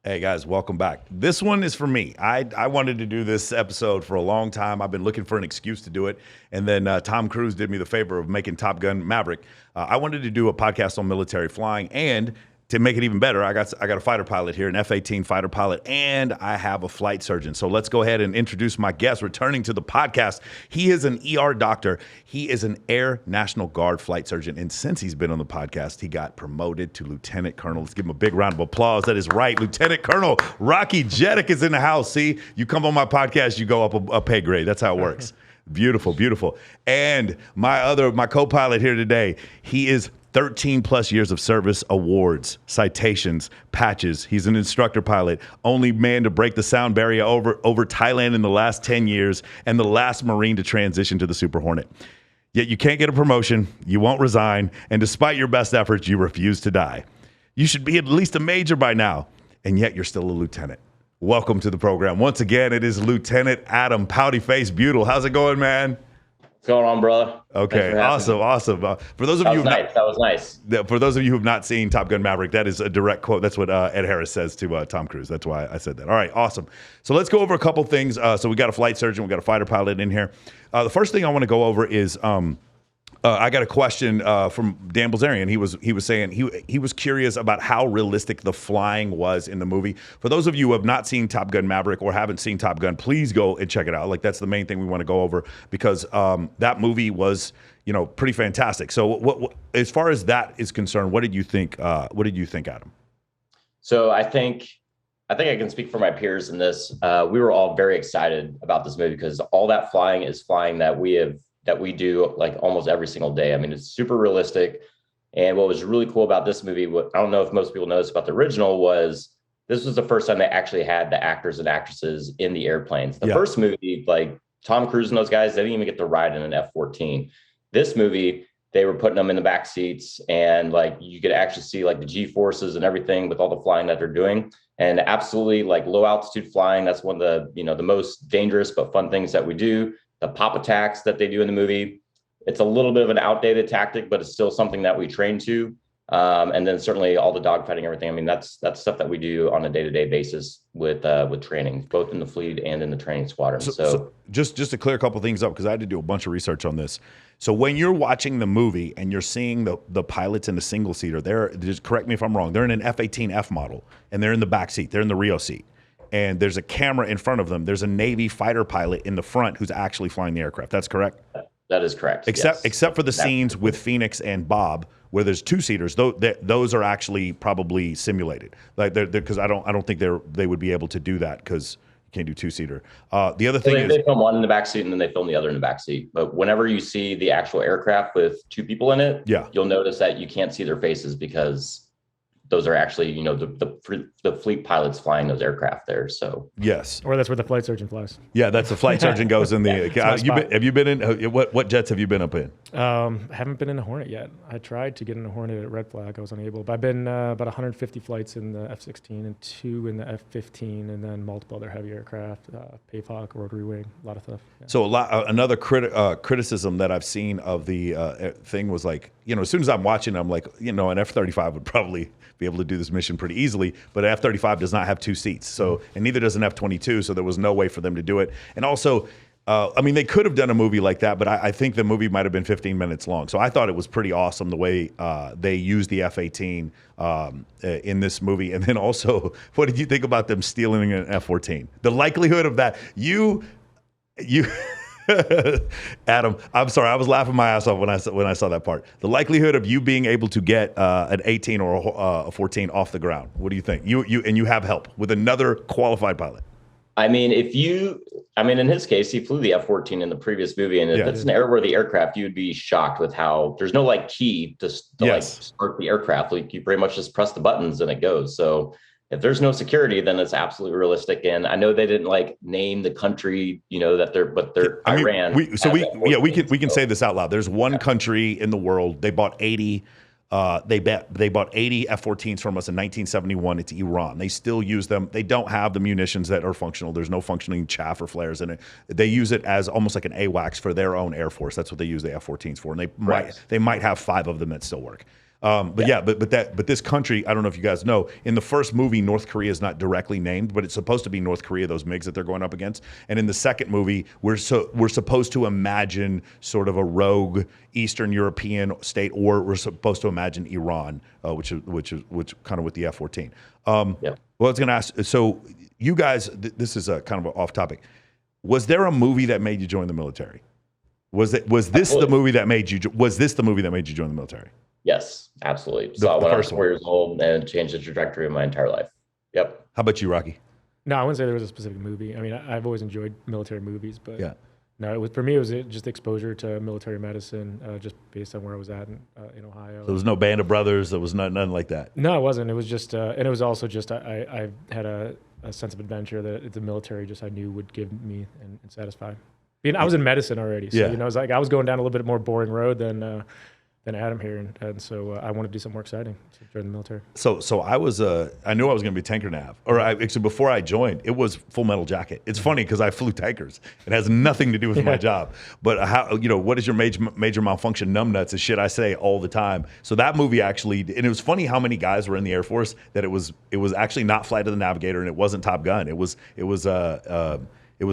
Hey guys, welcome back. This one is for me. I wanted to do this episode for a long time. I've been looking for an excuse to do it. And then Tom Cruise did me the favor of making Top Gun Maverick. I wanted to do a podcast on military flying, and to make it even better, I got a fighter pilot here, an F-18 fighter pilot, and I have a flight surgeon. So let's go ahead and introduce my guest returning to the podcast. He is an ER doctor. He is an Air National Guard flight surgeon. And since he's been on the podcast, he got promoted to Lieutenant Colonel. Let's give him a big round of applause. That is right. Lieutenant Colonel Rocky Jedick is in the house. See, you come on my podcast, you go up a pay grade. That's how it works. Beautiful, beautiful. And my co-pilot here today, he is 13 plus years of service, awards, citations, patches. He's an instructor pilot, only man to break the sound barrier over Thailand in the last 10 years, and the last Marine to transition to the Super Hornet. Yet you can't get a promotion, you won't resign, and despite your best efforts, you refuse to die. You should be at least a major by now, and yet you're still a lieutenant. Welcome to the program. Once again, it is Lieutenant Adam Pouty Face Bueltel. How's it going, man? What's going on, brother? Okay, awesome. For those of you, that was nice. For those of you who have not seen Top Gun Maverick, that is a direct quote. That's what Ed Harris says to Tom Cruise. That's why I said that. All right, awesome. So let's go over a couple things. So we got a flight surgeon, we got a fighter pilot in here. The first thing I want to go over is I got a question from Dan Bilzerian. He was saying he was curious about how realistic the flying was in the movie. For those of you who have not seen Top Gun Maverick or haven't seen Top Gun, please go and check it out. Like, that's the main thing we want to go over, because that movie was, pretty fantastic. So what as far as that is concerned, what did you think? What did you think, Adam? So I think I can speak for my peers in this. We were all very excited about this movie because all that flying is flying that we do like almost every single day. I mean, it's super realistic. And what was really cool about this movie, what I don't know if most people noticed about the original, was this was the first time they actually had the actors and actresses in the airplanes. The first movie, like Tom Cruise and those guys, they didn't even get to ride in an F-14. This movie, they were putting them in the back seats, and like you could actually see like the G-forces and everything with all the flying that they're doing. And absolutely, like low altitude flying, that's one of the the most dangerous but fun things that we do. The pop attacks that they do in the movie, it's a little bit of an outdated tactic, but it's still something that we train to. And then certainly all the dogfighting, everything. I mean, that's stuff that we do on a day-to-day basis with training, both in the fleet and in the training squadron. So just to clear a couple things up, because I had to do a bunch of research on this. So when you're watching the movie and you're seeing the pilots in the single seater, just correct me if I'm wrong, they're in an F-18F model and they're in the back seat, they're in the Rio seat. And there's a camera in front of them. There's a Navy fighter pilot in the front who's actually flying the aircraft. That's correct? That is correct. Except for the scenes with Phoenix and Bob, where there's two seaters. Those are actually probably simulated. Like because I don't think they would be able to do that, because you can't do two seater. The other thing is they film one in the back seat and then they film the other in the back seat. But whenever you see the actual aircraft with two people in it, you'll notice that you can't see their faces, because those are actually, the fleet pilots flying those aircraft there. So yes, or that's where the flight surgeon flies. Yeah, that's the flight surgeon goes in the. Have you been in what jets have you been up in? Haven't been in a Hornet yet. I tried to get in a Hornet at Red Flag. I was unable. But I've been about 150 flights in the F-16 and 2 in the F-15, and then multiple other heavy aircraft, PAFOC, rotary wing, a lot of stuff. Yeah. So another criticism that I've seen of the thing was, like, as soon as I'm watching, I'm like, an F-35 would probably be able to do this mission pretty easily, but an F-35 does not have two seats. So, and neither does an F-22. So there was no way for them to do it. And also, they could have done a movie like that, but I think the movie might have been 15 minutes long. So I thought it was pretty awesome the way they used the F-18 in this movie. And then also, what did you think about them stealing an F-14? The likelihood of that, you. Adam, I'm sorry, I was laughing my ass off when I saw that part. The likelihood of you being able to get an 18 or a 14 off the ground. What do you think? You have help with another qualified pilot. I mean, in his case, he flew the F-14 in the previous movie, and if it's an airworthy aircraft, you'd be shocked with how there's no like key to like start the aircraft. Like, you pretty much just press the buttons and it goes. So if there's no security, then it's absolutely realistic. And I know they didn't like name the country, that they're Iran. We can say this out loud. There's one country in the world. They bought 80. They bought 80 F-14s from us in 1971. It's Iran. They still use them. They don't have the munitions that are functional. There's no functioning chaff or flares in it. They use it as almost like an AWACS for their own Air Force. That's what they use the F-14s for. And they might have 5 of them that still work. But this country, I don't know if you guys know, in the first movie, North Korea is not directly named, but it's supposed to be North Korea, those MiGs that they're going up against. And in the second movie, we're supposed to imagine sort of a rogue Eastern European state, or we're supposed to imagine Iran, which kind of with the F-14. Well, I was going to ask. So you guys, this is a kind of off topic. Was there a movie that made you join the military? Was this the movie that made you join the military? Yes, absolutely. So when I was 4 years old, and it changed the trajectory of my entire life. Yep. How about you, Rocky? No, I wouldn't say there was a specific movie. I mean, I've always enjoyed military movies, but no, for me, it was just exposure to military medicine, just based on where I was at in Ohio. So there was no Band of Brothers. There was nothing like that. No, it wasn't. It was just, and it was also just I had a sense of adventure that the military just I knew would give me and satisfy. I was in medicine already, so it was like I was going down a little bit more boring road than Adam here, and so I wanted to do something more exciting to join the military. So I knew I was going to be tanker nav, actually before I joined, it was Full Metal Jacket. It's funny because I flew tankers. It has nothing to do with my job, but what is your major malfunction? Numbnuts is shit I say all the time. So that movie actually, and it was funny how many guys were in the Air Force that it was actually not Flight of the Navigator, and it wasn't Top Gun. It was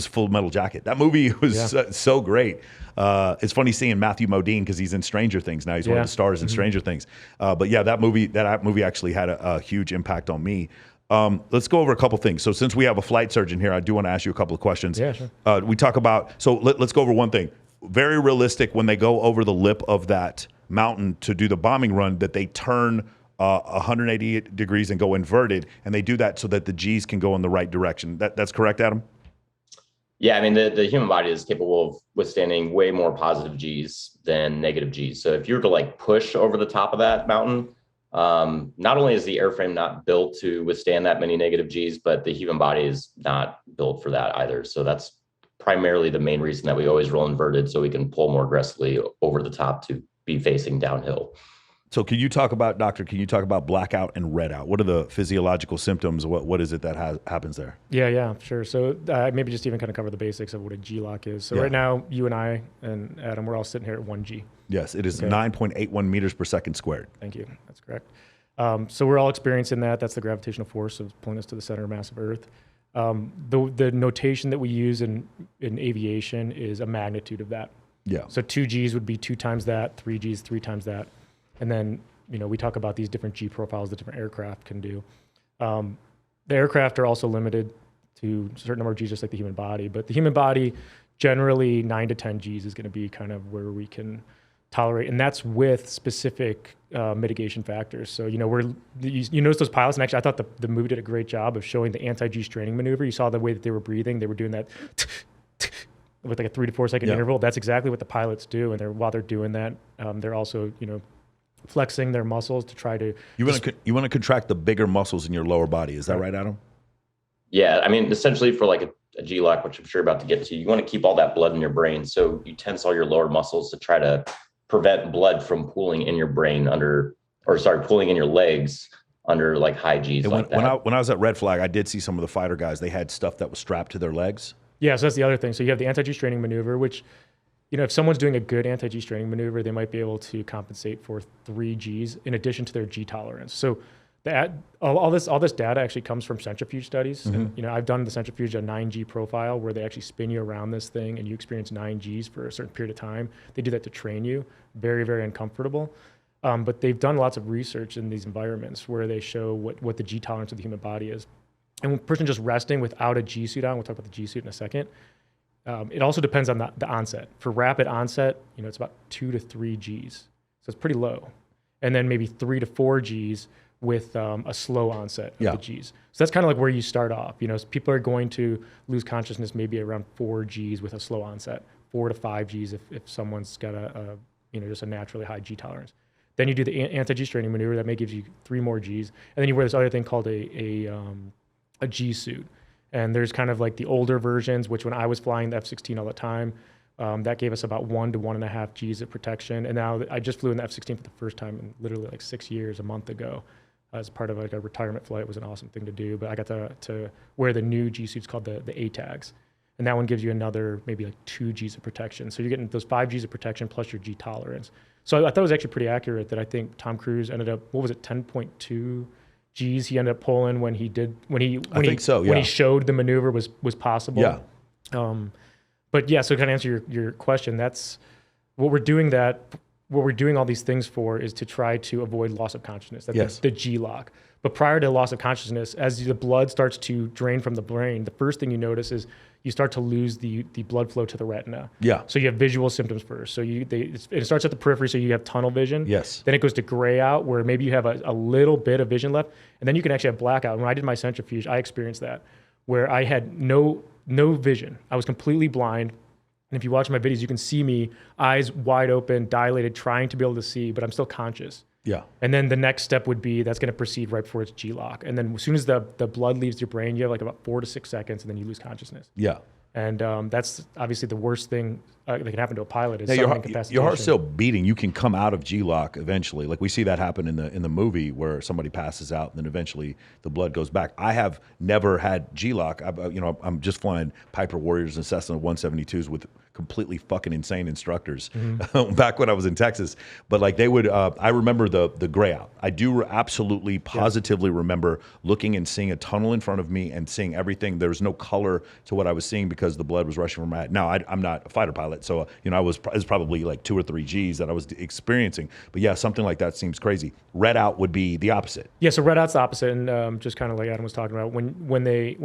Full Metal Jacket. That movie was so great. It's funny seeing Matthew Modine because he's in Stranger Things now. He's one of the stars in Stranger Things. But yeah, that movie actually had a huge impact on me. Let's go over a couple things. So since we have a flight surgeon here, I do want to ask you a couple of questions. Yeah, sure. We talk about, let's go over one thing. Very realistic when they go over the lip of that mountain to do the bombing run, that they turn 180 degrees and go inverted, and they do that so that the G's can go in the right direction. That's correct, Adam? Yeah, I mean, the human body is capable of withstanding way more positive G's than negative G's. So if you were to like push over the top of that mountain, not only is the airframe not built to withstand that many negative G's, but the human body is not built for that either. So that's primarily the main reason that we always roll inverted, so we can pull more aggressively over the top to be facing downhill. So can you talk about blackout and redout? What are the physiological symptoms? What is it that happens there? Yeah, sure. So maybe just even kind of cover the basics of what a G-lock is. So right now, you and I and Adam, we're all sitting here at 1 G. Yes, it is 9.81 meters per second squared. Thank you. That's correct. So we're all experiencing that. That's the gravitational force of pulling us to the center of massive Earth. The notation that we use in aviation is a magnitude of that. Yeah. So 2 Gs would be 2 times that, 3 Gs 3 times that. And then, we talk about these different G profiles that different aircraft can do. The aircraft are also limited to a certain number of Gs, just like the human body. But the human body, generally 9 to 10 Gs is going to be kind of where we can tolerate. And that's with specific mitigation factors. So, you notice those pilots, and actually I thought the movie did a great job of showing the anti-G straining maneuver. You saw the way that they were breathing. They were doing that with like a 3 to 4 second interval. That's exactly what the pilots do. And while they're doing that, they're also, flexing their muscles to try to. You want to contract the bigger muscles in your lower body. Is that right, Adam? Yeah, I mean, essentially for like a G-lock, which I'm sure you're about to get to, you want to keep all that blood in your brain. So you tense all your lower muscles to try to prevent blood from pooling in your brain pooling in your legs under like high Gs. When I was at Red Flag, I did see some of the fighter guys. They had stuff that was strapped to their legs. Yeah, so that's the other thing. So you have the anti-G straining maneuver, which, if someone's doing a good anti-G straining maneuver, they might be able to compensate for 3 Gs in addition to their G tolerance. So all this data actually comes from centrifuge studies. Mm-hmm. And, I've done the centrifuge, a 9G profile, where they actually spin you around this thing and you experience 9 Gs for a certain period of time. They do that to train you. Very, very uncomfortable. But they've done lots of research in these environments where they show what the G tolerance of the human body is. And when a person just resting without a G suit on, we'll talk about the G suit in a second. It also depends on the onset. For rapid onset, it's about 2 to 3 Gs. So it's pretty low. And then maybe 3 to 4 Gs with a slow onset of the Gs. So that's kind of like where you start off. People are going to lose consciousness maybe around 4 Gs with a slow onset, 4 to 5 Gs if someone's got just a naturally high G tolerance. Then you do the anti-G straining maneuver that may give you 3 more Gs. And then you wear this other thing called a G suit. And there's kind of like the older versions, which when I was flying the F-16 all the time, that gave us about 1 to 1.5 Gs of protection. And now I just flew in the F-16 for the first time in literally like 6 years, a month ago, as part of like a retirement flight. It was an awesome thing to do. But I got to wear the new G suits called the A-tags. and that one gives you another maybe like 2 Gs of protection. So you're getting those 5 Gs of protection plus your G tolerance. So I thought it was actually pretty accurate that I think Tom Cruise ended up, what was it, 10.2 Gs he ended up pulling when he showed the maneuver was possible. Yeah. But yeah, so to kind of answer your question, that's what we're doing all these things for is to try to avoid loss of consciousness. That's the G lock. But prior to loss of consciousness, as the blood starts to drain from the brain, the first thing you notice is you start to lose the blood flow to the retina. Yeah. So you have visual symptoms first. So it starts at the periphery, so you have tunnel vision. Yes. Then it goes to gray out, where maybe you have a little bit of vision left, and then you can actually have blackout. When I did my centrifuge, I experienced that, where I had no vision. I was completely blind. And if you watch my videos, you can see me eyes wide open, dilated, trying to be able to see, but I'm still conscious. Yeah. And then the next step would be that's going to proceed right before it's G-lock. And then as soon as the blood leaves your brain, you have like about 4 to 6 seconds, and then you lose consciousness. Yeah. And that's obviously the worst thing that can happen to a pilot is now, sudden incapacitation. your heart's still beating. You can come out of G-lock eventually. Like we see that happen in the movie where somebody passes out and then eventually the blood goes back. I have never had G-lock. I'm just flying Piper Warriors and Cessna 172s with completely fucking insane instructors back when I was in Texas. But like they would, I remember the gray out. I do absolutely positively remember looking and seeing a tunnel in front of me and seeing everything. There was no color to what I was seeing because the blood was rushing from my head. Now I'm not a fighter pilot, so it was probably like 2 or 3 Gs that I was experiencing. But yeah, something like that seems crazy. Red out would be the opposite. Yeah, so red out's the opposite, and just kind of like Adam was talking about, when they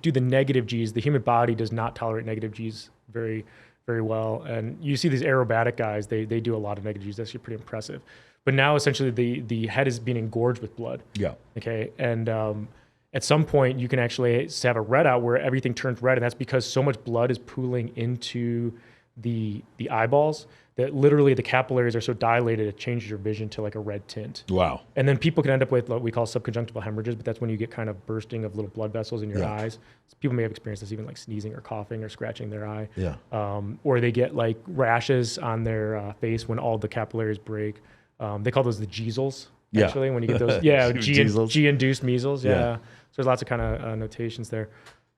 do the negative Gs, the human body does not tolerate negative Gs very, very well. And you see these aerobatic guys, they do a lot of negative Gs. That's actually pretty impressive. But now essentially the head is being engorged with blood. Yeah. Okay. And at some point you can actually have a red out where everything turns red, and that's because so much blood is pooling into the eyeballs that literally the capillaries are so dilated it changes your vision to like a red tint. Wow. And then people can end up with what we call subconjunctival hemorrhages, but that's when you get kind of bursting of little blood vessels in your eyes. So people may have experienced this, even like sneezing or coughing or scratching their eye. Yeah. Or they get like rashes on their face when all the capillaries break. They call those the Geasels, actually, when you get those. Yeah, G-induced measles. Yeah. So there's lots of kind of notations there.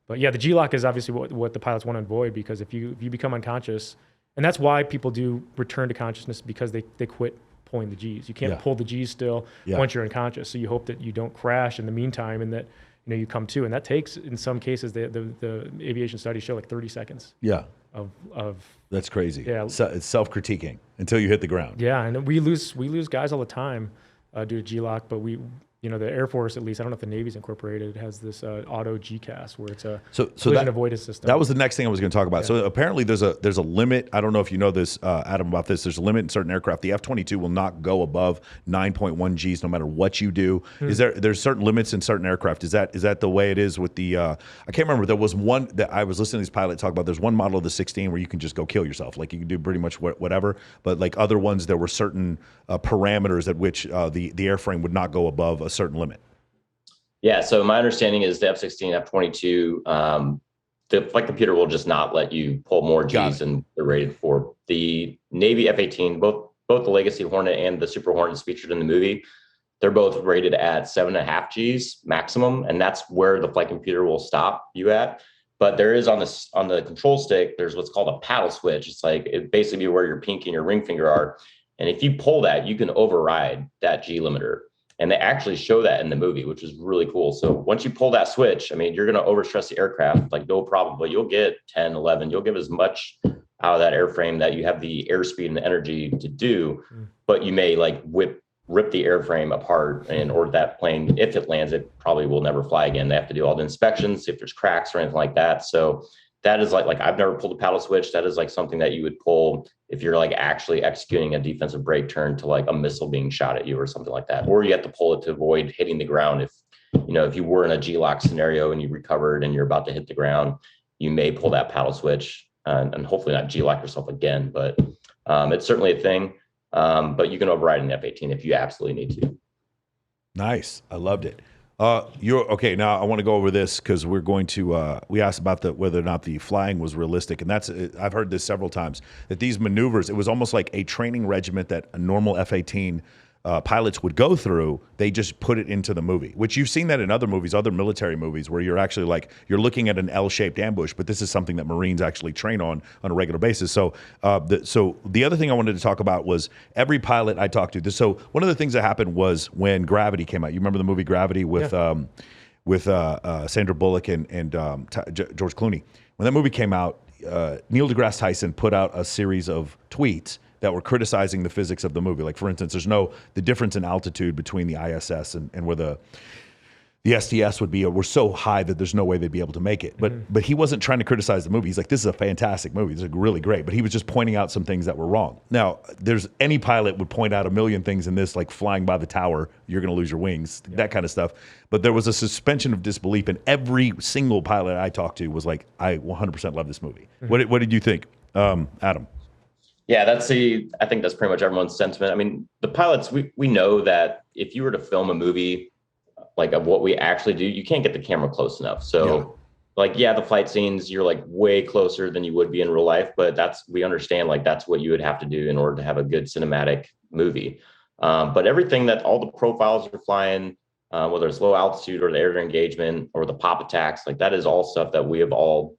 But yeah, the G-lock is obviously what the pilots want to avoid, because if you become unconscious, and that's why people do return to consciousness, because they quit pulling the Gs. You can't pull the Gs still once you're unconscious. So you hope that you don't crash in the meantime, and that you come to. And that takes, in some cases, the aviation studies show like 30 seconds. Yeah. Of that's crazy. Yeah. It's self-critiquing until you hit the ground. Yeah, and we lose guys all the time due to G-lock, but the Air Force, at least, I don't know if the Navy's incorporated, has this auto GCAS where it's a collision avoidance system. That was the next thing I was going to talk about. Yeah. So apparently there's a limit. I don't know if you know this, Adam, about this. There's a limit in certain aircraft. The F-22 will not go above 9.1 Gs no matter what you do. There's certain limits in certain aircraft. Is that the way it is with the? I can't remember. There was one that I was listening to these pilots talk about. There's one model of the 16 where you can just go kill yourself. Like you can do pretty much whatever. But like other ones, there were certain parameters at which the airframe would not go above a certain limit. Yeah, so my understanding is the F-16, F-22, the flight computer will just not let you pull more Gs than they're rated for. The Navy F-18, both the Legacy Hornet and the Super Hornets featured in the movie, they're both rated at 7.5 Gs maximum, and that's where the flight computer will stop you at. But there is on the control stick, there's what's called a paddle switch. It's like it basically where your pinky and your ring finger are, and if you pull that, you can override that G limiter. And they actually show that in the movie, which is really cool. So once you pull that switch, I mean, you're going to overstress the aircraft, like no problem, but you'll get 10, 11, you'll give as much out of that airframe that you have the airspeed and the energy to do, but you may like rip the airframe apart, and or that plane, if it lands, it probably will never fly again. They have to do all the inspections, see if there's cracks or anything like that. So that is like I've never pulled a paddle switch. That is like something that you would pull if you're like actually executing a defensive brake turn to like a missile being shot at you or something like that. Or you have to pull it to avoid hitting the ground. If you were in a G-lock scenario and you recovered and you're about to hit the ground, you may pull that paddle switch and hopefully not G-lock yourself again. But it's certainly a thing. But you can override an F-18 if you absolutely need to. Nice. I loved it. You're okay. Now I want to go over this because we're going to. We asked about whether or not the flying was realistic, and I've heard this several times that these maneuvers. It was almost like a training regiment that a normal F-18 pilots would go through, they just put it into the movie, which you've seen that in other movies, other military movies, where you're actually like, you're looking at an L-shaped ambush, but this is something that Marines actually train on a regular basis. So the other thing I wanted to talk about was every pilot I talked to. So one of the things that happened was when Gravity came out. You remember the movie Gravity with Sandra Bullock and George Clooney? When that movie came out, Neil deGrasse Tyson put out a series of tweets that were criticizing the physics of the movie. Like, for instance, the difference in altitude between the ISS and where the STS would be were so high that there's no way they'd be able to make it. But he wasn't trying to criticize the movie. He's like, this is a fantastic movie. This is really great. But he was just pointing out some things that were wrong. Now, any pilot would point out a million things in this, like flying by the tower, you're going to lose your wings, that kind of stuff. But there was a suspension of disbelief, and every single pilot I talked to was like, I 100% love this movie. What did you think, Adam? Yeah, I think that's pretty much everyone's sentiment. I mean, the pilots, we know that if you were to film a movie like of what we actually do, you can't get the camera close enough. So the flight scenes, you're like way closer than you would be in real life, but we understand like that's what you would have to do in order to have a good cinematic movie. But everything that all the profiles are flying, whether it's low altitude or the air engagement or the pop attacks, like that is all stuff that we have all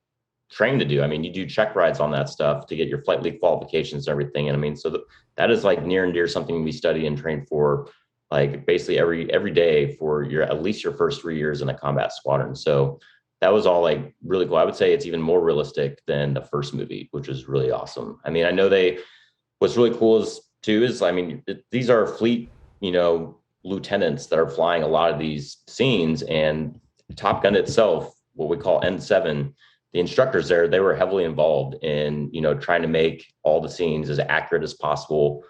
trained to do. I mean, you do check rides on that stuff to get your flight lead qualifications and everything. And I mean, so that is like near and dear something we study and train for, like basically every day for at least your first 3 years in a combat squadron. So that was all like really cool. I would say it's even more realistic than the first movie, which is really awesome. I mean, I know what's really cool is I mean, these are fleet, lieutenants that are flying a lot of these scenes, and Top Gun itself, what we call N7, the instructors there, they were heavily involved in, trying to make all the scenes as accurate as possible.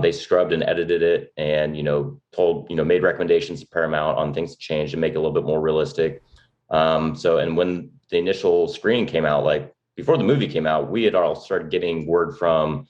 They scrubbed and edited it and, made recommendations to Paramount on things to change to make it a little bit more realistic. And when the initial screening came out, like before the movie came out, we had all started getting word from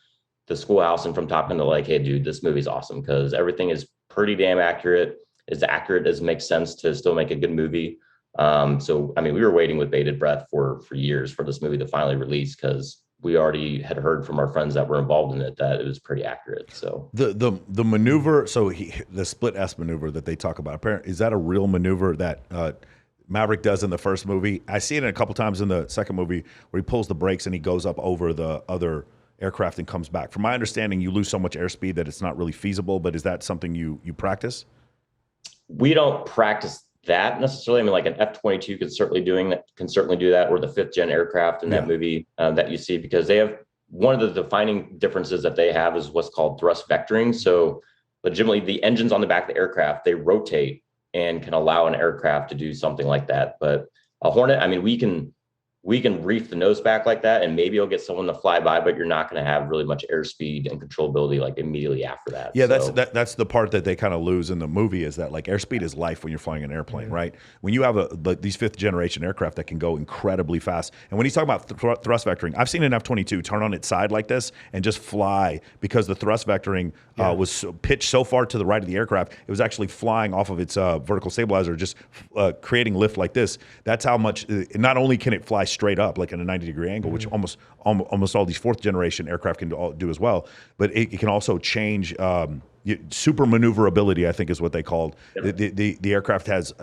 the schoolhouse and from Top Gun to like, hey, dude, this movie's awesome because everything is pretty damn accurate, as accurate as makes sense to still make a good movie. So, I mean, we were waiting with bated breath for years for this movie to finally release because we already had heard from our friends that were involved in it that it was pretty accurate. So the maneuver, the split S maneuver that they talk about, apparently, is that a real maneuver that Maverick does in the first movie? I see it a couple times in the second movie where he pulls the brakes and he goes up over the other aircraft and comes back. From my understanding, you lose so much airspeed that it's not really feasible, but is that something you practice? We don't practice that necessarily. I mean, like an F-22 can certainly do that, or the 5th gen aircraft in that movie that you see, because they have one of the defining differences that they have is what's called thrust vectoring. So legitimately the engines on the back of the aircraft, they rotate and can allow an aircraft to do something like that. But a Hornet, I mean, we can reef the nose back like that, and maybe you'll get someone to fly by, but you're not going to have really much airspeed and controllability like immediately after that. Yeah, that's the part that they kind of lose in the movie, is that like airspeed is life when you're flying an airplane, right? When you have these 5th generation aircraft that can go incredibly fast, and when he's talking about thrust vectoring, I've seen an F-22 turn on its side like this and just fly because the thrust vectoring was pitched so far to the right of the aircraft, it was actually flying off of its vertical stabilizer, just creating lift like this. That's how much. Not only can it fly straight up like in a 90-degree angle, which almost all these 4th generation aircraft can do as well, but it can also change super maneuverability, I think is what they called. The aircraft has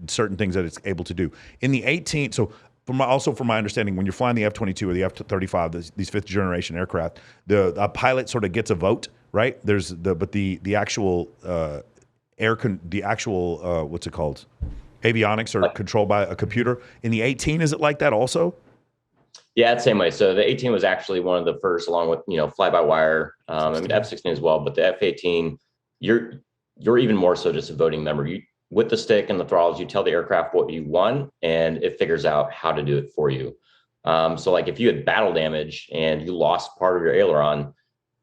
certain things that it's able to do. In the 18, so from my understanding, when you're flying the F-22 or the F-35, these 5th generation aircraft, the pilot sort of gets a vote, right? But the actual what's it called? Avionics are controlled by a computer. In the 18, is it like that also? Yeah, it's the same way. So the 18 was actually one of the first, along with fly-by-wire. I mean, F-16 as well, but the F-18, you're even more so just a voting member. You, with the stick and the throttles, you tell the aircraft what you want, and it figures out how to do it for you. So like if you had battle damage and you lost part of your aileron,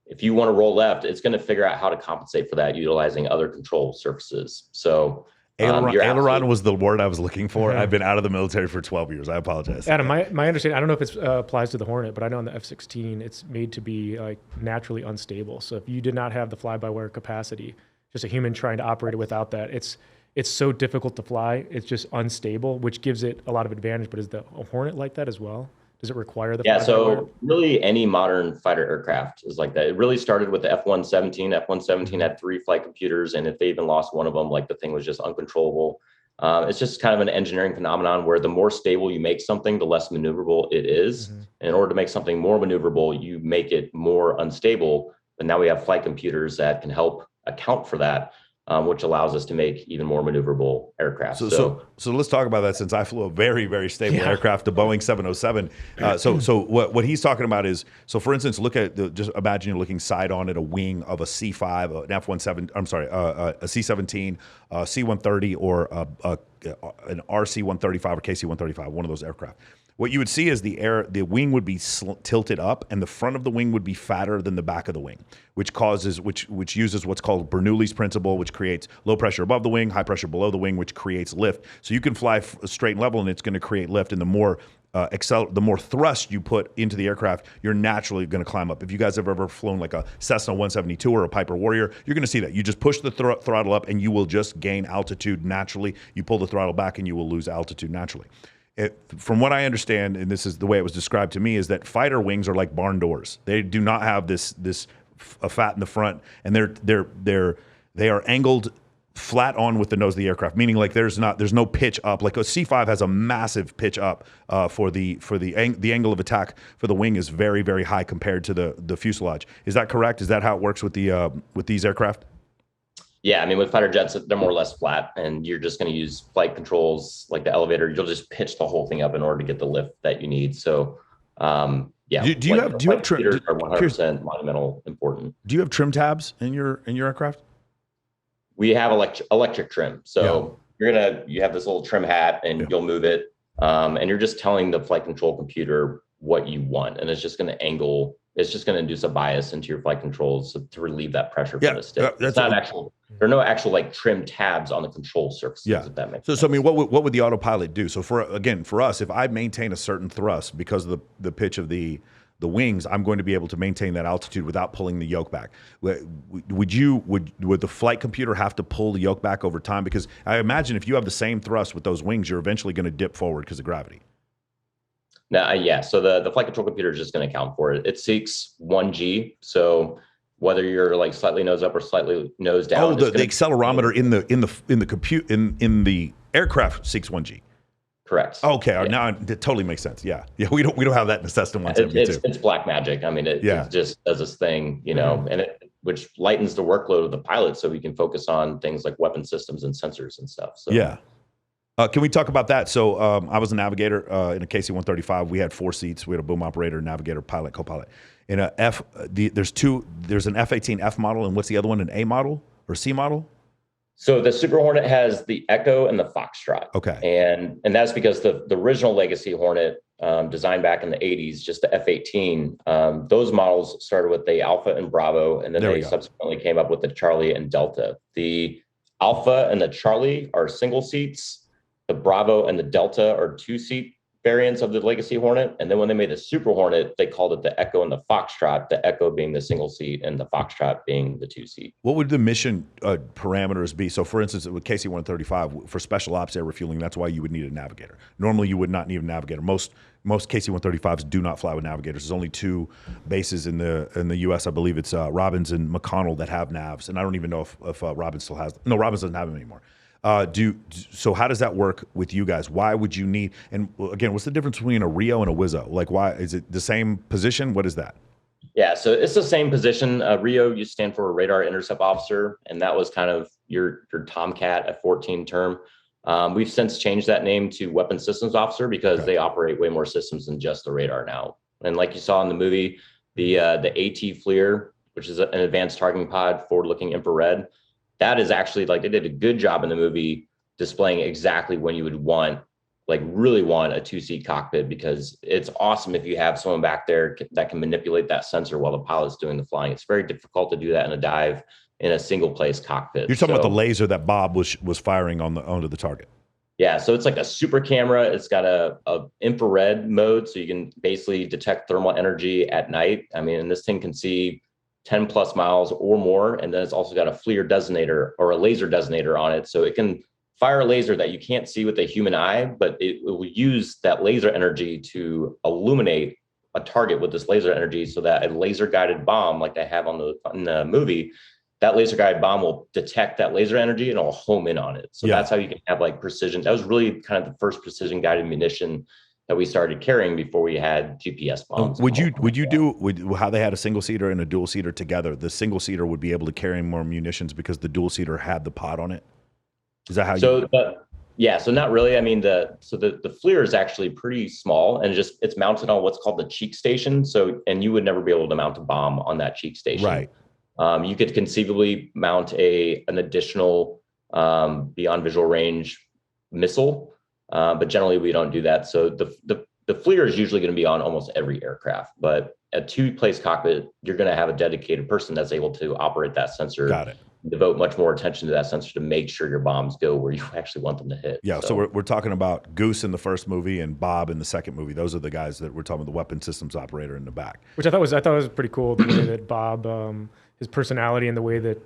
if you want to roll left, it's going to figure out how to compensate for that utilizing other control surfaces. So aileron was the word I was looking for. I've been out of the military for 12 years. I apologize. Adam, my understanding, I don't know if it applies to the Hornet, but I know on the F-16, it's made to be like naturally unstable. So if you did not have the fly-by-wire capacity, just a human trying to operate it without that, it's so difficult to fly. It's just unstable, which gives it a lot of advantage. But is the Hornet like that as well? Does it require the Yeah, flyby wire? so really any modern fighter aircraft is like that. It really started with the F-117. F-117 had 3 flight computers, and if they even lost one of them, like the thing was just uncontrollable. It's just kind of an engineering phenomenon where the more stable you make something, the less maneuverable it is. And in order to make something more maneuverable, you make it more unstable. But now we have flight computers that can help account for that, which allows us to make even more maneuverable aircraft. So let's talk about that, since I flew a very, very stable aircraft, the Boeing 707. So what he's talking about is, so for instance, look at just imagine you're looking side on at a wing of a C5, an F-17, I'm sorry, a C-17, C-130, or an RC-135 or KC-135, one of those aircraft. What you would see is the wing would be tilted up, and the front of the wing would be fatter than the back of the wing, which uses what's called Bernoulli's principle, which creates low pressure above the wing, high pressure below the wing, which creates lift. So you can fly straight and level, and it's going to create lift. And the more thrust you put into the aircraft, you're naturally going to climb up. If you guys have ever flown like a Cessna 172 or a Piper Warrior, you're going to see that. You just push the throttle up, and you will just gain altitude naturally. You pull the throttle back, and you will lose altitude naturally. From what I understand, and this is the way it was described to me, is that fighter wings are like barn doors. They do not have this fat in the front, and they are angled flat on with the nose of the aircraft, meaning like there's no pitch up. Like a C5 has a massive pitch up for the angle of attack for the wing is very, very high compared to the fuselage. Is that correct? Is that how it works with these aircraft? Yeah, I mean, with fighter jets, they're more or less flat, and you're just going to use flight controls like the elevator. You'll just pitch the whole thing up in order to get the lift that you need. So, yeah. Do you have trim? Are 100% monumental important. Do you have trim tabs in your aircraft? We have electric trim. So you have this little trim hat, and you'll move it, and you're just telling the flight control computer what you want, and it's just going to angle. It's just going to induce a bias into your flight controls to relieve that pressure from the stick. It's not actual. There are no actual like trim tabs on the control surfaces. If that makes sense. So I mean, what would the autopilot do? So for us, if I maintain a certain thrust because of the pitch of the wings, I'm going to be able to maintain that altitude without pulling the yoke back. Would the flight computer have to pull the yoke back over time? Because I imagine if you have the same thrust with those wings, you're eventually going to dip forward because of gravity. Now, yeah. So the flight control computer is just going to account for it. It seeks 1G. So whether you're like slightly nose up or slightly nose down. Oh, the accelerometer in the aircraft seeks 1G. Correct. Okay, now it totally makes sense. Yeah. We don't have that in the Cessna 172. It's black magic. I mean, it just does this thing, and which lightens the workload of the pilot, so we can focus on things like weapon systems and sensors and stuff. So yeah. Can we talk about that? So I was a navigator in a KC-135. We had 4 seats. We had a boom operator, navigator, pilot, co-pilot. In a there's an F-18F model, and what's the other one? An A model or C model? So the Super Hornet has the Echo and the Foxtrot. Okay. And that's because the original Legacy Hornet, designed back in the 80s, just the F-18, those models started with the Alpha and Bravo, and then they subsequently came up with the Charlie and Delta. The Alpha and the Charlie are single seats. The Bravo and the Delta are 2-seat variants of the Legacy Hornet. And then when they made the Super Hornet, they called it the Echo and the Foxtrot, the Echo being the single seat and the Foxtrot being the 2-seat. What would the mission parameters be? So for instance, with KC-135, for special ops air refueling, that's why you would need a navigator. Normally you would not need a navigator. Most KC-135s do not fly with navigators. There's only 2 bases in the US. I believe it's Robbins and McConnell that have navs. And I don't even know if Robbins still has. No, Robbins doesn't have them anymore. So how does that work with you guys? Why would you need, and again, what's the difference between a Rio and a Wizzo? Like, why is it the same position? What is that? Yeah, so it's the same position. Rio used to stand for a radar intercept officer, and that was kind of your Tomcat F-14 term. We've since changed that name to weapon systems officer because they operate way more systems than just the radar now. And like you saw in the movie, the AT FLIR, which is an advanced targeting pod, forward-looking infrared, that is actually, like, they did a good job in the movie displaying exactly when you would really want a 2-seat cockpit, because it's awesome if you have someone back there that can manipulate that sensor while the pilot's doing the flying. It's very difficult to do that in a dive in a single place cockpit. You're talking about the laser that Bob was firing onto the target. Yeah, so it's like a super camera. It's got a infrared mode, so you can basically detect thermal energy at night. I mean, and this thing can see 10 plus miles or more. And then it's also got a FLIR designator or a laser designator on it. So it can fire a laser that you can't see with the human eye, but it will use that laser energy to illuminate a target with this laser energy, so that a laser guided bomb, like they have in the movie, that laser guided bomb will detect that laser energy and it'll home in on it. So that's how you can have like precision. That was really kind of the first precision guided munition that we started carrying before we had GPS bombs. Would you do how they had a single seater and a dual seater together? The single seater would be able to carry more munitions because the dual seater had the pod on it. Is that how you? Yeah, so not really. I mean, the FLIR is actually pretty small, and it's mounted on what's called the cheek station. So, and you would never be able to mount a bomb on that cheek station. Right. You could conceivably mount an additional beyond visual range missile, but generally we don't do that. So the FLIR is usually going to be on almost every aircraft, but a two-place cockpit, you're going to have a dedicated person that's able to operate that sensor. Got it. Devote much more attention to that sensor to make sure your bombs go where you actually want them to hit. Yeah, so we're talking about Goose in the first movie and Bob in the second movie. Those are the guys that we're talking about, the weapon systems operator in the back. Which I thought was pretty cool, the way that Bob, his personality and the way that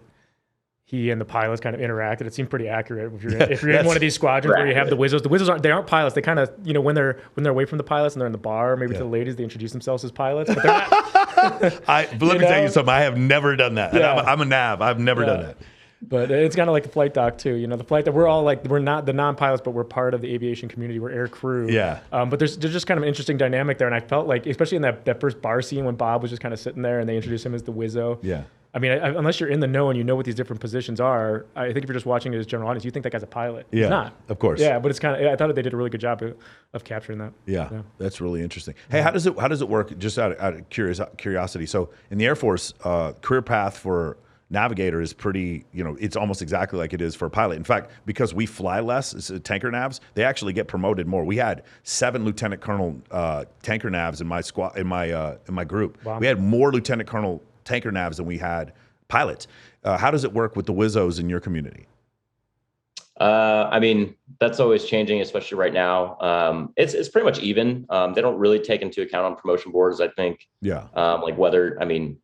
he and the pilots kind of interacted. It seemed pretty accurate. If you're in one of these squadrons where you have the Wizzos aren't pilots. They kind of, when they're away from the pilots and they're in the bar, maybe to the ladies, they introduce themselves as pilots, but they're not. But let me tell you something. I have never done that. Yeah. I'm a nav. I've never done that. But it's kind of like the flight doc too. The flight that we're all like, we're not the non-pilots, but we're part of the aviation community. We're air crew. Yeah. But there's just kind of an interesting dynamic there. And I felt like, especially in that first bar scene when Bob was just kind of sitting there and they introduced him as the Wizzo. Yeah. I mean, unless you're in the know and you know what these different positions are, I think if you're just watching it as general audience, you think that guy's a pilot. Yeah. He's not. Of course. Yeah, but it's kind of, I thought they did a really good job of capturing that. Yeah, that's really interesting. Hey, how does it work? Just out of curiosity. So in the Air Force, career path for navigator is pretty, it's almost exactly like it is for a pilot. In fact, because we fly less, it's tanker navs, they actually get promoted more. We had 7 lieutenant colonel tanker navs in my squad, in my group. Wow. We had more lieutenant colonel tanker navs than we had pilots. How does it work with the Wizzos in your community? I mean, that's always changing, especially right now. It's pretty much even. They don't really take into account on promotion boards, I think. Yeah. Like whether, I mean,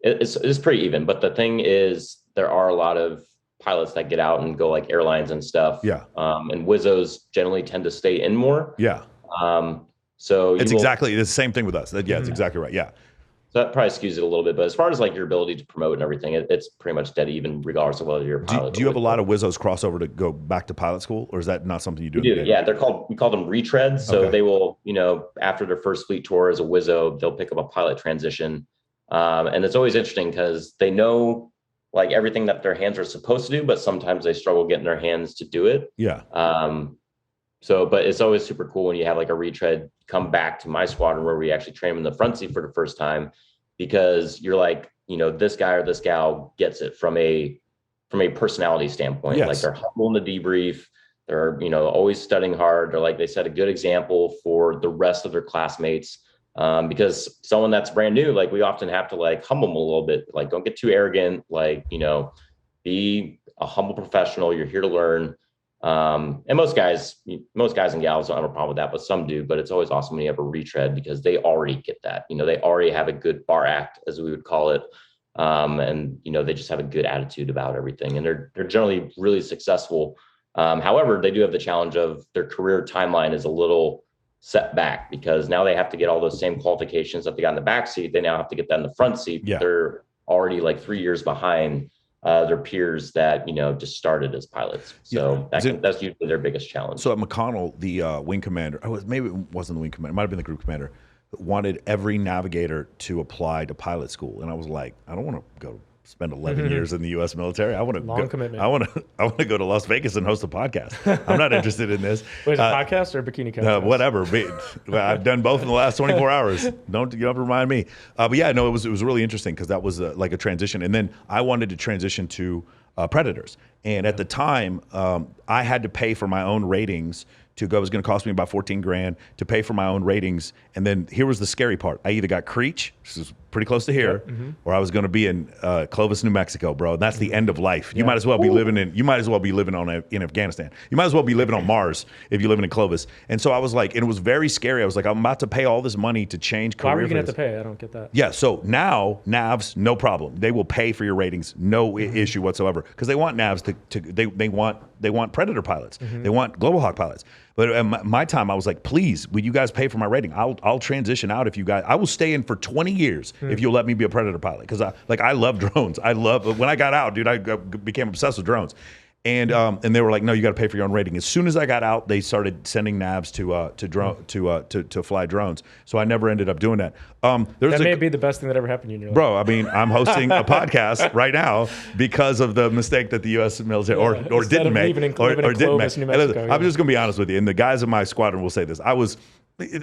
it's pretty even. But the thing is, there are a lot of pilots that get out and go like airlines and stuff. Yeah. And Wizzos generally tend to stay in more. Yeah. So it's exactly the same thing with us. Yeah, it's exactly right. Yeah. So that probably skews it a little bit, but as far as like your ability to promote and everything, it's pretty much dead even, regardless of whether you're a pilot. Do you have a lot of Wizzos crossover to go back to pilot school, or is that not something you do? We do. Yeah, we call them retreads. So they will, after their first fleet tour as a Wizzo, they'll pick up a pilot transition, and it's always interesting because they know like everything that their hands are supposed to do, but sometimes they struggle getting their hands to do it. Yeah. But it's always super cool when you have like a retread come back to my squadron where we actually train them in the front seat for the first time, because you're like, this guy or this gal gets it from a personality standpoint. Yes. Like they're humble in the debrief. They're, always studying hard. They're like, they set a good example for the rest of their classmates. Because someone that's brand new, like we often have to like humble them a little bit, like don't get too arrogant, like, be a humble professional. You're here to learn. And most guys and gals don't have a problem with that, but some do. But it's always awesome when you have a retread because they already get that. They already have a good bar act, as we would call it, and they just have a good attitude about everything, and they're generally really successful. However, they do have the challenge of their career timeline is a little set back because now they have to get all those same qualifications that they got in the back seat. They now have to get that in the front seat. Yeah. They're already like 3 years behind their peers that just started as pilots. So that's usually their biggest challenge. So at McConnell, the wing commander, maybe it wasn't the wing commander, it might have been the group commander, wanted every navigator to apply to pilot school, and I was like, I don't want to go spend 11 years in the U.S. military. I want to commitment. I want to go to Las Vegas and host a podcast. I'm not interested in this. Wait, is it a podcast or bikini contest? Whatever. I've done both in the last 24 hours. Don't remind me. But yeah, no, it was really interesting because that was like a transition, and then I wanted to transition to Predators, and at the time, I had to pay for my own ratings to go. It was going to cost me about $14,000 to pay for my own ratings, and then here was the scary part. I either got Creech, this is pretty close to here, or I was going to be in Clovis, New Mexico, bro. That's the end of life. You might as well be living in. You might as well be living in Afghanistan. You might as well be living on Mars if you're living in Clovis. And so I was like, and it was very scary. I was like, I'm about to pay all this money to change career. Why were you going to have to pay? I don't get that. Yeah. So now NAVs, no problem. They will pay for your ratings, no issue whatsoever, because they want NAVs they want Predator pilots. They want Global Hawk pilots. But at my time, I was like, please, will you guys pay for my rating? I'll transition out if you guys. I will stay in for 20 years if you'll let me be a Predator pilot, because I love drones. When I got out, dude, I became obsessed with drones. And they were like, no, you got to pay for your own rating. As soon as I got out, they started sending NAVs to fly drones. So I never ended up doing that. That may be the best thing that ever happened to you in your life. Bro, I mean, I'm hosting a podcast right now because of the mistake that the U.S. military or didn't make. Or didn't make. I'm just going to be honest with you. And the guys in my squadron will say this. I was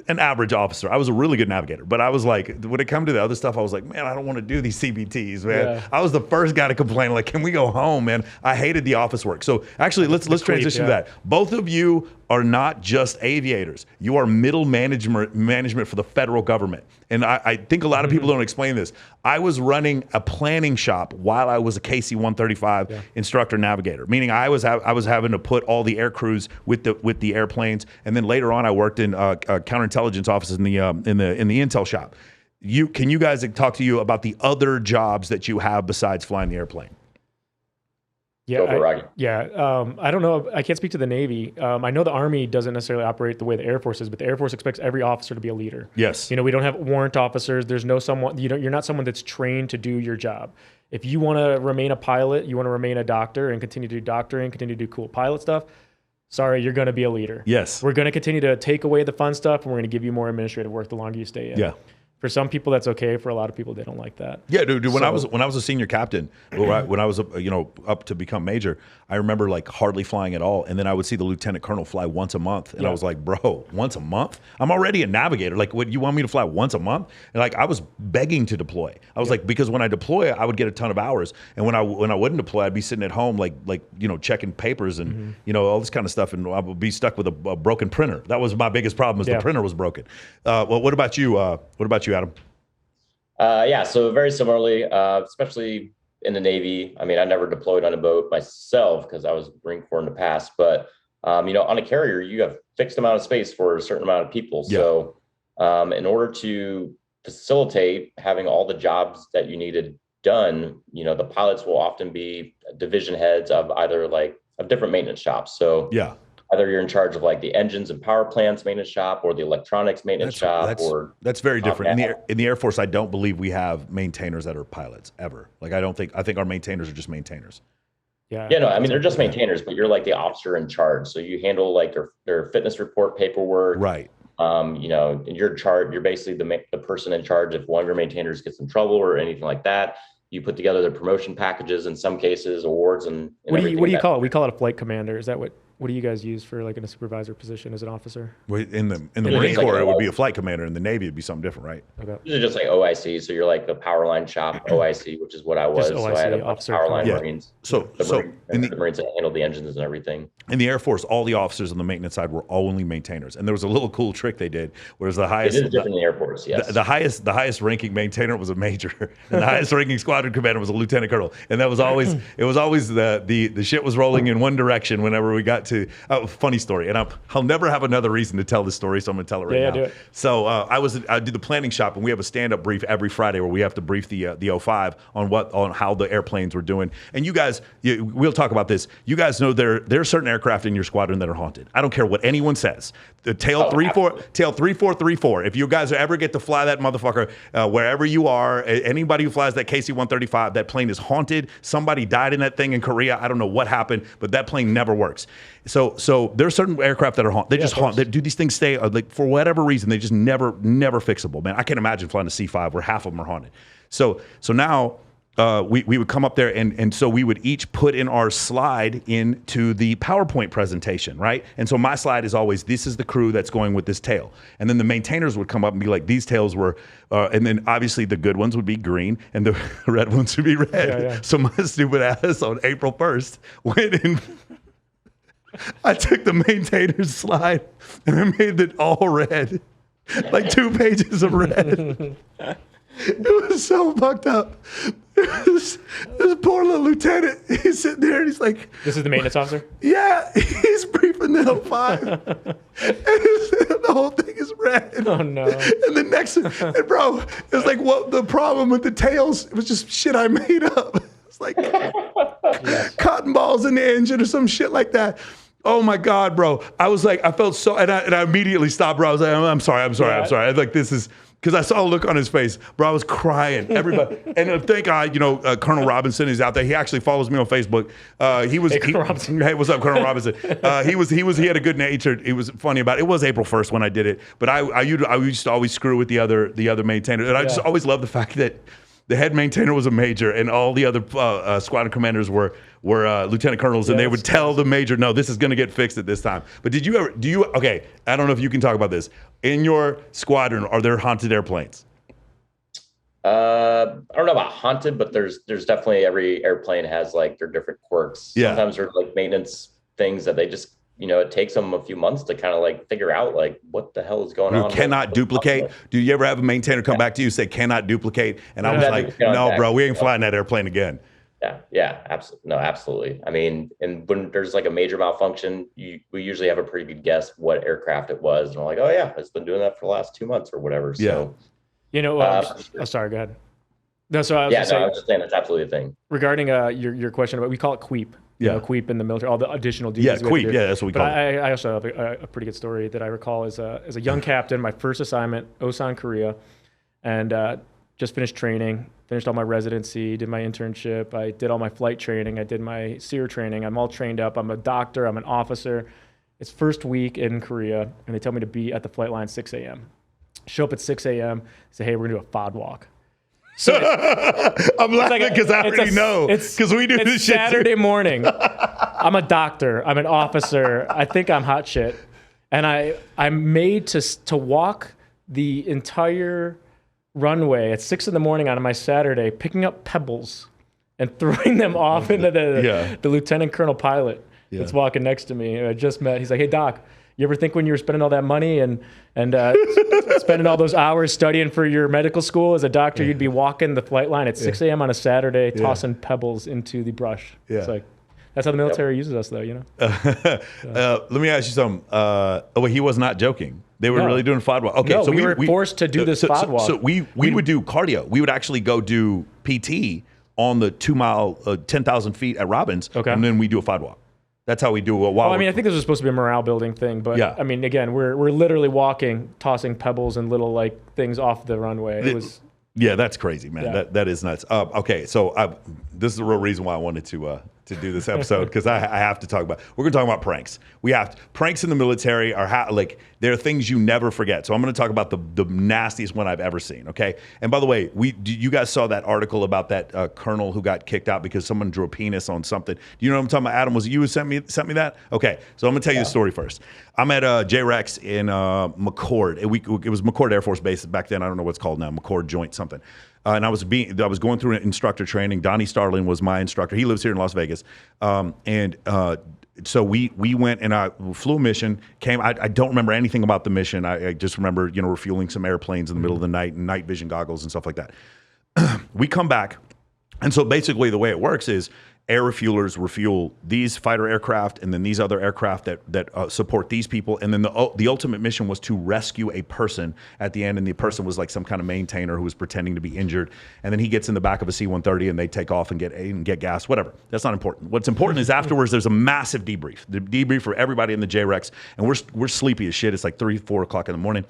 an average officer. I was a really good navigator, but I was like, when it come to the other stuff, I was like, man, I don't want to do these CBTs, man. Yeah. I was the first guy to complain, like, can we go home, man? I hated the office work. So actually, let's transition to that. Both of you are not just aviators. You are middle management for the federal government. And I think a lot of people don't explain this. I was running a planning shop while I was a KC-135 instructor navigator, meaning I was having to put all the air crews with the airplanes, and then later on I worked in counterintelligence offices in the intel shop. Can you guys talk to you about the other jobs that you have besides flying the airplane? Yeah, I don't know. I can't speak to the Navy. I know the Army doesn't necessarily operate the way the Air Force is, but the Air Force expects every officer to be a leader. Yes. We don't have warrant officers. There's no someone. You're not someone that's trained to do your job. If you want to remain a pilot, you want to remain a doctor and continue to do doctoring, continue to do cool pilot stuff. Sorry, you're going to be a leader. Yes. We're going to continue to take away the fun stuff, and we're going to give you more administrative work the longer you stay in. Yeah. For some people, that's okay. For a lot of people, they don't like that. Yeah, dude. When I was a senior captain, when I was up to become major, I remember like hardly flying at all, and then I would see the lieutenant colonel fly once a month, and I was like, bro, once a month? I'm already a navigator. Like, what, you want me to fly once a month? And like, I was begging to deploy. I was like, because when I deploy, I would get a ton of hours, and when I wouldn't deploy, I'd be sitting at home like checking papers and all this kind of stuff, and I would be stuck with a broken printer. That was my biggest problem, is the printer was broken. Well, what about you? What about you, Adam? So very similarly, especially in the Navy. I mean, I never deployed on a boat myself because I was Marine Corps in the past, but on a carrier, you have fixed amount of space for a certain amount of people. Yeah. So in order to facilitate having all the jobs that you needed done, the pilots will often be division heads of of different maintenance shops. So yeah. Either you're in charge of like the engines and power plants maintenance shop or the electronics maintenance shop. That's very different. In the Air Force, I don't believe we have maintainers that are pilots ever. Like, I think our maintainers are just maintainers. Yeah. I mean, they're just maintainers, but you're like the officer in charge. So you handle like their fitness report paperwork. Right. You're basically the person in charge if one of your maintainers gets in trouble or anything like that. You put together their promotion packages, in some cases, awards, and what do you call it? We call it a flight commander. Is that what do you guys use for like in a supervisor position as an officer? In the Marine Corps, it would be a flight commander. In the Navy, it'd be something different, right? Okay. Usually just like OIC. So you're like the power line shop OIC, which is what I was. Just OIC, so I had a officer, power line Marines. So the Marines that handled the engines and everything. In the Air Force, all the officers on the maintenance side were only maintainers, and there was a little cool trick they did, whereas the highest. It is different in the Air Force. Yes. The highest ranking maintainer was a major, and the highest ranking squadron commander was a lieutenant colonel, and that was always the shit was rolling in one direction whenever we got to. Funny story, and I'll never have another reason to tell this story, so I'm going to tell it right now. Do it. So I did the planning shop, and we have a stand-up brief every Friday where we have to brief the 05 on how the airplanes were doing. And you guys, we'll talk about this. You guys know there are certain aircraft in your squadron that are haunted. I don't care what anyone says. The tail 3434. If you guys ever get to fly that motherfucker wherever you are, anybody who flies that KC-135, that plane is haunted. Somebody died in that thing in Korea. I don't know what happened, but that plane never works. So there are certain aircraft that are haunted. They just haunt. These things stay like for whatever reason. They just never fixable, man. I can't imagine flying a C5 where half of them are haunted. So now we would come up there and so we would each put in our slide into the PowerPoint presentation, right? And so my slide is always, this is the crew that's going with this tail. And then the maintainers would come up and be like, these tails were, and then obviously the good ones would be green and the red ones would be red. Yeah. So my stupid ass on April 1st went in. I took the maintainer's slide and I made it all red, like 2 pages of red. It was so fucked up. This poor little lieutenant, he's sitting there and he's like, This is the maintenance officer? yeah, he's briefing the L5. And the whole thing is red. Oh, no. And the next, and bro, it's like, what the problem with the tails? It was just shit I made up. It's like cotton balls in the engine or some shit like that. Oh my God, bro. I was like, I felt so, and I immediately stopped, bro. I was like, I'm sorry. I like, this is, because I saw a look on his face, bro. I was crying. Everybody, and thank God, Colonel Robinson is out there. He actually follows me on Facebook. Colonel Robinson. Hey, what's up, Colonel Robinson? He had a good nature. He was funny about it. It was April 1st when I did it, but I used to always screw with the other maintainer, and I just always loved the fact that the head maintainer was a major, and all the other squadron commanders were lieutenant colonels, and they would tell the major, no, this is going to get fixed at this time. But okay, I don't know if you can talk about this. In your squadron, are there haunted airplanes? I don't know about haunted, but there's definitely, every airplane has like their different quirks. Yeah. Sometimes there's like maintenance things that they just, it takes them a few months to kind of like figure out like what the hell is going on. Cannot duplicate. Do you ever have a maintainer come back to you and say cannot duplicate? And I was like, no, bro, we ain't flying that airplane again. Yeah, absolutely. No, absolutely. I mean, and when there's like a major malfunction, we usually have a pretty good guess what aircraft it was. And we're like, oh yeah, it's been doing that for the last 2 months or whatever. So, sorry, go ahead. No, so I was just saying that's absolutely a thing. Regarding your question about, we call it queep. Queep in the military, all the additional duties. Yeah, queep. Yeah, that's what we call it. I also have a pretty good story that I recall as a young captain, my first assignment, Osan, Korea, and just finished training, finished all my residency, did my internship, I did all my flight training, I did my SEER training, I'm all trained up, I'm a doctor, I'm an officer. It's first week in Korea, and they tell me to be at the flight line 6 a.m. Show up at 6 a.m., say, hey, we're gonna do a FOD walk. So I'm laughing because I already know, because we do this shit Saturday morning. I'm a doctor, I'm an officer, I think I'm hot shit. And I'm made to walk the entire runway at 6 a.m. on my Saturday, picking up pebbles and throwing them off into the lieutenant colonel pilot that's walking next to me. I just met. He's like, hey Doc, you ever think when you were spending all that money and spending all those hours studying for your medical school as a doctor, you'd be walking the flight line at 6 a.m. on a Saturday, tossing pebbles into the brush? It's like, that's how the military uses us, though, Let me ask you something. He was not joking. They were really doing FOD walk. Okay, no, so we were forced to do this FOD walk. So we would do cardio. We would actually go do PT on the 2 mile, 10,000 feet at Robbins, and then we do a FOD walk. That's how we do it. I think this was supposed to be a morale building thing, but I mean, again, we're literally walking, tossing pebbles and little like things off the runway. It was. Yeah, that's crazy, man. Yeah. That is nuts. Okay, so this is the real reason why I wanted to do this episode, because I have to talk about. We're going to talk about pranks. Pranks in the military are there are things you never forget. So I'm going to talk about the nastiest one I've ever seen. Okay, and by the way, you guys saw that article about that colonel who got kicked out because someone drew a penis on something. Do you know what I'm talking about? Adam, was it you who sent me that? Okay, so I'm going to tell you the story first. I'm at JREX in McCord. It was McCord Air Force Base back then. I don't know what's called now. McCord Joint something. And I was going through an instructor training. Donnie Starling was my instructor. He lives here in Las Vegas. So we went and I flew a mission. I don't remember anything about the mission. I just remember refueling some airplanes in the middle of the night and night vision goggles and stuff like that. We come back, and so basically the way it works is air refuelers refuel these fighter aircraft and then these other aircraft that support these people. And then the ultimate mission was to rescue a person at the end. And the person was like some kind of maintainer who was pretending to be injured. And then he gets in the back of a C-130 and they take off and get gas, whatever. That's not important. What's important is afterwards there's a massive debrief. The debrief for everybody in the JREX. And we're sleepy as shit. It's like 3, 4 o'clock in the morning.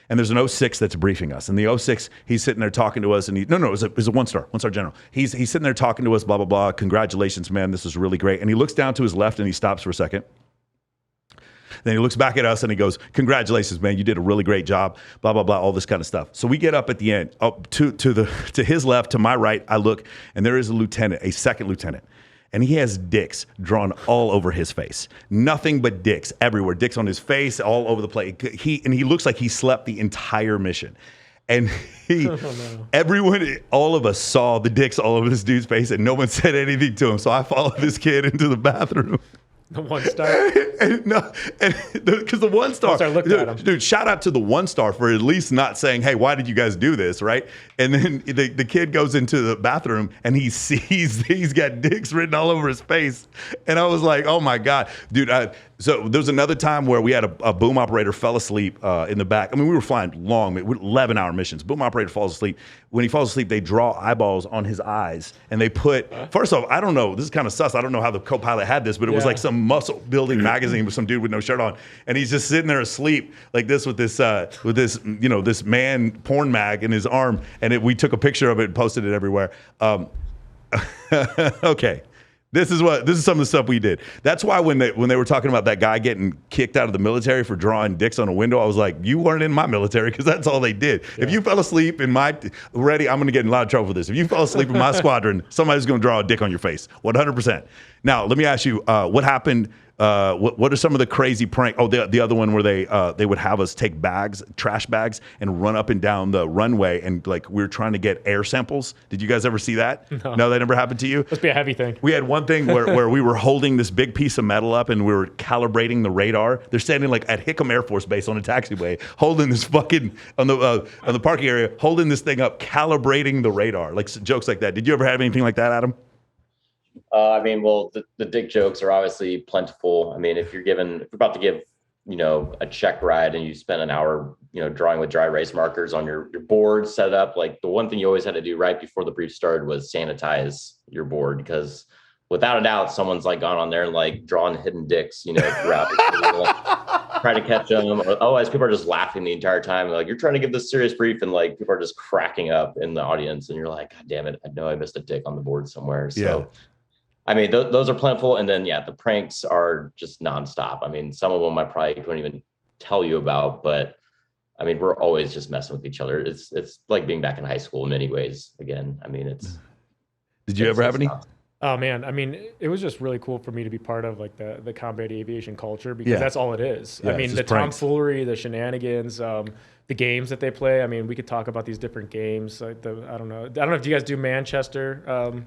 And there's an 06 that's briefing us. And the 06, he's sitting there talking to us. And it was a one-star general. He's sitting there talking to us, blah, blah, blah. Congratulations, man. This is really great. And he looks down to his left and he stops for a second. Then he looks back at us and he goes, congratulations, man. You did a really great job, blah, blah, blah, all this kind of stuff. So we get up at the end, up to his left, to my right. I look, and there is a second lieutenant. And he has dicks drawn all over his face. Nothing but dicks everywhere. Dicks on his face, all over the place. He looks like he slept the entire mission. And everyone, all of us saw the dicks all over this dude's face, and no one said anything to him. So I followed this kid into the bathroom. The 1-star. Because the 1-star, One-star looked at him. dude, shout out to the 1-star for at least not saying, "Hey, why did you guys do this?" Right? And then the kid goes into the bathroom and he sees he's got dicks written all over his face, and I was like, "Oh my god, dude!" So there was another time where we had a boom operator fell asleep in the back. I mean, we were flying long, 11-hour missions. Boom operator falls asleep. When he falls asleep, they draw eyeballs on his eyes, and they put. First off, I don't know. This is kind of sus. I don't know how the co-pilot had this, but it was like some muscle building magazine with some dude with no shirt on, and he's just sitting there asleep like this with this this man porn mag in his arm, and we took a picture of it and posted it everywhere. Okay. This is some of the stuff we did. That's why when they were talking about that guy getting kicked out of the military for drawing dicks on a window, I was like, you weren't in my military, because that's all they did. Yeah. If you fell asleep in I'm going to get in a lot of trouble for this. If you fell asleep in my squadron, somebody's going to draw a dick on your face, 100%. Now, let me ask you, what happened? What are some of the crazy prank? Oh, the other one where they would have us take trash bags, and run up and down the runway, and like we were trying to get air samples. Did you guys ever see that? No, that never happened to you? Must be a heavy thing. We had one thing where we were holding this big piece of metal up, and we were calibrating the radar. They're standing like at Hickam Air Force Base on a taxiway, holding this fucking on the parking area, holding this thing up, calibrating the radar, like jokes like that. Did you ever have anything like that, Adam? I mean, well, the dick jokes are obviously plentiful. I mean, if you're about to give, a check ride, and you spend an hour, drawing with dry erase markers on your board, set it up. Like, the one thing you always had to do right before the brief started was sanitize your board, because without a doubt, someone's like gone on there and like drawn hidden dicks, throughout. Try to catch them. Otherwise, people are just laughing the entire time. Like, you're trying to give this serious brief, and like people are just cracking up in the audience, and you're like, God damn it, I know I missed a dick on the board somewhere. So. Yeah. I mean, those are plentiful. And then, the pranks are just nonstop. I mean, some of them I probably couldn't even tell you about, but I mean, we're always just messing with each other. It's like being back in high school in many ways. Again, I mean, Did you ever have any? Oh man, I mean, it was just really cool for me to be part of like the combat aviation culture, because that's all it is. Yeah, I mean, the tomfoolery, the shenanigans, the games that they play. I mean, we could talk about these different games. Like I don't know if you guys do Manchester.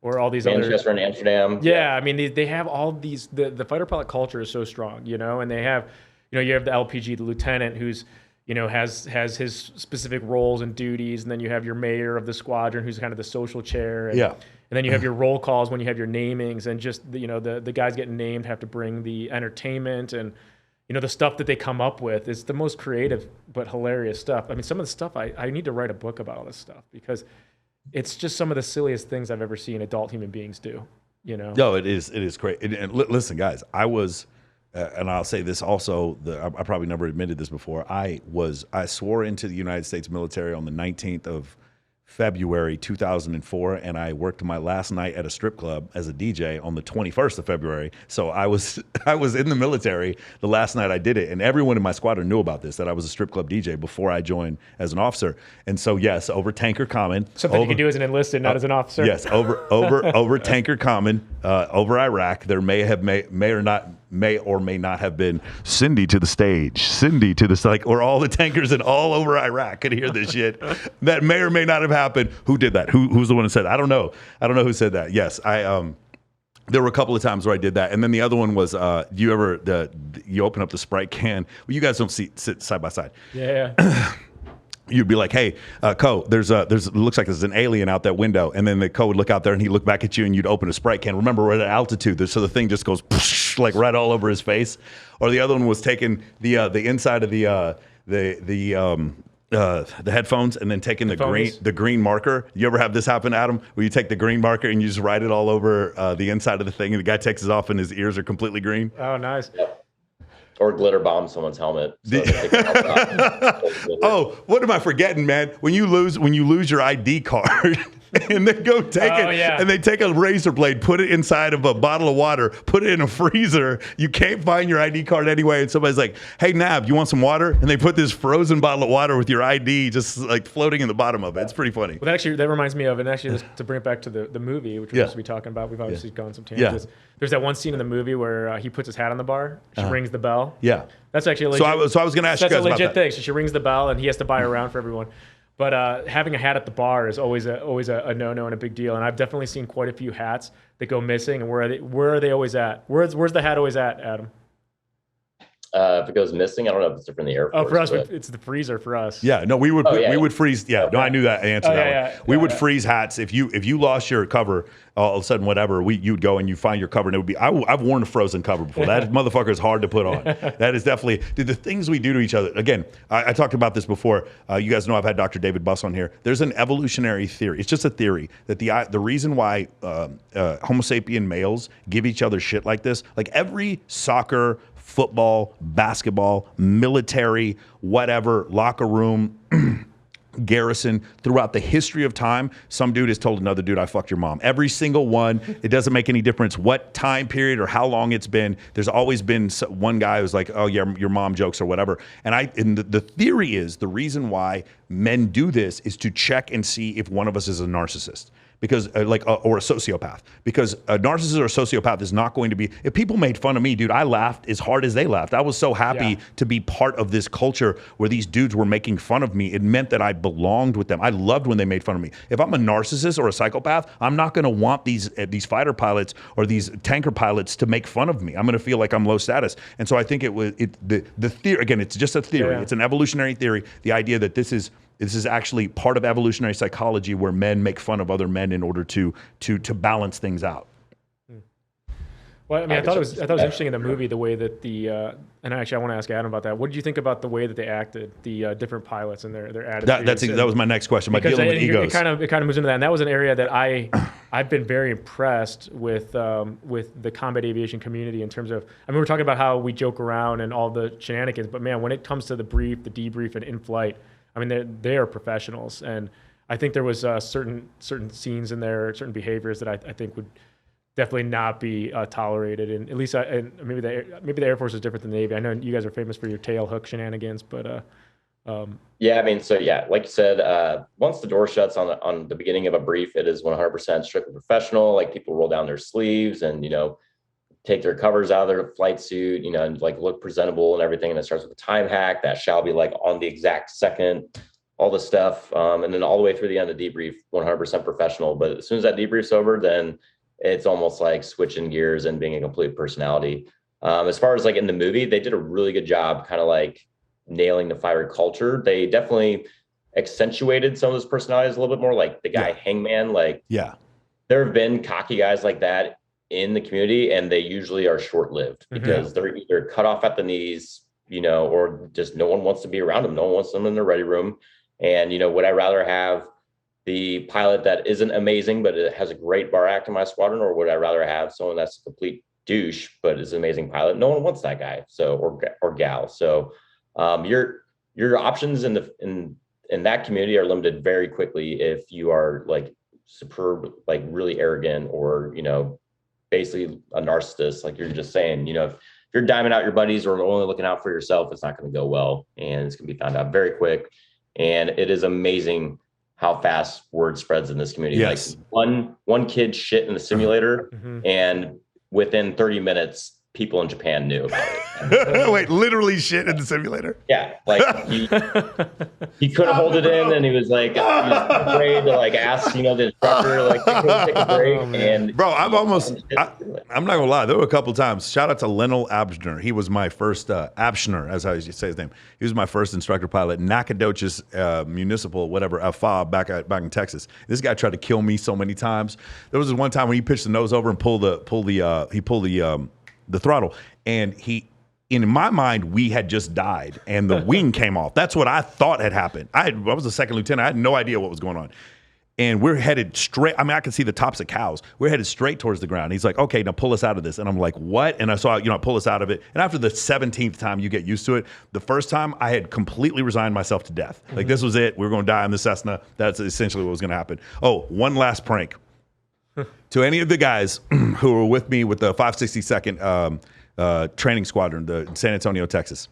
Or all these Manchester and Amsterdam. Yeah, I mean, they have all these. The fighter pilot culture is so strong, and they have, you have the LPG, the lieutenant, who's, has his specific roles and duties, and then you have your mayor of the squadron, who's kind of the social chair, and then you have your roll calls when you have your namings, and just the guys getting named have to bring the entertainment, and the stuff that they come up with is the most creative but hilarious stuff. I mean, some of the stuff I need to write a book about all this stuff, because it's just some of the silliest things I've ever seen adult human beings do, No, it is great. And listen, guys, I was, and I'll say this also, I probably never admitted this before. I swore into the United States military on the 19th of February 2004, and I worked my last night at a strip club as a DJ on the 21st of February. So I was in the military the last night I did it, and everyone in my squadron knew about this, that I was a strip club DJ before I joined as an officer. And so yes, over Tanker Common, something you can do as an enlisted, not as an officer. Yes, over Tanker Common, over Iraq, there may or may not have been Cindy to the stage, or all the tankers and all over Iraq could hear this shit. That may or may not have happened. Who did that? Who's the one who said that? I don't know who said that. Yes, there were a couple of times where I did that, and then the other one was, you open up the Sprite can? Well, you guys don't sit side by side. Yeah. You'd be like, "Hey, Co, it looks like there's an alien out that window," and then the Co would look out there and he'd look back at you, and you'd open a Sprite can. Remember, we're at altitude, so the thing just goes like right all over his face. Or the other one was taking the inside of the headphones, and then taking the green marker. You ever have this happen, Adam? Where you take the green marker and you just write it all over the inside of the thing, and the guy takes it off and his ears are completely green? Oh, nice. Yep. Or glitter bomb someone's helmet. So oh, what am I forgetting, man? When you lose your ID card, and they go take it, and they take a razor blade, put it inside of a bottle of water, put it in a freezer. You can't find your ID card anyway, and somebody's like, "Hey, Nav, you want some water?" And they put this frozen bottle of water with your ID just like floating in the bottom of it. It's pretty funny. Well, that reminds me of, and actually just to bring it back to the movie, which we're supposed to be talking about, we've obviously gone some tangents. There's that one scene in the movie where he puts his hat on the bar. She rings the bell. Yeah. That's actually a legit, so I was going to ask you guys about that. That's a legit thing. So she rings the bell, and he has to buy her around for everyone. But having a hat at the bar is always a no-no and a big deal. And I've definitely seen quite a few hats that go missing. And where are they always at? Where's the hat always at, Adam? If it goes missing, I don't know if it's different in the Air Force. Oh, for us, it's the freezer for us. Yeah, no, we would freeze. Yeah, no, I knew that answer. We would freeze hats if you lost your cover. All of a sudden, whatever, you'd go and you find your cover, and it would be. I've worn a frozen cover before. That motherfucker is hard to put on. That is definitely the things we do to each other. Again, I talked about this before. You guys know I've had Dr. David Buss on here. There's an evolutionary theory. It's just a theory that the reason why Homo sapien males give each other shit like this, like every soccer, football, basketball, military, whatever, locker room, garrison, throughout the history of time, some dude has told another dude, I fucked your mom. Every single one. It doesn't make any difference what time period or how long it's been. There's always been one guy who's like, oh yeah, your mom jokes or whatever. And the theory is the reason why men do this is to check and see if one of us is a narcissist. Because or a sociopath, because a narcissist or a sociopath is not going to be. If people made fun of me, dude, I laughed as hard as they laughed. I was so happy to be part of this culture where these dudes were making fun of me. It meant that I belonged with them. I loved when they made fun of me. If I'm a narcissist or a psychopath, I'm not going to want these fighter pilots or these tanker pilots to make fun of me. I'm going to feel like I'm low status. And so I think the theory, again, it's just a theory. It's an evolutionary theory. The idea that this is actually part of evolutionary psychology where men make fun of other men in order to balance things out. Well, I mean, I thought it was interesting in the movie the way that and actually I want to ask Adam about that. What did you think about the way that they acted, the different pilots and their attitudes? That was my next question. By dealing with egos, it kind of moves into that, and that was an area that I've been very impressed with the combat aviation community in terms of. I mean, we're talking about how we joke around and all the shenanigans, but man, when it comes to the brief, the debrief, and in flight, I mean, they are professionals, and I think there was certain scenes in there, certain behaviors that I think would definitely not be tolerated. And at least, and maybe the Air Force is different than the Navy. I know you guys are famous for your tail hook shenanigans, but yeah, I mean, so yeah, like you said, once the door shuts on the beginning of a brief, it is 100% strictly professional. Like people roll down their sleeves and take their covers out of their flight suit, and like look presentable and everything. And it starts with a time hack that shall be like on the exact second, all the stuff. And then all the way through the end of the debrief, 100% professional. But as soon as that debrief's over, then it's almost like switching gears and being a complete personality. As far as like in the movie, they did a really good job kind of like nailing the fighter culture. They definitely accentuated some of those personalities a little bit more, like the guy Hangman. Like, there have been cocky guys like that in the community, and they usually are short-lived because they're either cut off at the knees, or just no one wants to be around them. No one wants them in their ready room. And, would I rather have the pilot that isn't amazing, but it has a great bar act in my squadron, or would I rather have someone that's a complete douche, but is an amazing pilot? No one wants that guy. So, or gal. So, your options in that community are limited very quickly if you are like superb, like really arrogant, or, basically a narcissist, like you're just saying, if you're diming out your buddies or only looking out for yourself, it's not going to go well, and it's going to be found out very quick. And it is amazing how fast word spreads in this community. Yes. Like one kid shit in the simulator, and within 30 minutes, people in Japan knew about it. Wait, literally shit in the simulator? Yeah, like he couldn't hold it in, and he was like, he was afraid to like ask, the instructor, like, take a break. And bro, I'm not gonna lie, there were a couple times. Shout out to Lionel Abschner. He was my first Abschner, as I say his name. He was my first instructor pilot, Nacogdoches Municipal, whatever, FLIR back in Texas. This guy tried to kill me so many times. There was this one time when he pitched the nose over and pulled the throttle, and in my mind, we had just died and the wing came off. That's what I thought had happened. I was a second lieutenant. I had no idea what was going on. And we're headed straight. I mean, I could see the tops of cows. We're headed straight towards the ground. He's like, okay, now pull us out of this. And I'm like, what? And I saw, I pull us out of it. And after the 17th time, you get used to it. The first time, I had completely resigned myself to death. Like, this was it. We were going to die in the Cessna. That's essentially what was going to happen. Oh, one last prank. To any of the guys who were with me with the 562nd training squadron, the San Antonio, Texas,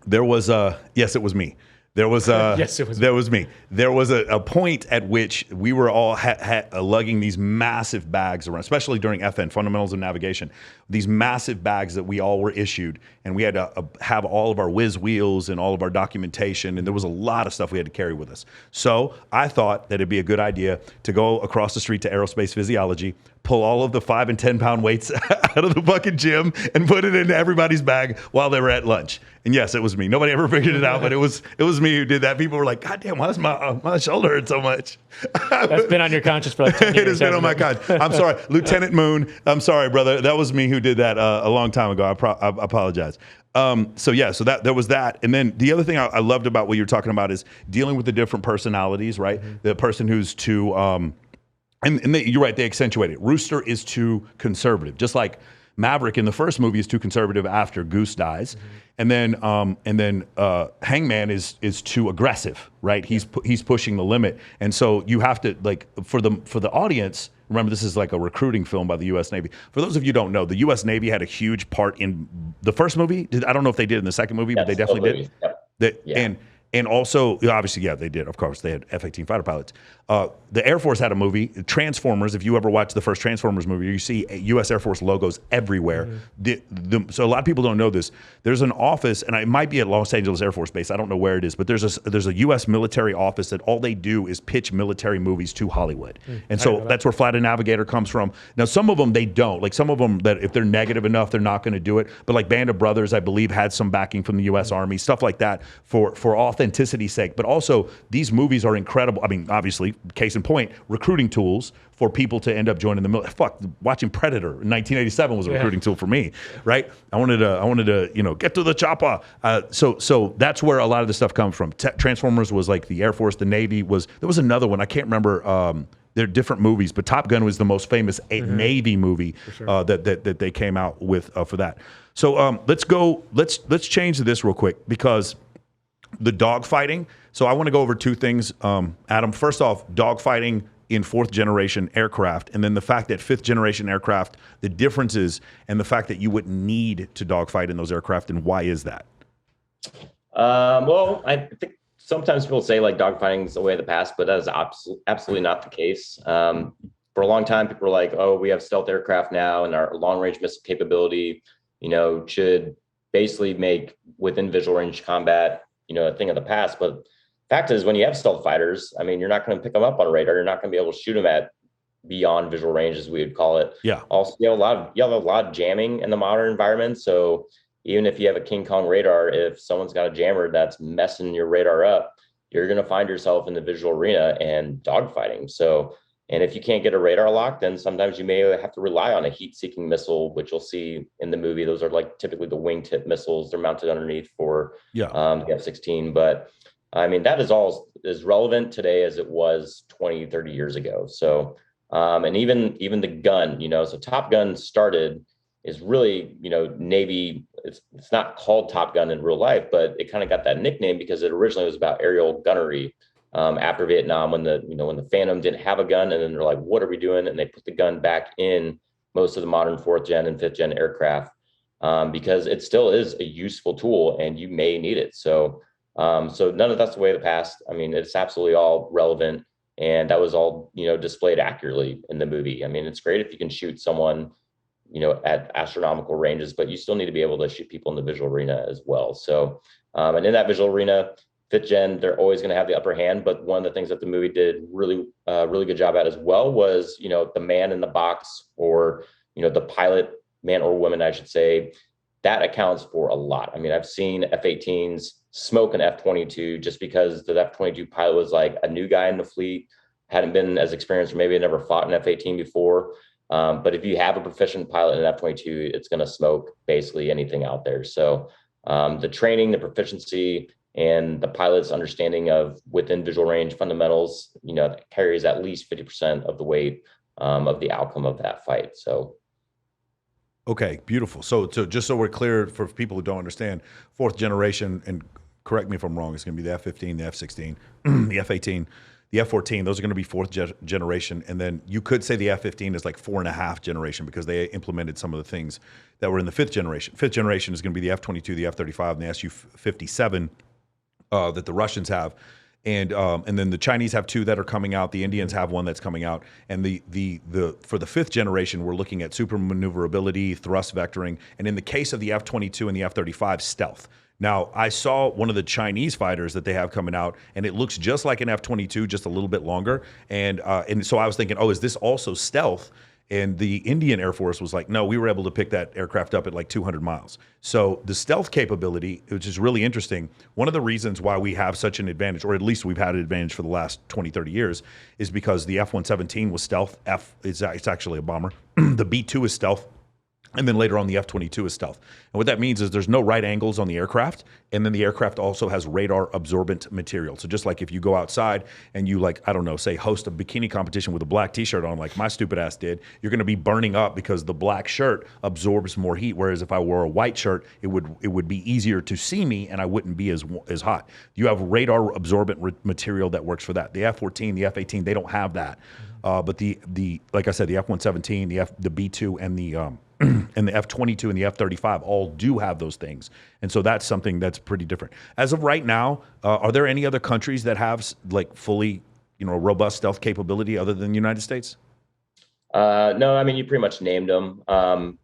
there was yes, it was me. There was Yes, it was. There was me. There was a point at which we were all lugging these massive bags around, especially during FN, Fundamentals of Navigation, these massive bags that we all were issued, and we had to have all of our whiz wheels and all of our documentation, and there was a lot of stuff we had to carry with us. So I thought that it'd be a good idea to go across the street to Aerospace Physiology, pull all of the 5 and 10 pound weights out of the fucking gym and put it into everybody's bag while they were at lunch. And yes, it was me. Nobody ever figured it out, but it was me who did that. People were like, "God damn, why does my shoulder hurt so much?" That's been on your conscience for like 10 years. It has been on my conscience. I'm sorry, Lieutenant Moon. I'm sorry, brother. That was me who did that a long time ago. I apologize. So that there was that, and then the other thing I loved about what you're talking about is dealing with the different personalities, right? Mm-hmm. The person who's too, you're right, they accentuate it. Rooster is too conservative, just like Maverick in the first movie is too conservative after Goose dies, mm-hmm. and then Hangman is too aggressive, right? He's pushing the limit, and so you have to, like, for the audience. Remember, this is like a recruiting film by the U.S. Navy. For those of you who don't know, the U.S. Navy had a huge part in the first movie. I don't know if they did in the second movie, but they definitely did. Yep. And also, obviously, yeah, they did. Of course, they had F-18 fighter pilots. The Air Force had a movie, Transformers. If you ever watched the first Transformers movie, you see U.S. Air Force logos everywhere. Mm-hmm. So a lot of people don't know this. There's an office, and it might be at Los Angeles Air Force Base. I don't know where it is, but there's a U.S. military office that all they do is pitch military movies to Hollywood. And so that's where Flight and Navigator comes from. Now, some of them, they don't. Like some of them, that if they're negative enough, they're not going to do it. But like Band of Brothers, I believe, had some backing from the U.S. Army, stuff like that for authenticity's sake. But also, these movies are incredible. I mean, obviously, case in point, recruiting tools for people to end up joining the military. Fuck, watching Predator in 1987 was a recruiting tool for me, right? I wanted to get to the chopper. So that's where a lot of the stuff comes from. Transformers was like the Air Force, the Navy was. There was another one I can't remember. They're different movies, but Top Gun was the most famous Navy movie that they came out with for that. So let's change this real quick because the dogfighting. So I want to go over two things, Adam. First off, dogfighting in fourth generation aircraft, and then the fact that fifth generation aircraft, the differences, and the fact that you wouldn't need to dogfight in those aircraft, and why is that? Well, I think sometimes people say like dogfighting is the way of the past, but that is absolutely not the case. For a long time, people were like, "Oh, we have stealth aircraft now, and our long-range missile capability, should basically make within visual range combat, a thing of the past." But fact is, when you have stealth fighters, I mean, you're not going to pick them up on radar. You're not going to be able to shoot them at beyond visual range, as we would call it. Yeah. Also, you have a lot of jamming in the modern environment. So even if you have a King Kong radar, if someone's got a jammer that's messing your radar up, you're going to find yourself in the visual arena and dogfighting. So, and if you can't get a radar lock, then sometimes you may have to rely on a heat-seeking missile, which you'll see in the movie. Those are like typically the wingtip missiles. They're mounted underneath for the F-16. But I mean, that is all as relevant today as it was 20, 30 years ago. So, and even the gun, so Top Gun is really, Navy, it's not called Top Gun in real life, but it kind of got that nickname because it originally was about aerial gunnery after Vietnam when the Phantom didn't have a gun, and then they're like, what are we doing? And they put the gun back in most of the modern fourth gen and fifth gen aircraft because it still is a useful tool and you may need it. So none of that's the way of the past. I mean, it's absolutely all relevant, and that was all, displayed accurately in the movie. I mean, it's great if you can shoot someone, at astronomical ranges, but you still need to be able to shoot people in the visual arena as well. So, and in that visual arena, fifth gen, they're always going to have the upper hand. But one of the things that the movie did really good job at as well was, the man in the box, or, the pilot, man or woman, I should say, that accounts for a lot. I mean, I've seen F-18s smoke an F-22 just because the F-22 pilot was like a new guy in the fleet, hadn't been as experienced, or maybe had never fought an F-18 before. But if you have a proficient pilot in an F-22, it's going to smoke basically anything out there. So the training, the proficiency, and the pilot's understanding of within visual range fundamentals, carries at least 50% of the weight of the outcome of that fight. So. Okay, beautiful. So just so we're clear for people who don't understand, fourth generation, and correct me if I'm wrong, it's going to be the F-15, the F-16, the F-18, the F-14. Those are going to be fourth generation. And then you could say the F-15 is like 4.5 generation because they implemented some of the things that were in the fifth generation. Fifth generation is going to be the F-22, the F-35, and the Su-57. that the Russians have. And then the Chinese have 2 that are coming out. The Indians have 1 that's coming out. And for the 5th generation, we're looking at super maneuverability, thrust vectoring, and in the case of the F-22 and the F-35, stealth. Now, I saw one of the Chinese fighters that they have coming out, and it looks just like an F-22, just a little bit longer. And so I was thinking, oh, is this also stealth? And the Indian Air Force was like, no, we were able to pick that aircraft up at like 200 miles. So the stealth capability, which is really interesting, one of the reasons why we have such an advantage, or at least we've had an advantage for the last 20, 30 years, is because the F-117 was stealth. It's actually a bomber. The B-2 is stealth. And then later on, the F-22 is stealth. And what that means is there's no right angles on the aircraft. And then the aircraft also has radar absorbent material. So just like if you go outside and you, like, I don't know, say host a bikini competition with a black t-shirt on, like my stupid ass did, you're going to be burning up because the black shirt absorbs more heat. Whereas if I wore a white shirt, it would be easier to see me and I wouldn't be as hot. You have radar absorbent material that works for that. The F-14, the F-18, they don't have that. But the like I said, the F-117, the B-2, and the and the F-22 and the F-35 all do have those things. And so that's something that's pretty different. As of right now, are there any other countries that have like fully, robust stealth capability other than the United States? No, I mean, you pretty much named them.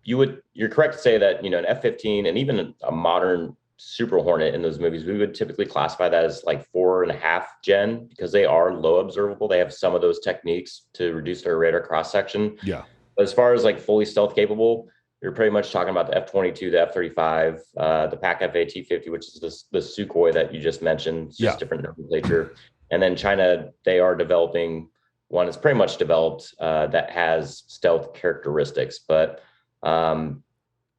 You're correct to say that, an F-15 and even a modern Super Hornet in those movies, we would typically classify that as like 4.5 gen because they are low observable. They have some of those techniques to reduce their radar cross section. Yeah. As far as like fully stealth capable, you're pretty much talking about the F-22, the F-35, the PAC-FA T-50, which is the Sukhoi that you just mentioned. It's just different nomenclature. And then China, they are developing one that's pretty much developed that has stealth characteristics. But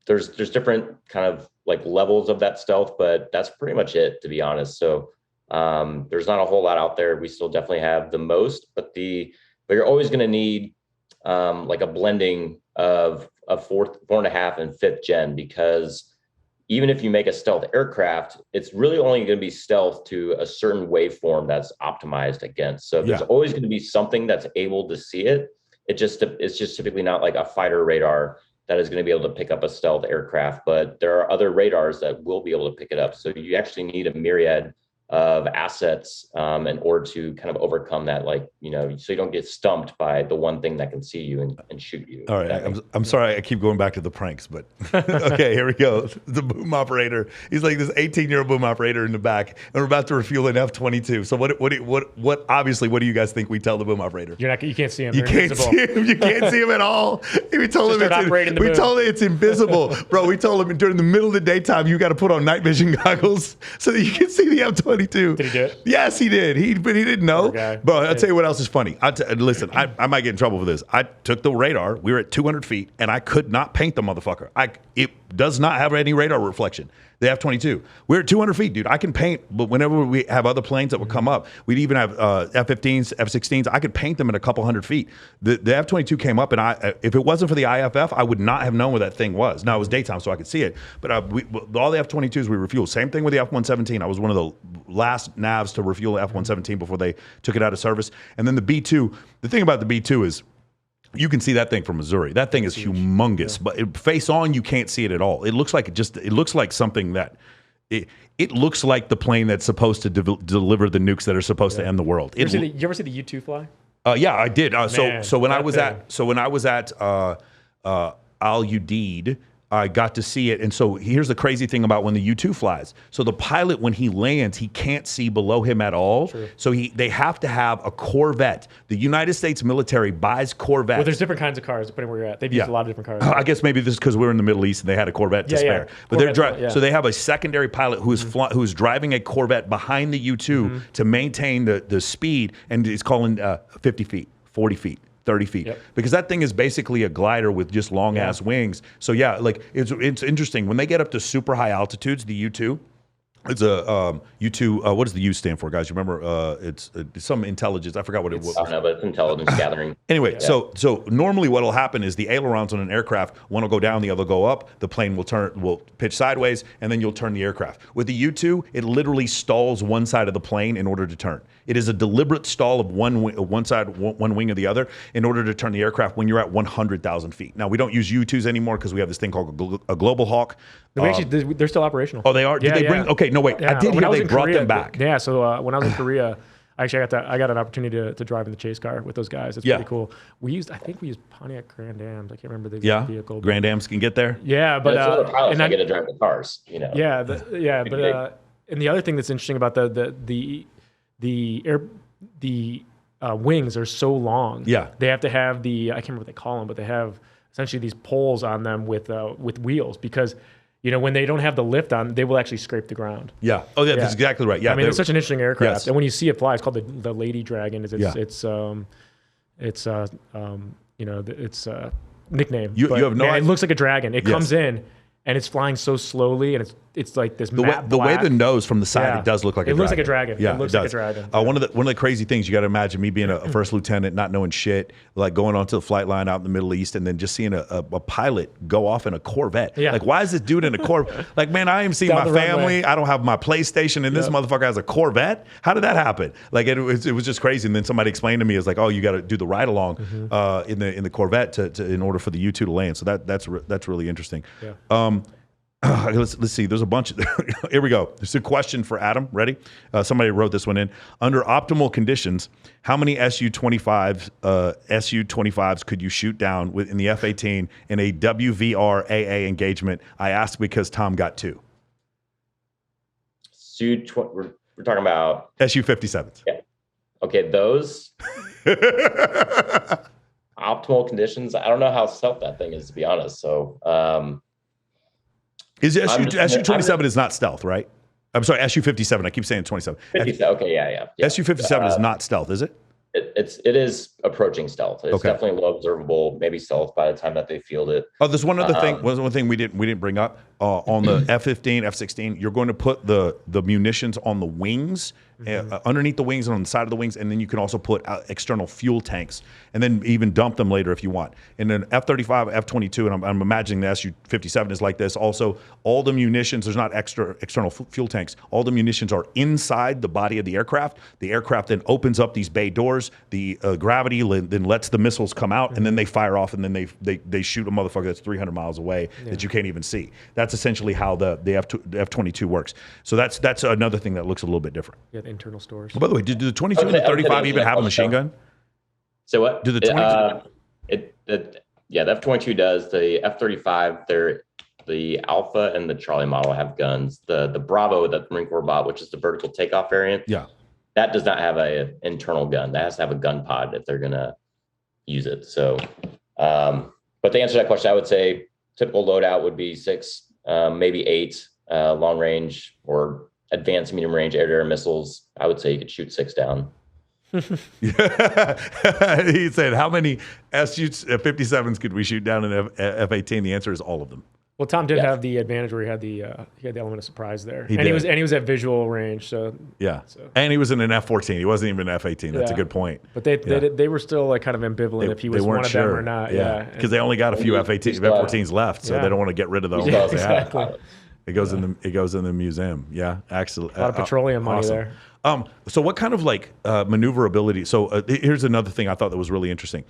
there's different kind of like levels of that stealth, but that's pretty much it, to be honest. So there's not a whole lot out there. We still definitely have the most, but you're always going to need like a blending of 4.5 and 5th gen, because even if you make a stealth aircraft, it's really only going to be stealth to a certain waveform that's optimized against. So there's always going to be something that's able to see it. It's just typically not like a fighter radar that is going to be able to pick up a stealth aircraft, but there are other radars that will be able to pick it up. So you actually need a myriad of assets in order to kind of overcome that, so you don't get stumped by the one thing that can see you and shoot you. All right, I'm sorry I keep going back to the pranks, but okay, here we go. The boom operator, he's like this 18-year-old boom operator in the back, and we're about to refuel an F-22. So what obviously, what do you guys think we tell the boom operator? You can't see him. You can't see him. You can't see him at all. We told him it's invisible, bro. We told him during the middle of the daytime you got to put on night vision goggles so that you can see the F-22. Did he do it? Yes, he did. But he didn't know. But I'll tell you what else is funny. Listen, I might get in trouble for this. I took the radar. We were at 200 feet, and I could not paint the motherfucker. It does not have any radar reflection. The F-22. We're at 200 feet, dude. I can paint, but whenever we have other planes that would come up, we'd even have F-15s, F-16s. I could paint them at a couple hundred feet. The F-22 came up, and if it wasn't for the IFF, I would not have known where that thing was. Now, it was daytime, so I could see it. But all the F-22s we refueled. Same thing with the F-117. I was one of the last NAVs to refuel the F-117 before they took it out of service. And then the B-2, the thing about the B-2 is, you can see that thing from Missouri. That thing is humongous, but face on, you can't see it at all. It looks like something that it looks like the plane that's supposed to deliver the nukes that are supposed to end the world. You ever see the U-2 fly? Yeah, I did. So when I was at Al Udeid, I got to see it. And so here's the crazy thing about when the U-2 flies. So the pilot, when he lands, he can't see below him at all. True. So they have to have a Corvette. The United States military buys Corvettes. Well, there's different kinds of cars depending where you're at. They've used a lot of different cars. I guess maybe this is because we're in the Middle East and they had a Corvette to spare. But so they have a secondary pilot who's driving a Corvette behind the U-2 to maintain the speed, and he's calling 50 feet, 40 feet. 30 feet, because that thing is basically a glider with just long ass wings. So it's interesting when they get up to super high altitudes. The U-2, it's a U-2. What does the U stand for, guys? You remember? It's some intelligence. I forgot what it was. I don't know, but it's intelligence gathering. Anyway, so normally what will happen is the ailerons on an aircraft, one will go down, the other will go up. The plane will pitch sideways, and then you'll turn the aircraft. With the U-2, it literally stalls one side of the plane in order to turn. It is a deliberate stall of one side, one wing or the other, in order to turn the aircraft when you're at 100,000 feet. Now, we don't use U-2s anymore because we have this thing called a Global Hawk. They're still operational. Oh, they are? Did they bring? Okay, no, wait. Yeah. I did hear they brought them back. Yeah, so when I was in Korea, actually I got an opportunity to drive in the chase car with those guys. It's pretty cool. I think we used Pontiac Grand Ams. I can't remember the exact vehicle. Grand Ams can get there. Yeah, but the pilots get to drive the cars, you know. Yeah, but and the other thing that's interesting about the wings are so long. Yeah. They have to have I can't remember what they call them, but they have essentially these poles on them with wheels because, you know, when they don't have the lift on, they will actually scrape the ground. Yeah. Oh, yeah, that's exactly right. Yeah. I mean, it's such an interesting aircraft. Yes. And when you see it fly, it's called the Lady Dragon. It's nickname. You have no idea. It looks like a dragon. It comes in and it's flying so slowly, and it's like this matte the way black. the nose from the side, it does look like a dragon. It looks like a dragon. Yeah, it looks like a dragon. One of the crazy things you got to imagine, me being a first lieutenant, not knowing shit, like going onto the flight line out in the Middle East, and then just seeing a pilot go off in a Corvette. Yeah. Like, why is this dude in a Corvette? Like, man, I am seeing Down my the family. runway. I don't have my PlayStation, and this motherfucker has a Corvette. How did that happen? Like, it was just crazy. And then somebody explained to me, it's like, oh, you got to do the ride along in the Corvette in order for the U2 to land. So that's really interesting. Yeah. Let's see. There's a bunch of. Here we go. There's a question for Adam. Ready? Somebody wrote this one in. Under optimal conditions, how many Su-25s could you shoot down in the F-18 in a WVR-AA engagement? I asked because Tom got 2. We're talking about Su-57s. Yeah. Okay, those optimal conditions. I don't know how stealth that thing is, to be honest. So. Su-27 is not stealth, right? I'm sorry, Su-57. I keep saying 27. 57. Okay, yeah. Su-57 is not stealth, is it? It is approaching stealth. It's definitely low observable, maybe stealth by the time that they field it. Oh, there's one other thing. One thing we didn't bring up on the F-15, F-16. You're going to put the munitions on the wings, underneath the wings and on the side of the wings, and then you can also put external fuel tanks, and then even dump them later if you want. In an F-35, F-22, and I'm imagining the Su-57 is like this. Also, all the munitions, there's not external fuel tanks. All the munitions are inside the body of the aircraft. The aircraft then opens up these bay doors. The gravity then lets the missiles come out, and then they fire off, and then they shoot a motherfucker that's 300 miles away that you can't even see. That's essentially how the F-22 works. So that's another thing that looks a little bit different. Yeah, the internal stores. Oh, by the way, do the 22 and the 35 even have a machine gun? So what? Do the 22? The F-22 does. The F-35, the Alpha and the Charlie model have guns. The Bravo that the Marine Corps bought, which is the vertical takeoff variant, that does not have an internal gun. That has to have a gun pod if they're gonna use it. So, but to answer that question, I would say typical loadout would be 6, maybe 8 long range or advanced medium range air-to-air missiles. I would say you could shoot 6 down. He said, how many Su-57s could we shoot down in F-18? The answer is all of them. Well, Tom did have the advantage where he had the element of surprise there, he was at visual range. So and he was in an F-14. He wasn't even an F-18. That's a good point. But they were still like kind of ambivalent if he was one of them or not. Because they only got a few F-14s left, so they don't want to get rid of those. Exactly. It goes in the museum. Yeah, actually, a lot of petroleum money there. So what kind of maneuverability? So here's another thing I thought that was really interesting.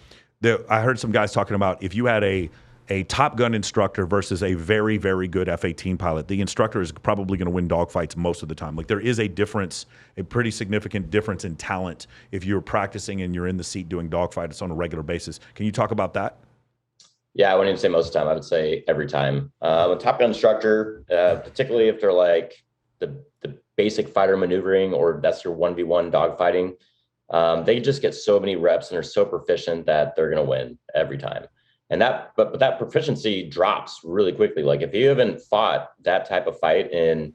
I heard some guys talking about if you had a Top Gun instructor versus a very, very good F-18 pilot, the instructor is probably going to win dogfights most of the time. Like there is a difference, a pretty significant difference in talent if you're practicing and you're in the seat doing dogfights on a regular basis. Can you talk about that? Yeah, I wouldn't even say most of the time. I would say every time. A Top Gun instructor, particularly if they're like the basic fighter maneuvering or that's your 1v1 dogfighting, they just get so many reps and are so proficient that they're going to win every time. And but that proficiency drops really quickly. Like if you haven't fought that type of fight in,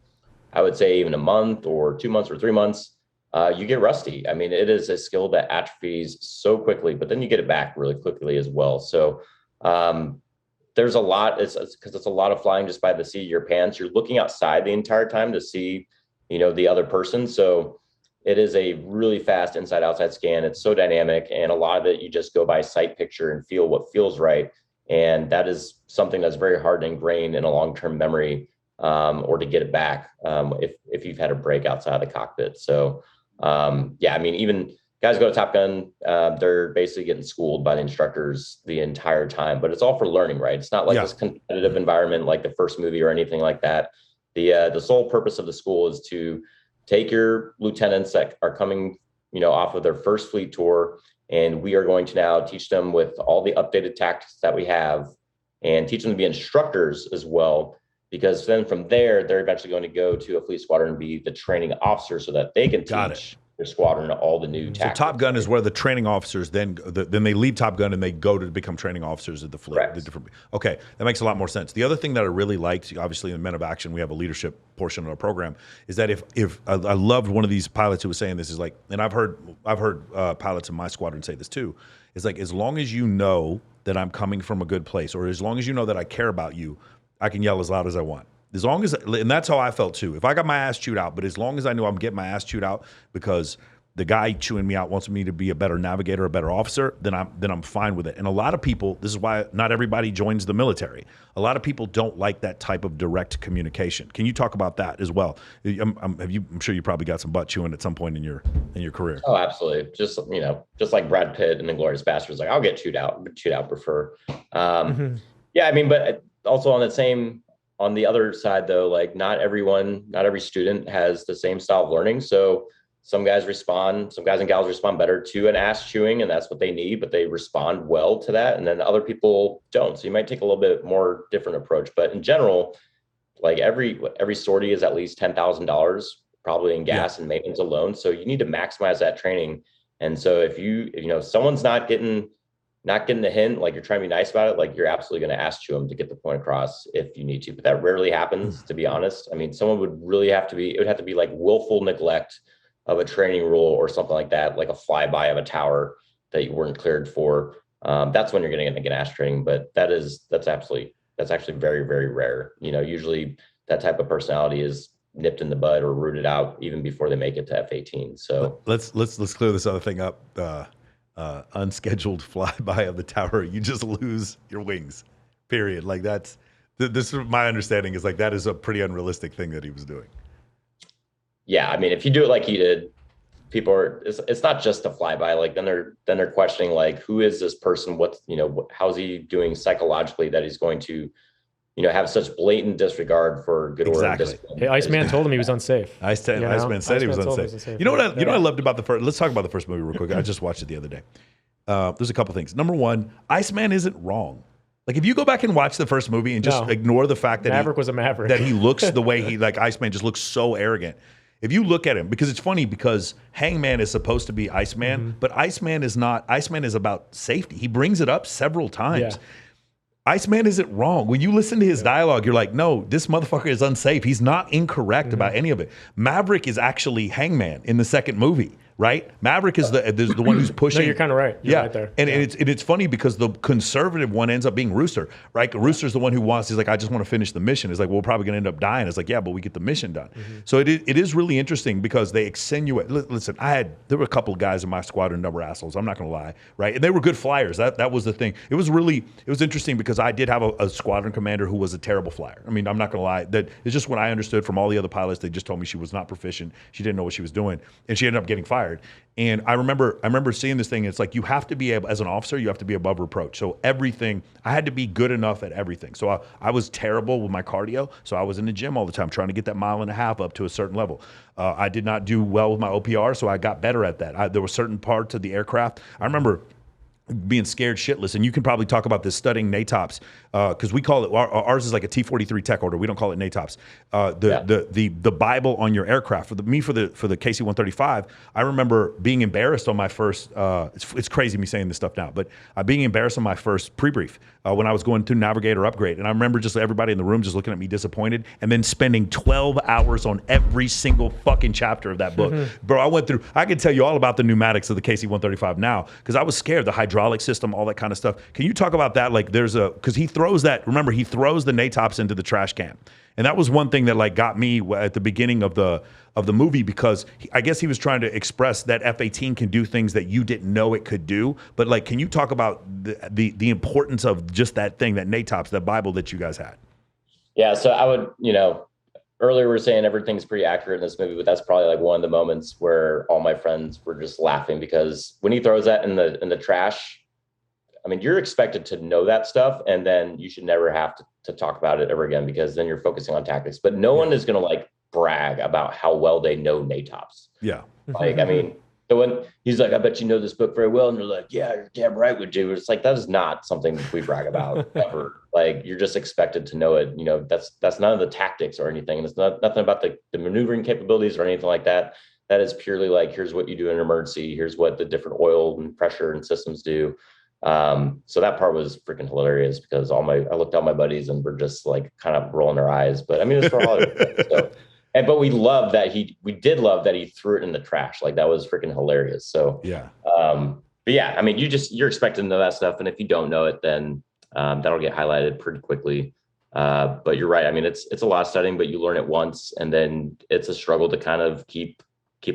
I would say even a month or 2 months or 3 months, you get rusty. I mean, it is a skill that atrophies so quickly, but then you get it back really quickly as well. So there's a lot, it's because it's a lot of flying just by the seat of your pants. You're looking outside the entire time to see, the other person. So it is a really fast inside outside scan. It's so dynamic, and a lot of it you just go by sight picture and feel what feels right. And that is something that's very hard to ingrain in a long-term memory or to get it back if you've had a break outside the cockpit. So Yeah, I mean, even guys go to Top Gun, they're basically getting schooled by the instructors the entire time, but it's all for learning, right? It's not like this competitive environment like the first movie or anything like that. The sole purpose of the school is to take your lieutenants that are coming, off of their first fleet tour, and we are going to now teach them with all the updated tactics that we have, and teach them to be instructors as well. Because then from there, they're eventually going to go to a fleet squadron and be the training officer so that they can teach their squadron all the new tactics. So Top Gun is where the training officers then they leave Top Gun and they go to become training officers at the fleet. Okay, that makes a lot more sense. The other thing that I really liked, obviously in Men of Action, we have a leadership portion of our program, is that if I loved one of these pilots who was saying this, is like, and I've heard pilots in my squadron say this too, is like, as long as you know that I'm coming from a good place, or as long as you know that I care about you, I can yell as loud as I want. As long as, and that's how I felt too. If I got my ass chewed out, but as long as I know I'm getting my ass chewed out because the guy chewing me out wants me to be a better navigator, a better officer, then I'm fine with it. And a lot of people, this is why not everybody joins the military. A lot of people don't like that type of direct communication. Can you talk about that as well? I'm sure you probably got some butt chewing at some point in your career. Oh, absolutely. Just like Brad Pitt in Inglourious Basterds, like, I'll get chewed out, but chewed out prefer. Yeah, I mean, but also on the other side though, like not every student has the same style of learning. So some guys and gals respond better to an ass chewing, and that's what they need, but they respond well to that. And then other people don't. So you might take a little bit more different approach, but in general, like every sortie is at least $10,000 probably in gas and maintenance alone. So you need to maximize that training. And so if someone's not getting the hint, like you're trying to be nice about it, like you're absolutely going to ask them to get the point across if you need to, but that rarely happens, to be honest. I mean, someone would really it would have to be like willful neglect of a training rule or something like that, like a flyby of a tower that you weren't cleared for. That's when you're going to get ass training, but that's actually very, very rare. Usually that type of personality is nipped in the bud or rooted out even before they make it to F-18. So let's clear this other thing up. Unscheduled flyby of the tower, you just lose your wings, period. Like this is my understanding, is like that is a pretty unrealistic thing that he was doing. Yeah, I mean, if you do it like he did, it's not just a flyby. Like then they're questioning, like, who is this person? How's he doing psychologically that he's going to have such blatant disregard for good order and discipline? Hey, Iceman told him he was unsafe. Iceman said he was unsafe. You know what I loved about the first? Let's talk about the first movie real quick. I just watched it the other day. There's a couple things. Number one, Iceman isn't wrong. Like, if you go back and watch the first movie and just ignore the fact that Maverick was a Maverick, that he looks the way Iceman just looks so arrogant. If you look at him, because it's funny, because Hangman is supposed to be Iceman, but Iceman is not. Iceman is about safety. He brings it up several times. Yeah. Iceman isn't wrong. When you listen to his dialogue, you're like, no, this motherfucker is unsafe. He's not incorrect about any of it. Maverick is actually Hangman in the second movie, right? Maverick is the one who's pushing. No, you're kind of right. You're right there. And it's funny because the conservative one ends up being Rooster, right? Rooster's the one who he's like, I just want to finish the mission. It's like, well, we're probably going to end up dying. It's like, yeah, but we get the mission done. So it is really interesting because they extenuate. Listen, there were a couple of guys in my squadron that were assholes. I'm not going to lie, right? And they were good flyers. That was the thing. It was interesting because I did have a squadron commander who was a terrible flyer. I mean, I'm not going to lie. That it's just when I understood from all the other pilots, they just told me she was not proficient. She didn't know what she was doing, and she ended up getting fired. And I remember seeing this thing. It's like, you have to be able, as an officer, you have to be above reproach. So everything, I had to be good enough at everything. So I was terrible with my cardio. So I was in the gym all the time trying to get that 1.5 miles up to a certain level. I did not do well with my OPR, so I got better at that. There were certain parts of the aircraft. I remember being scared shitless, and you can probably talk about this studying NATOPS, because we call it, ours is like a T-43 tech order. We don't call it NATOPS. The Bible on your aircraft. For the KC-135, I remember being embarrassed on my first. It's crazy me saying this stuff now, but being embarrassed on my first pre-brief when I was going through Navigator upgrade, and I remember just everybody in the room just looking at me disappointed, and then spending 12 hours on every single fucking chapter of that book. Bro, I went through. I can tell you all about the pneumatics of the KC-135 now because I was scared. The hydraulic system, all that kind of stuff. Can you talk about that? Like, because he throws the NATOPS into the trash can. And that was one thing that like got me at the beginning of the movie, because I guess he was trying to express that F-18 can do things that you didn't know it could do. But like, can you talk about the importance of just that thing, that NATOPS, that Bible that you guys had? Yeah, so I would, earlier we were saying everything's pretty accurate in this movie, but that's probably like one of the moments where all my friends were just laughing, because when he throws that in the trash, I mean, you're expected to know that stuff, and then you should never have to talk about it ever again, because then you're focusing on tactics. But no one is going to like brag about how well they know NATOPS. Yeah. Like, I mean, so when he's like, I bet you know this book very well, and you're like, yeah, you're damn right we do. It's like, that is not something that we brag about ever. Like, you're just expected to know it. You know, that's none of the tactics or anything. And it's nothing about the maneuvering capabilities or anything like that. That is purely like, here's what you do in an emergency. Here's what the different oil and pressure and systems do. So that part was freaking hilarious, because I looked at my buddies and we're just like kind of rolling our eyes. But I mean, it's for Hollywood. So, but we did love that he threw it in the trash. Like, that was freaking hilarious. So Yeah. But yeah, I mean, you're expected to know that stuff, and if you don't know it, then that'll get highlighted pretty quickly. But you're right. I mean, it's a lot of studying, but you learn it once, and then it's a struggle to kind of keep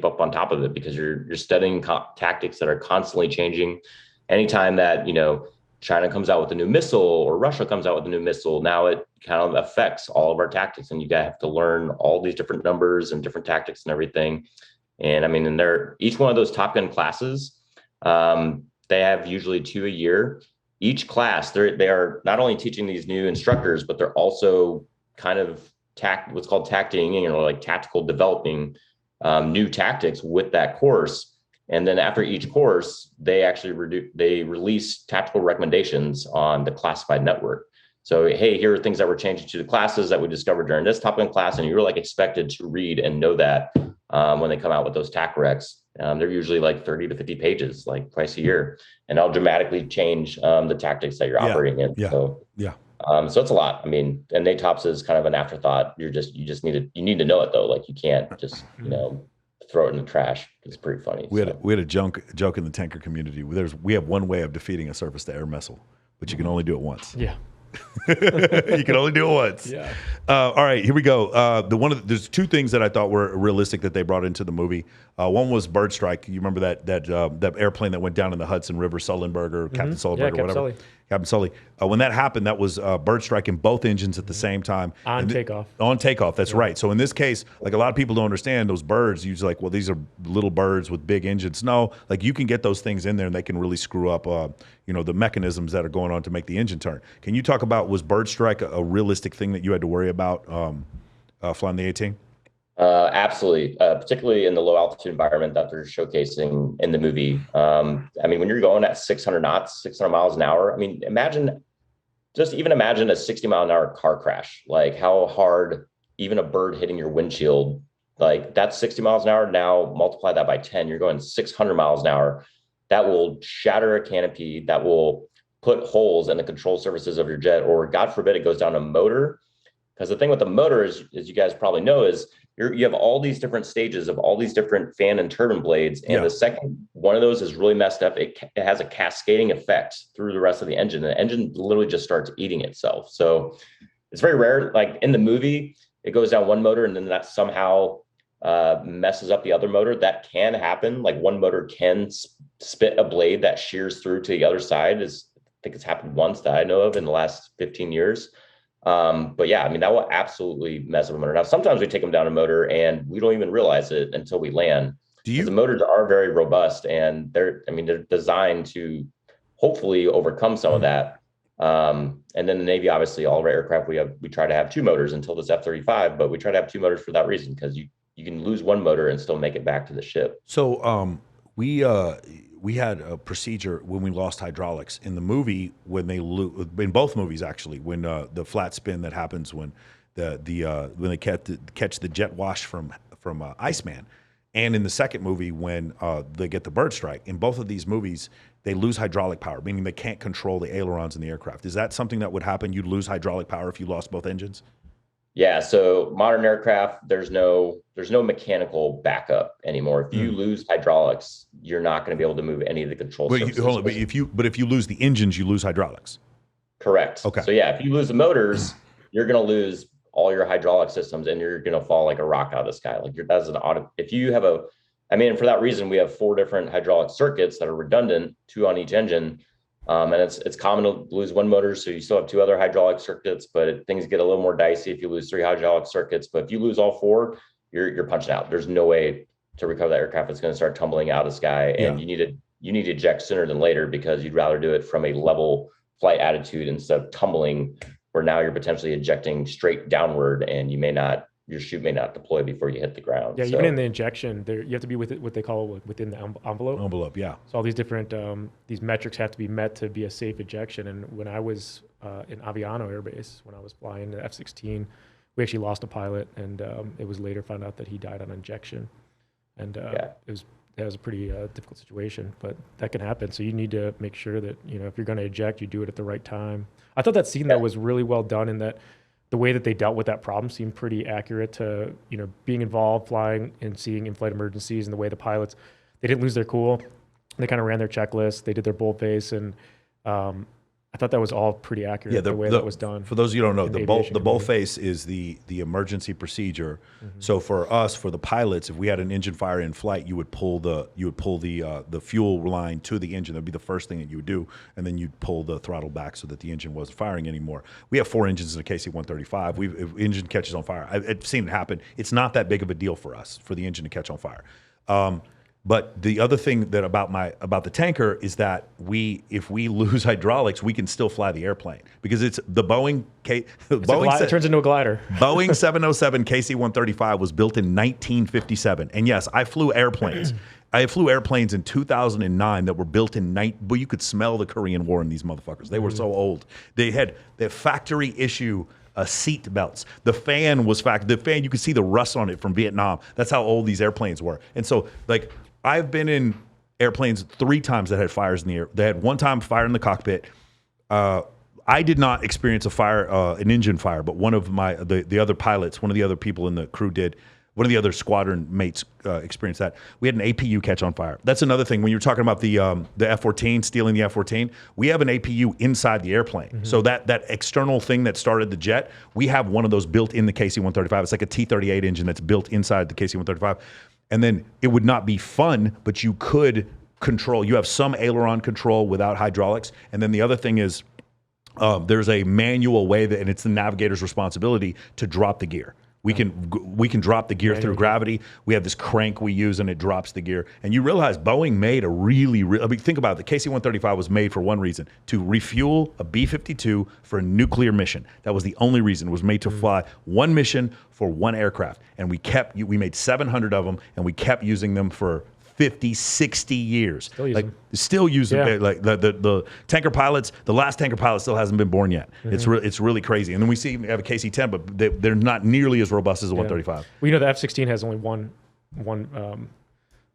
up on top of it, because you're studying tactics that are constantly changing. Anytime that, you know, China comes out with a new missile or Russia comes out with a new missile, now it kind of affects all of our tactics, and you have to learn all these different numbers and different tactics and everything. And I mean, each one of those Top Gun classes, they have usually 2 a year. Each class, they are not only teaching these new instructors, but they're also kind of what's called tacting, you know, like tactical developing new tactics with that course. And then after each course, they actually release tactical recommendations on the classified network. So, hey, here are things that we're changing to the classes that we discovered during this Top Gun class, and you're like expected to read and know that when they come out with those TAC recs. They're usually like 30 to 50 pages, like twice a year, and I'll dramatically change the tactics that you're operating in. Yeah. So, yeah. So it's a lot. I mean, and NATOPS is kind of an afterthought. You need to know it though. Like, you can't just, you know, throw it in the trash. It's pretty funny. We had a joke in the tanker community. We have one way of defeating a surface-to-air missile, but you can only do it once. Yeah. You can only do it once. Yeah. All right, here we go. There's two things that I thought were realistic that they brought into the movie. One was bird strike. You remember that airplane that went down in the Hudson River, Sullenberg or Captain Sullenberg or whatever. Captain Sully. When that happened, that was bird striking both engines at the same time. On takeoff. On takeoff, that's right. So in this case, like, a lot of people don't understand those birds. Usually, like, well, these are little birds with big engines. No, like, you can get those things in there and they can really screw up, the mechanisms that are going on to make the engine turn. Can you talk about, was bird strike a realistic thing that you had to worry about flying the A-10? Absolutely, particularly in the low altitude environment that they're showcasing in the movie. I mean, when you're going at 600 knots, 600 miles an hour, I mean, imagine a 60-mile-an-hour car crash. Like, how hard even a bird hitting your windshield, like, that's 60 miles an hour. Now multiply that by 10, you're going 600 miles an hour. That will shatter a canopy, that will put holes in the control surfaces of your jet, or God forbid it goes down a motor. Because the thing with the motor is, as you guys probably know, is you have all these different stages of all these different fan and turbine blades. And the second one of those is really messed up, it has a cascading effect through the rest of the engine. And the engine literally just starts eating itself. So it's very rare. Like, in the movie, it goes down one motor and then that somehow messes up the other motor. That can happen. Like, one motor can spit a blade that shears through to the other side. I think it's happened once that I know of in the last 15 years. But yeah, I mean, that will absolutely mess up a motor. Now, sometimes we take them down a motor and we don't even realize it until we land. The motors are very robust, and they're designed to hopefully overcome some of that. And then the Navy, obviously, all of our aircraft, we try to have two motors until this F-35, but we try to have two motors for that reason, because you can lose one motor and still make it back to the ship. So we had a procedure when we lost hydraulics in the movie, in both movies actually, when the flat spin that happens when when they catch the jet wash from Iceman, and in the second movie when they get the bird strike. In both of these movies, they lose hydraulic power, meaning they can't control the ailerons in the aircraft. Is that something that would happen? You'd lose hydraulic power if you lost both engines? Yeah, so modern aircraft, there's no mechanical backup anymore. If you lose hydraulics, you're not going to be able to move any of the control surfaces. But if you lose the engines, you lose hydraulics. Correct. Okay. So yeah, if you lose the motors, you're going to lose all your hydraulic systems, and you're going to fall like a rock out of the sky. Like, that's an auto. If you have for that reason, we have 4 different hydraulic circuits that are redundant, 2 on each engine. And it's common to lose one motor, so you still have 2 other hydraulic circuits, but things get a little more dicey if you lose 3 hydraulic circuits. But if you lose all 4, you're punching out. There's no way to recover that aircraft. It's going to start tumbling out of the sky, and you need to eject sooner than later, because you'd rather do it from a level flight attitude instead of tumbling, where now you're potentially ejecting straight downward, and your chute may not deploy before you hit the ground. Yeah, even in the ejection, you have to be what they call within the envelope. Envelope, yeah. So all these different these metrics have to be met to be a safe ejection. And when I was in Aviano Air Base, when I was flying the F-16, we actually lost a pilot, and it was later found out that he died on injection. And it was a pretty difficult situation, but that can happen. So you need to make sure that, if you're going to eject, you do it at the right time. I thought that scene that was really well done, in that the way that they dealt with that problem seemed pretty accurate to, being involved, flying and seeing in-flight emergencies, and the way the pilots, they didn't lose their cool. They kind of ran their checklist. They did their bold face, and I thought that was all pretty accurate, the way that was done. For those of you who don't know, the bold face is the emergency procedure. Mm-hmm. So for us, for the pilots, if we had an engine fire in flight, you would pull the fuel line to the engine. That'd be the first thing that you would do, and then you'd pull the throttle back so that the engine wasn't firing anymore. We have 4 engines in a KC-135. If engine catches on fire, I've seen it happen. It's not that big of a deal for us for the engine to catch on fire. But the other thing that about the tanker is that if we lose hydraulics, we can still fly the airplane, because it's the Boeing it turns into a glider. Boeing 707 KC-135 was built in 1957, and yes, I flew airplanes. I flew airplanes in 2009 that were built but you could smell the Korean War in these motherfuckers. They were so old. They had their factory issue seat belts. The fan was you could see the rust on it from Vietnam. That's how old these airplanes were. And so, I've been in airplanes 3 times that had fires in the air. They had one time fire in the cockpit. I did not experience an engine fire, but one of the other pilots, one of the other people in the crew did. One of the other squadron mates experienced that. We had an APU catch on fire. That's another thing. When you're talking about the F-14, stealing the F-14, we have an APU inside the airplane. Mm-hmm. So that external thing that started the jet, we have one of those built in the KC-135. It's like a T-38 engine that's built inside the KC-135. And then it would not be fun, but you could control. You have some aileron control without hydraulics. And then the other thing is there's a manual way and it's the navigator's responsibility to drop the gear. We can drop the gear through gravity. We have this crank we use, and it drops the gear. And you realize Boeing made think about it. The KC-135 was made for one reason: to refuel a B-52 for a nuclear mission. That was the only reason. It was made to fly one mission for one aircraft. And we made 700 of them, and we kept using them for 50, 60 years. Still use them. The tanker pilots, the last tanker pilot still hasn't been born yet. Mm-hmm. It's really crazy. And then we have a KC-10, but they're not nearly as robust as the 135. Well, the F-16 has only one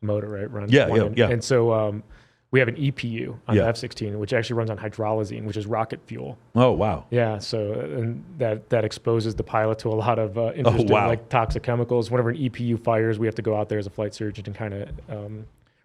motor, right? Runs yeah. And so we have an EPU on the F-16, which actually runs on hydrolysine, which is rocket fuel. Oh, wow. Yeah, so and that exposes the pilot to a lot of interesting toxic chemicals. Whenever an EPU fires, we have to go out there as a flight surgeon and kind of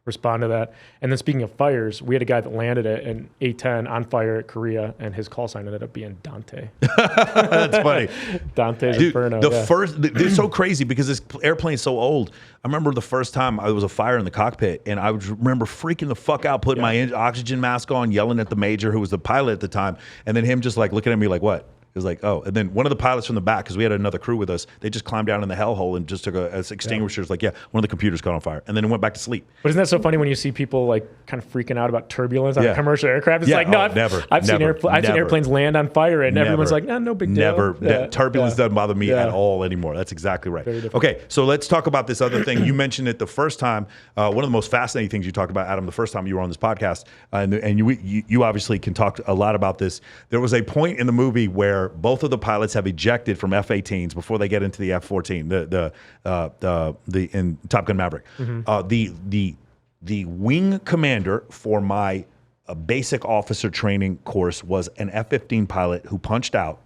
respond to that. And then speaking of fires, we had a guy that landed at an A-10 on fire at Korea, and his call sign ended up being Dante. That's funny. Dante's Inferno. It's so crazy because this airplane's so old. I remember the first time there was a fire in the cockpit, and I remember freaking the fuck out, putting my oxygen mask on, yelling at the major, who was the pilot at the time, and then him just looking at me like, what? It was like, oh. And then one of the pilots from the back, because we had another crew with us, they just climbed down in the hellhole and just took as extinguishers. One of the computers caught on fire. And then it went back to sleep. But isn't that so funny when you see people kind of freaking out about turbulence on a commercial aircraft? It's I've seen airplanes land on fire, and everyone's like, no big deal. Turbulence doesn't bother me at all anymore. That's exactly right. Okay, so let's talk about this other thing. You mentioned it the first time. One of the most fascinating things you talked about, Adam, the first time you were on this podcast, and you obviously can talk a lot about this. There was a point in the movie where both of the pilots have ejected from F-18s before they get into the F-14, in Top Gun Maverick. Mm-hmm. The wing commander for my basic officer training course was an F-15 pilot who punched out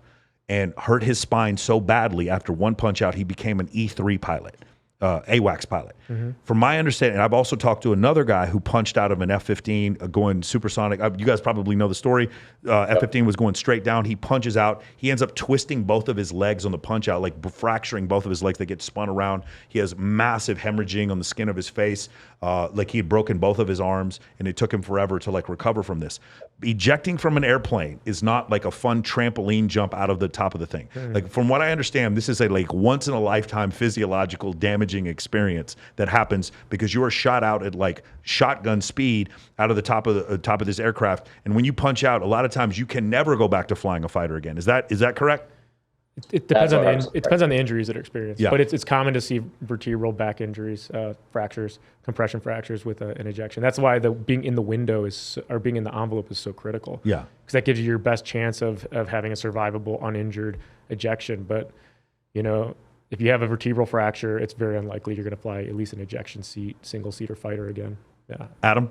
and hurt his spine so badly after one punch out, he became an E-3 pilot. AWACS pilot. From my understanding, I've also talked to another guy who punched out of an F-15 going supersonic. You guys probably know the story. F-15 was going straight down. He punches out. He ends up twisting both of his legs on the punch out, like fracturing both of his legs. They get spun around. He has massive hemorrhaging on the skin of his face. Like he had broken both of his arms, and it took him forever to like recover from this. Ejecting from an airplane is not like a fun trampoline jump out of the top of the thing. Like from what I understand, this is a like once in a lifetime physiological damaging experience that happens because you are shot out at like shotgun speed out of the top of this aircraft. And when you punch out, a lot of times you can never go back to flying a fighter again. Is that correct? It depends on it depends on the injuries that are experienced. Yeah. But it's common to see vertebral back injuries, fractures, compression fractures with an ejection. That's why being in the window or being in the envelope is so critical. Yeah. Because that gives you your best chance of having a survivable, uninjured ejection. But if you have a vertebral fracture, it's very unlikely you're going to fly at least an ejection seat, single-seater fighter again. Yeah. Adam?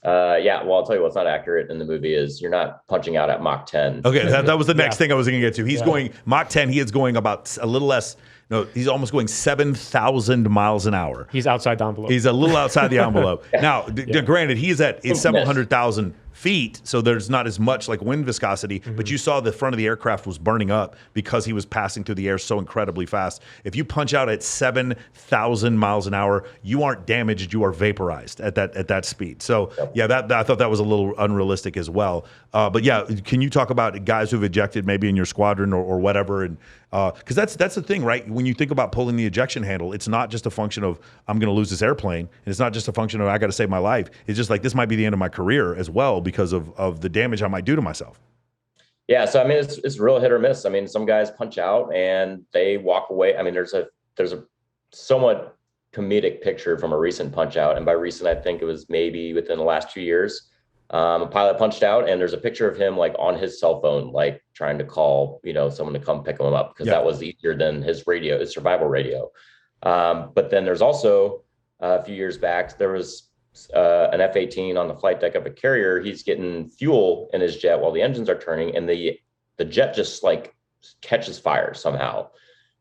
Yeah, well, I'll tell you what's not accurate in the movie is you're not punching out at Mach 10. Okay, that was the next thing I was going to get to. He's going Mach 10. He is going about a little less. No, he's almost going 7,000 miles an hour. He's outside the envelope. He's a little outside the envelope. Now, granted, he's at several hundred thousand feet, so there's not as much like wind viscosity, but you saw the front of the aircraft was burning up because he was passing through the air so incredibly fast. If you punch out at 7,000 miles an hour, you aren't damaged, you are vaporized at that speed. So yeah, I thought that was a little unrealistic as well. But yeah, can you talk about guys who've ejected maybe in your squadron or whatever? And because that's the thing, right? When you think about pulling the ejection handle, it's not just a function of I'm going to lose this airplane, and it's not just a function of I got to save my life. It's just like this might be the end of my career as well because of the damage I might do to myself. Yeah, so I mean, it's real hit or miss. I mean, some guys punch out and they walk away. I mean, there's a somewhat comedic picture from a recent punch out, and by recent, I think it was maybe within the last 2 years. A pilot punched out, and there's a picture of him like on his cell phone, like trying to call, someone to come pick him up because that was easier than his survival radio. But then there's also a few years back, there was an F-18 on the flight deck of a carrier. He's getting fuel in his jet while the engines are turning, and the jet just like catches fire somehow.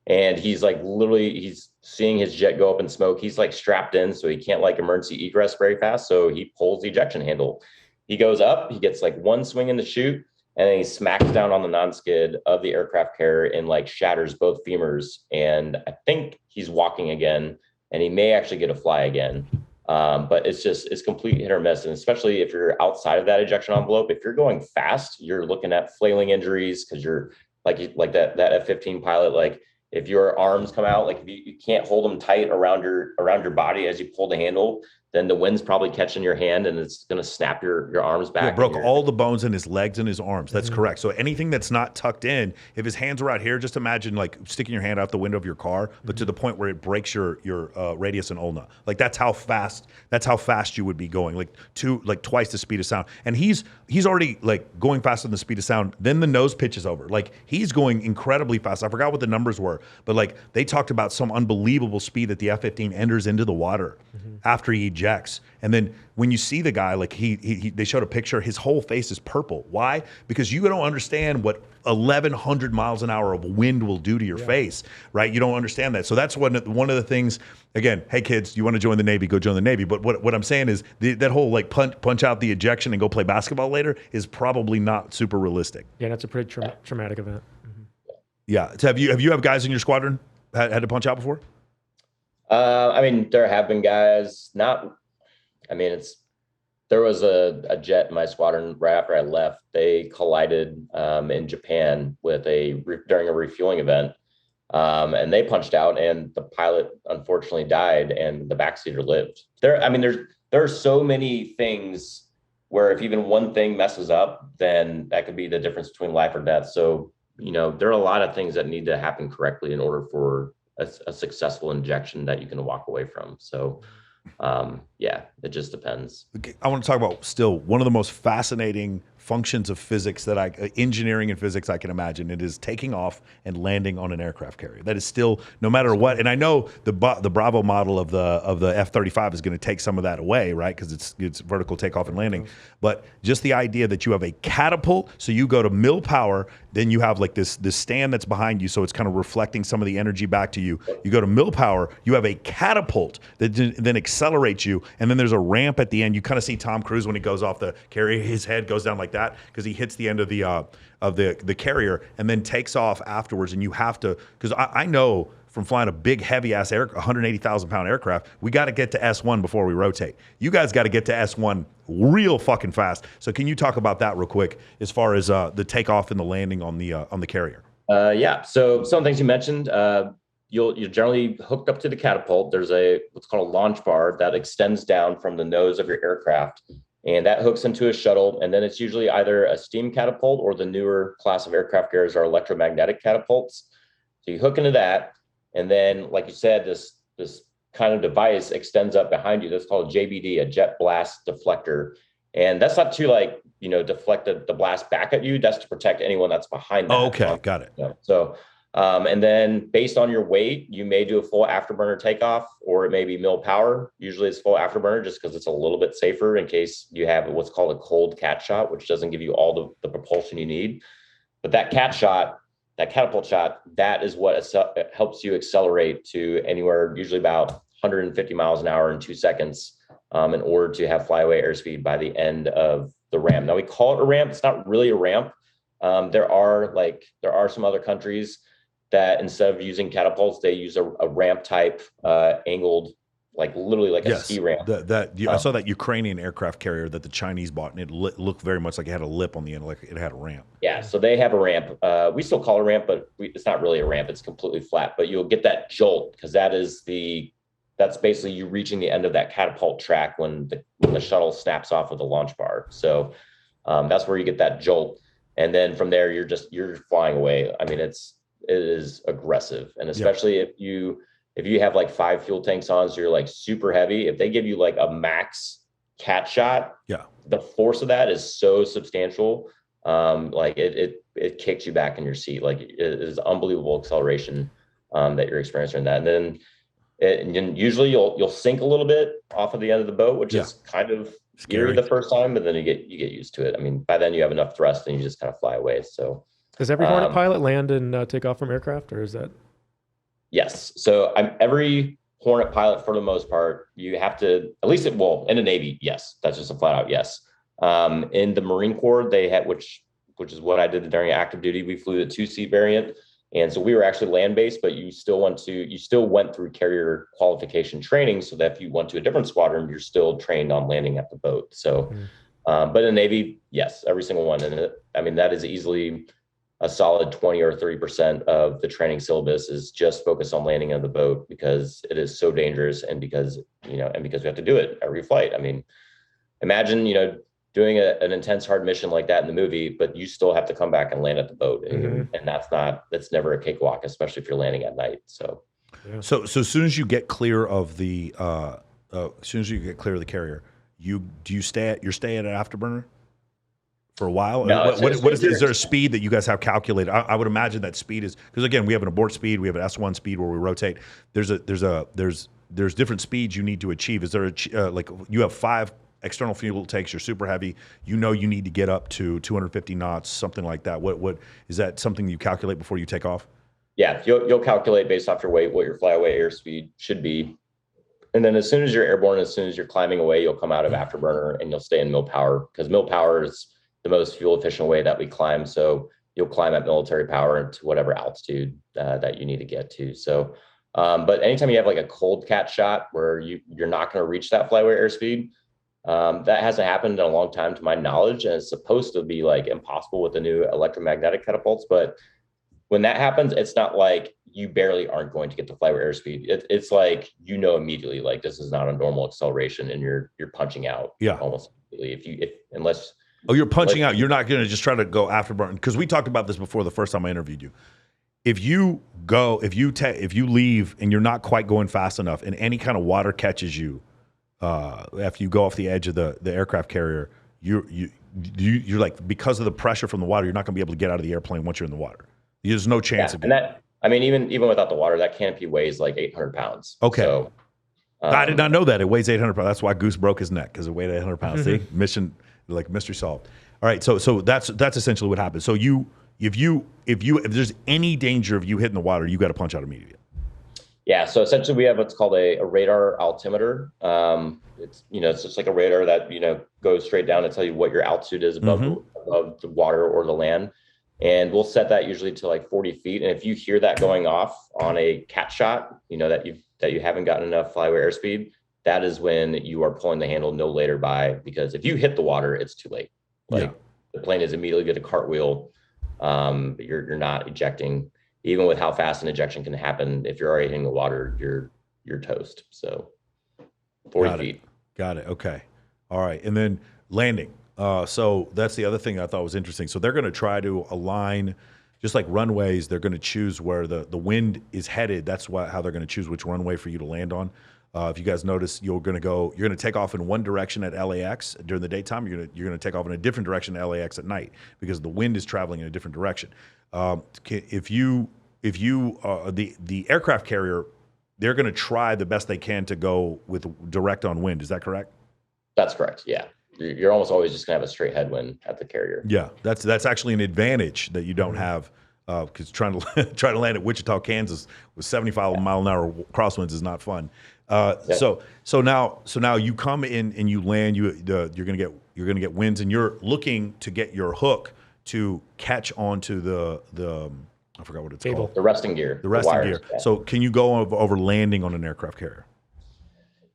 And he's like he's seeing his jet go up in smoke. He's like strapped in, so he can't like emergency egress very fast. So he pulls the ejection handle. He goes up, he gets like one swing in the chute, and then he smacks down on the non-skid of the aircraft carrier and like shatters both femurs. And I think he's walking again, and he may actually get a fly again. But it's complete hit or miss. And especially if you're outside of that ejection envelope, if you're going fast, you're looking at flailing injuries because you're like that F-15 pilot, like if your arms come out, like if you can't hold them tight around your body as you pull the handle, then the wind's probably catching your hand and it's going to snap your arms back. Yeah, broke all the bones in his legs and his arms. That's correct. So anything that's not tucked in, if his hands are out here, just imagine like sticking your hand out the window of your car, but to the point where it breaks your radius and ulna. Like that's how fast you would be going, like twice the speed of sound. And he's already like going faster than the speed of sound. Then the nose pitches over. Like he's going incredibly fast. I forgot what the numbers were, but like they talked about some unbelievable speed that the F-15 enters into the water after he ejects. And then when you see the guy, like they showed a picture, his whole face is purple. Why? Because you don't understand what 1,100 miles an hour of wind will do to your face, right? You don't understand that. So that's one of the things. Again, hey kids, you want to join the Navy, go join the Navy. But what I'm saying is that whole like punch out the ejection and go play basketball later is probably not super realistic. Yeah, that's a pretty traumatic event. Yeah. So have you guys in your squadron had to punch out before? I mean, there have been guys. There was a jet in my squadron right after I left. They collided in Japan during a refueling event, and they punched out, and the pilot unfortunately died, and the backseater lived. There are so many things where if even one thing messes up, then that could be the difference between life or death. So there are a lot of things that need to happen correctly in order for a successful injection that you can walk away from. So yeah, it just depends. I want to talk about still one of the most fascinating functions of physics engineering and physics I can imagine. It is taking off and landing on an aircraft carrier. That is still, no matter what. And I know the Bravo model of the F-35 is going to take some of that away, right? Because it's vertical takeoff and landing. But just the idea that you have a catapult, so you go to mill power, then you have like this stand that's behind you, so it's kind of reflecting some of the energy back to you. You go to mill power, you have a catapult that then accelerates you, and then there's a ramp at the end. You kind of see Tom Cruise when he goes off the carrier, his head goes down like that because he hits the end of the carrier and then takes off afterwards. And you have to, because I know from flying a big heavy ass 180,000 pound aircraft, we got to get to S1 before we rotate. You guys got to get to S1 real fucking fast. So can you talk about that real quick as far as the takeoff and the landing on the carrier? Yeah. So some things you mentioned. You're generally hooked up to the catapult. There's what's called a launch bar that extends down from the nose of your aircraft, and that hooks into a shuttle. And then it's usually either a steam catapult or the newer class of aircraft carriers are electromagnetic catapults. So you hook into that, and then, like you said, this kind of device extends up behind you. That's called a JBD, a jet blast deflector, and that's not to deflect the blast back at you. That's to protect anyone that's behind that. Oh, okay, got it. So. And then based on your weight, you may do a full afterburner takeoff, or it may be mill power. Usually it's full afterburner just because it's a little bit safer in case you have what's called a cold cat shot, which doesn't give you all the propulsion you need. But that catapult shot, that is what helps you accelerate to anywhere, usually about 150 miles an hour in 2 seconds, in order to have flyaway airspeed by the end of the ramp. Now we call it a ramp. It's not really a ramp. There are some other countries that instead of using catapults, they use a ramp type angled, literally like a ski ramp. I saw that Ukrainian aircraft carrier that the Chinese bought, and it looked very much like it had a lip on the end, like it had a ramp. Yeah, so they have a ramp. We still call it a ramp, but it's not really a ramp. It's completely flat. But you'll get that jolt because that's basically you reaching the end of that catapult track when the shuttle snaps off of the launch bar. So that's where you get that jolt, and then from there you're flying away. I mean, it is aggressive, and especially if you have like 5 fuel tanks on, so you're like super heavy. If they give you like a max cat shot, the force of that is so substantial. It kicks you back in your seat. Like it is unbelievable acceleration that you're experiencing in that. And then usually you'll sink a little bit off of the end of the boat, which is kind of scary the first time, but then you get used to it. I mean, by then you have enough thrust and you just kind of fly away. So. Does every Hornet pilot land and take off from aircraft, or is that? Yes. So every Hornet pilot, for the most part, you have to, at least in the Navy, yes, that's just a flat out yes. In the Marine Corps, they had, which is what I did during active duty, we flew the 2-seat variant. And so we were actually land-based, but you still went through carrier qualification training so that if you went to a different squadron, you're still trained on landing at the boat. So, but in the Navy, yes, every single one. And that is easily a solid 20 or 30% of the training syllabus is just focused on landing on the boat because it is so dangerous and because we have to do it every flight. I mean, imagine, doing an intense hard mission like that in the movie, but you still have to come back and land at the boat. And that's never a cakewalk, especially if you're landing at night. So, so as soon as you get clear of the, carrier, you're stay at an afterburner for a while? No, is there a speed that you guys have calculated? I would imagine that speed is, because again, we have an abort speed, we have an S1 speed where we rotate. There's different speeds you need to achieve. Is there you have 5 external fuel tanks, you're super heavy, you need to get up to 250 knots, something like that. What is that something you calculate before you take off? Yeah, you'll calculate based off your weight what your flyaway airspeed should be. And then as soon as you're airborne, as soon as you're climbing away, you'll come out of afterburner and you'll stay in mill power, because mill power is the most fuel efficient way that we climb. So you'll climb at military power to whatever altitude that you need to get to. So, but anytime you have like a cold cat shot where you're not going to reach that flyaway airspeed, that hasn't happened in a long time to my knowledge. And it's supposed to be like impossible with the new electromagnetic catapults. But when that happens, it's not like you barely aren't going to get the flyaway airspeed. It's like, immediately, like this is not a normal acceleration and you're punching out almost immediately unless. Oh, you're punching out. You're not going to just try to go afterburner, because we talked about this before the first time I interviewed you. If you leave and you're not quite going fast enough and any kind of water catches you, after you go off the edge of the aircraft carrier, you're like, because of the pressure from the water, you're not going to be able to get out of the airplane once you're in the water. There's no chance of and that, I mean, even without the water, that canopy weighs like 800 pounds. Okay. So, I did not know that. It weighs 800 pounds. That's why Goose broke his neck, because it weighed 800 pounds. See, mission, like, mystery solved. All right, so that's essentially what happens. So if there's any danger of you hitting the water, you got to punch out immediately. Yeah. So essentially, we have what's called a radar altimeter. It's just like a radar that goes straight down to tell you what your altitude is above the water or the land. And we'll set that usually to like 40 feet. And if you hear that going off on a cat shot, that you haven't gotten enough flyway airspeed, that is when you are pulling the handle no later by, because if you hit the water, it's too late. The plane is immediately going to cartwheel. You're not ejecting. Even with how fast an ejection can happen, if you're already hitting the water, you're toast. So 40 feet. Got it. Okay. All right. And then landing. So that's the other thing I thought was interesting. So they're going to try to align, just like runways, they're going to choose where the wind is headed. That's how they're going to choose which runway for you to land on. If you guys notice, you're going to take off in one direction at LAX during the daytime. You're going to take off in a different direction at LAX at night, because the wind is traveling in a different direction. If the aircraft carrier, they're going to try the best they can to go with direct on wind. Is that correct? That's correct. Yeah. You're almost always just going to have a straight headwind at the carrier. Yeah. That's actually an advantage that you don't have, because trying to land at Wichita, Kansas with 75 mile an hour crosswinds is not fun. So now you come in and you land. You're going to get winds, and you're looking to get your hook to catch onto the I forgot what it's called. The resting gear. The resting gear. Yeah. So can you go over landing on an aircraft carrier?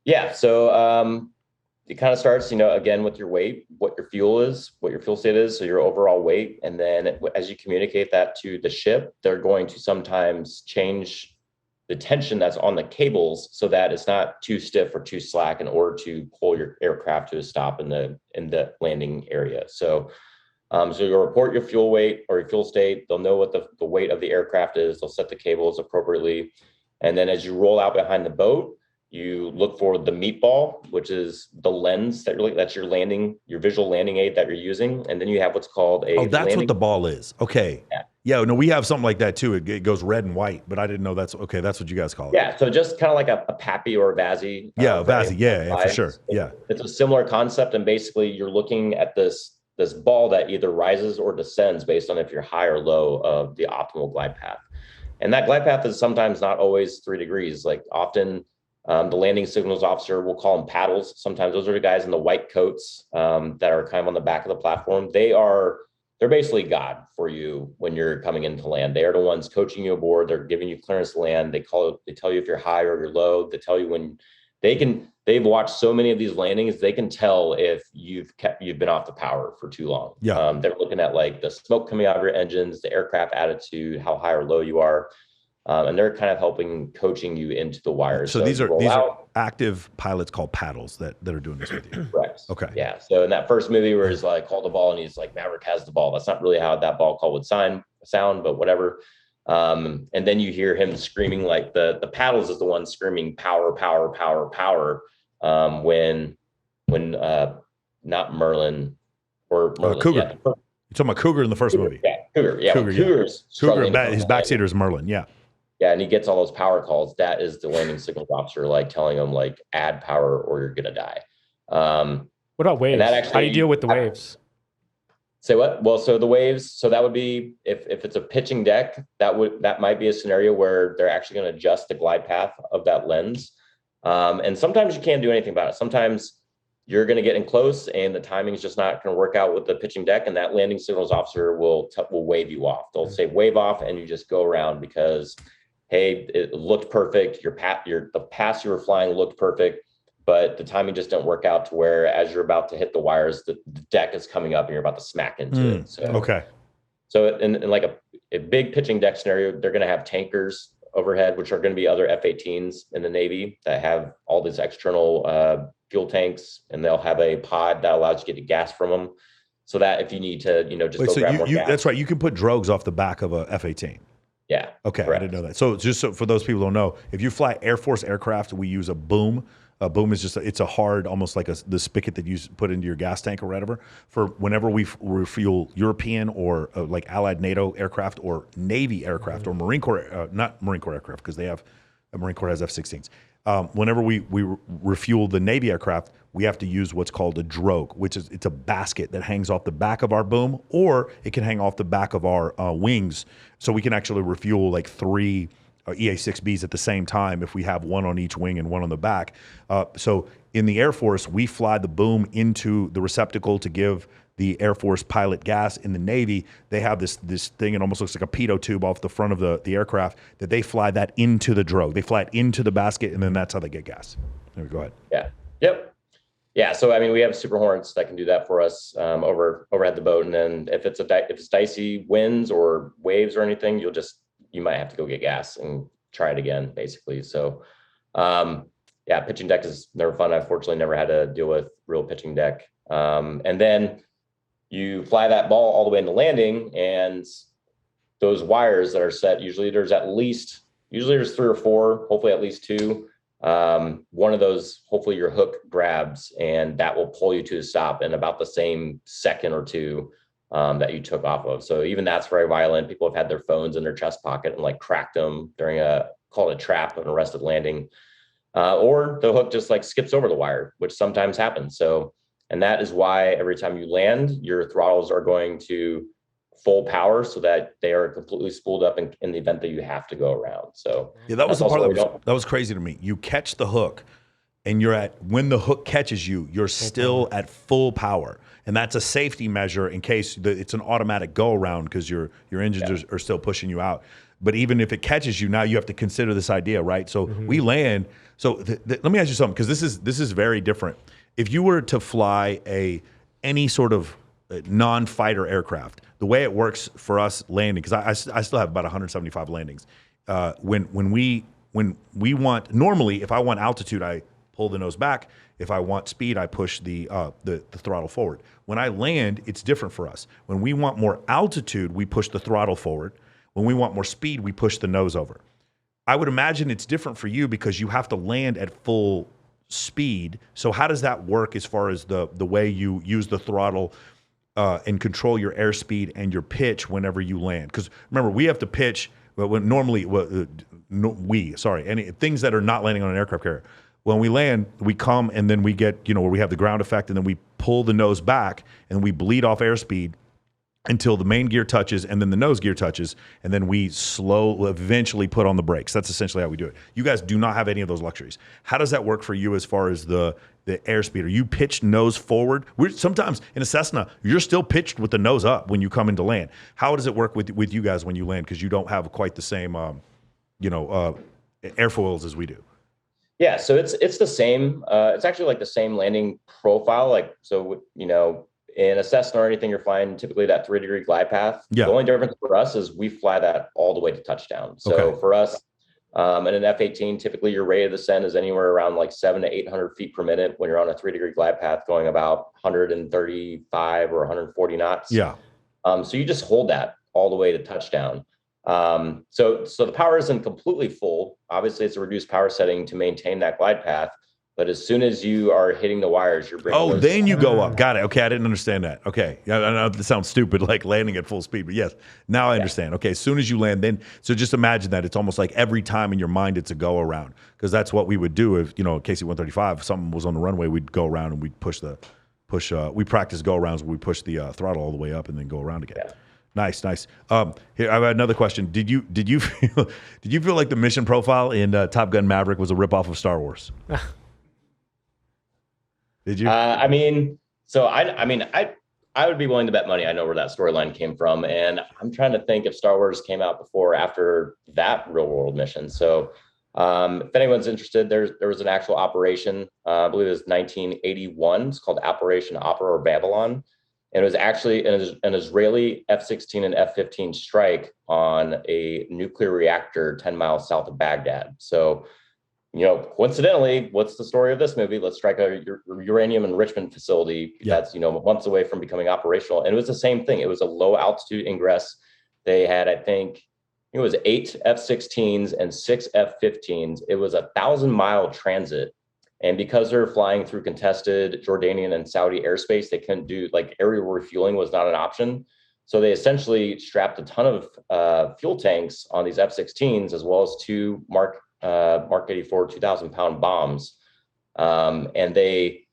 Yeah. So it kind of starts, again, with your weight, what your fuel state is, so your overall weight. And then as you communicate that to the ship, they're going to sometimes change the tension that's on the cables so that it's not too stiff or too slack, in order to pull your aircraft to a stop in the landing area. So you'll report your fuel weight or your fuel state. They'll know what the weight of the aircraft is. They'll set the cables appropriately. And then as you roll out behind the boat, you look for the meatball, which is the lens that's your visual landing aid that you're using. And then you have what's called a that's what the ball is. Okay. Yeah, no, we have something like that too. It goes red and white, but I didn't know that's okay. That's what you guys call it. Yeah, so just kind of like a PAPI or a VASI. Yeah, a VASI. Yeah, for sure. Yeah. It's a similar concept. And basically you're looking at this ball that either rises or descends based on if you're high or low of the optimal glide path. And that glide path is sometimes not always 3 degrees. Like often the landing signals officer, we'll call them paddles. Sometimes those are the guys in the white coats that are kind of on the back of the platform. They're basically God for you when you're coming into land. They are the ones coaching you aboard. They're giving you clearance to land. They tell you if you're high or you're low. They tell you when they've watched so many of these landings, they can tell if you've been off the power for too long. Yeah. They're looking at like the smoke coming out of your engines, the aircraft attitude, how high or low you are. And they're kind of coaching you into the wires. So these are active pilots called paddles that are doing this with you. Correct. Okay. Yeah. So in that first movie where he's like, call the ball, and he's like, Maverick has the ball. That's not really how that ball call would sound, but whatever. And then you hear him screaming, like the paddles is the one screaming power, power, power, power. When not Merlin or Merlin. Cougar. Yeah, you're talking about Cougar in the first movie. Yeah, Cougar. Yeah, Cougar. His backseater is Merlin. Yeah. Yeah, and he gets all those power calls. That is the landing signals officer, like telling him, like, add power or you're gonna die. What about waves? How do you deal with the waves? Say what? Well, so the waves. So that would be if it's a pitching deck, that might be a scenario where they're actually going to adjust the glide path of that lens. And sometimes you can't do anything about it. Sometimes you're going to get in close, and the timing is just not going to work out with the pitching deck, and that landing signals officer will wave you off. They'll say wave off, and you just go around because, hey, it looked perfect. The pass you were flying looked perfect, but the timing just didn't work out to where as you're about to hit the wires, the deck is coming up and you're about to smack into it. So, okay. So in like a big pitching deck scenario, they're going to have tankers overhead, which are going to be other F-18s in the Navy that have all these external fuel tanks, and they'll have a pod that allows you to get the gas from them. So that if you need to, just grab more gas. That's right. You can put drogues off the back of a F-18. Yeah. Okay. Correct. I didn't know that. So just for those people who don't know, if you fly Air Force aircraft, we use a boom. A boom is just, it's a hard, almost like the spigot that you put into your gas tank or whatever. For whenever we refuel European or like Allied NATO aircraft or Navy aircraft or Marine Corps, not Marine Corps aircraft, because Marine Corps has F-16s. Whenever we refuel the Navy aircraft, we have to use what's called a drogue, which is, it's a basket that hangs off the back of our boom, or it can hang off the back of our wings. So we can actually refuel like 3 EA-6Bs at the same time if we have one on each wing and one on the back. So in the Air Force, we fly the boom into the receptacle to give the Air Force pilot gas. In the Navy, they have this thing, it almost looks like a pitot tube off the front of the aircraft, that they fly that into the drogue. They fly it into the basket, and then that's how they get gas. Go ahead. Yeah. Yep. Yeah. So, I mean, we have Super Hornets that can do that for us overhead the boat. And then if it's dicey winds or waves or anything, you might have to go get gas and try it again, basically. So, yeah, pitching deck is never fun. I've fortunately never had to deal with real pitching deck. And then you fly that ball all the way into landing, and those wires that are set, usually there's 3 or 4, hopefully at least 2. One of those, hopefully your hook grabs, and that will pull you to the stop in about the same second or 2 that you took off of. So even that's very violent. People have had their phones in their chest pocket and like cracked them during called a trap, an arrested landing. Or the hook just like skips over the wire, which sometimes happens. So, and that is why every time you land, your throttles are going to full power so that they are completely spooled up in the event that you have to go around. So yeah, that was the part that was crazy to me. You catch the hook, and when the hook catches you, you're still at full power. And that's a safety measure in case it's an automatic go around, because your engines are still pushing you out. But even if it catches you, now you have to consider this idea, right? So we land. So let me ask you something, because this is very different. If you were to fly any sort of non-fighter aircraft, the way it works for us landing, because I still have about 175 landings. When we want, normally if I want altitude, I pull the nose back. If I want speed, I push the throttle forward. When I land, it's different for us. When we want more altitude, we push the throttle forward. When we want more speed, we push the nose over. I would imagine it's different for you because you have to land at full speed. So how does that work as far as the way you use the throttle and control your airspeed and your pitch whenever you land? Because remember, we have to pitch any things that are not landing on an aircraft carrier. When we land, we come and then we get, where we have the ground effect, and then we pull the nose back and we bleed off airspeed until the main gear touches and then the nose gear touches, and then we eventually put on the brakes. That's essentially how we do it. You guys do not have any of those luxuries. How does that work for you as far as the airspeed? Are you pitched nose forward? Sometimes in a Cessna, you're still pitched with the nose up when you come into land. How does it work with you guys when you land? Because you don't have quite the same, airfoils as we do. Yeah, so it's the same. It's actually like the same landing profile. In a Cessna or anything you're flying, typically that 3-degree glide path. Yeah. The only difference for us is we fly that all the way to touchdown. So for us, in an F-18, typically your rate of descent is anywhere around like 700 to 800 feet per minute when you're on a 3-degree glide path going about 135 or 140 knots. Yeah. So you just hold that all the way to touchdown. So the power isn't completely full. Obviously, it's a reduced power setting to maintain that glide path. But as soon as you are hitting the wires, you're bringing then you go up. Got it. Okay, I didn't understand that. Okay, I know it sounds stupid, like landing at full speed, but yes, now I understand. Okay, as soon as you land, so just imagine that it's almost like every time in your mind it's a go around, because that's what we would do if KC-135, if something was on the runway, we'd go around and we'd push. We practice go arounds where we push the throttle all the way up and then go around again. Yeah. Nice. Here I have another question. Did you feel like the mission profile in Top Gun Maverick was a ripoff of Star Wars? Did you? I would be willing to bet money I know where that storyline came from, and I'm trying to think if Star Wars came out before or after that real world mission. So if anyone's interested, there was an actual operation, I believe it was 1981. It's called Operation Opera or Babylon. And it was actually an Israeli F-16 and F-15 strike on a nuclear reactor 10 miles south of Baghdad. So, coincidentally, what's the story of this movie? Let's strike a uranium enrichment facility that's, months away from becoming operational. And it was the same thing. It was a low altitude ingress. They had, I think, it was 8 F-16s and 6 F-15s. It was a 1,000-mile transit And because they're flying through contested Jordanian and Saudi airspace, they couldn't do like aerial refueling was not an option. So they essentially strapped a ton of fuel tanks on these F-16s, as well as two Mark 84 2,000-pound bombs. And they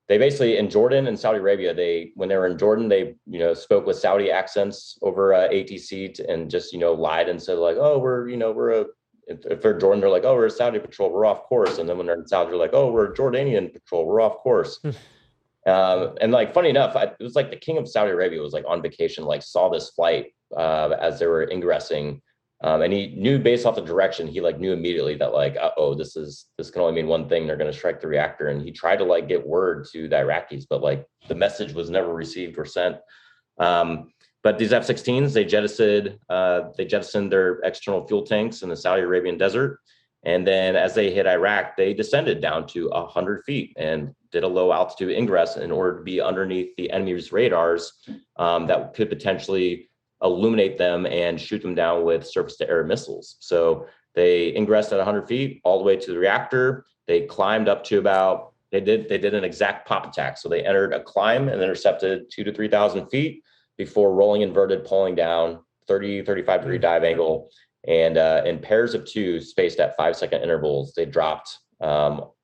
basically, in Jordan and Saudi Arabia, when they were in Jordan, they spoke with Saudi accents over ATC and just lied and said like, oh, if they're Jordan, they're like, oh, we're a Saudi patrol, we're off course. And then when they're in Saudi, they're like, oh, we're a Jordanian patrol, we're off course. And like, funny enough, it was like the king of Saudi Arabia was like on vacation, like saw this flight as they were ingressing. And he knew based off the direction, he like knew immediately that like, this can only mean one thing. They're going to strike the reactor. And he tried to like get word to the Iraqis, but like the message was never received or sent. But these F-16s, they jettisoned their external fuel tanks in the Saudi Arabian desert. And then as they hit Iraq, they descended down to 100 feet and did a low altitude ingress in order to be underneath the enemy's radars that could potentially illuminate them and shoot them down with surface to air missiles. So they ingressed at 100 feet all the way to the reactor. They climbed up to they did an exact pop attack. So they entered a climb and intercepted 2,000 to 3,000 feet before rolling inverted, pulling down 35 degree dive angle. And in pairs of two spaced at 5-second intervals, they dropped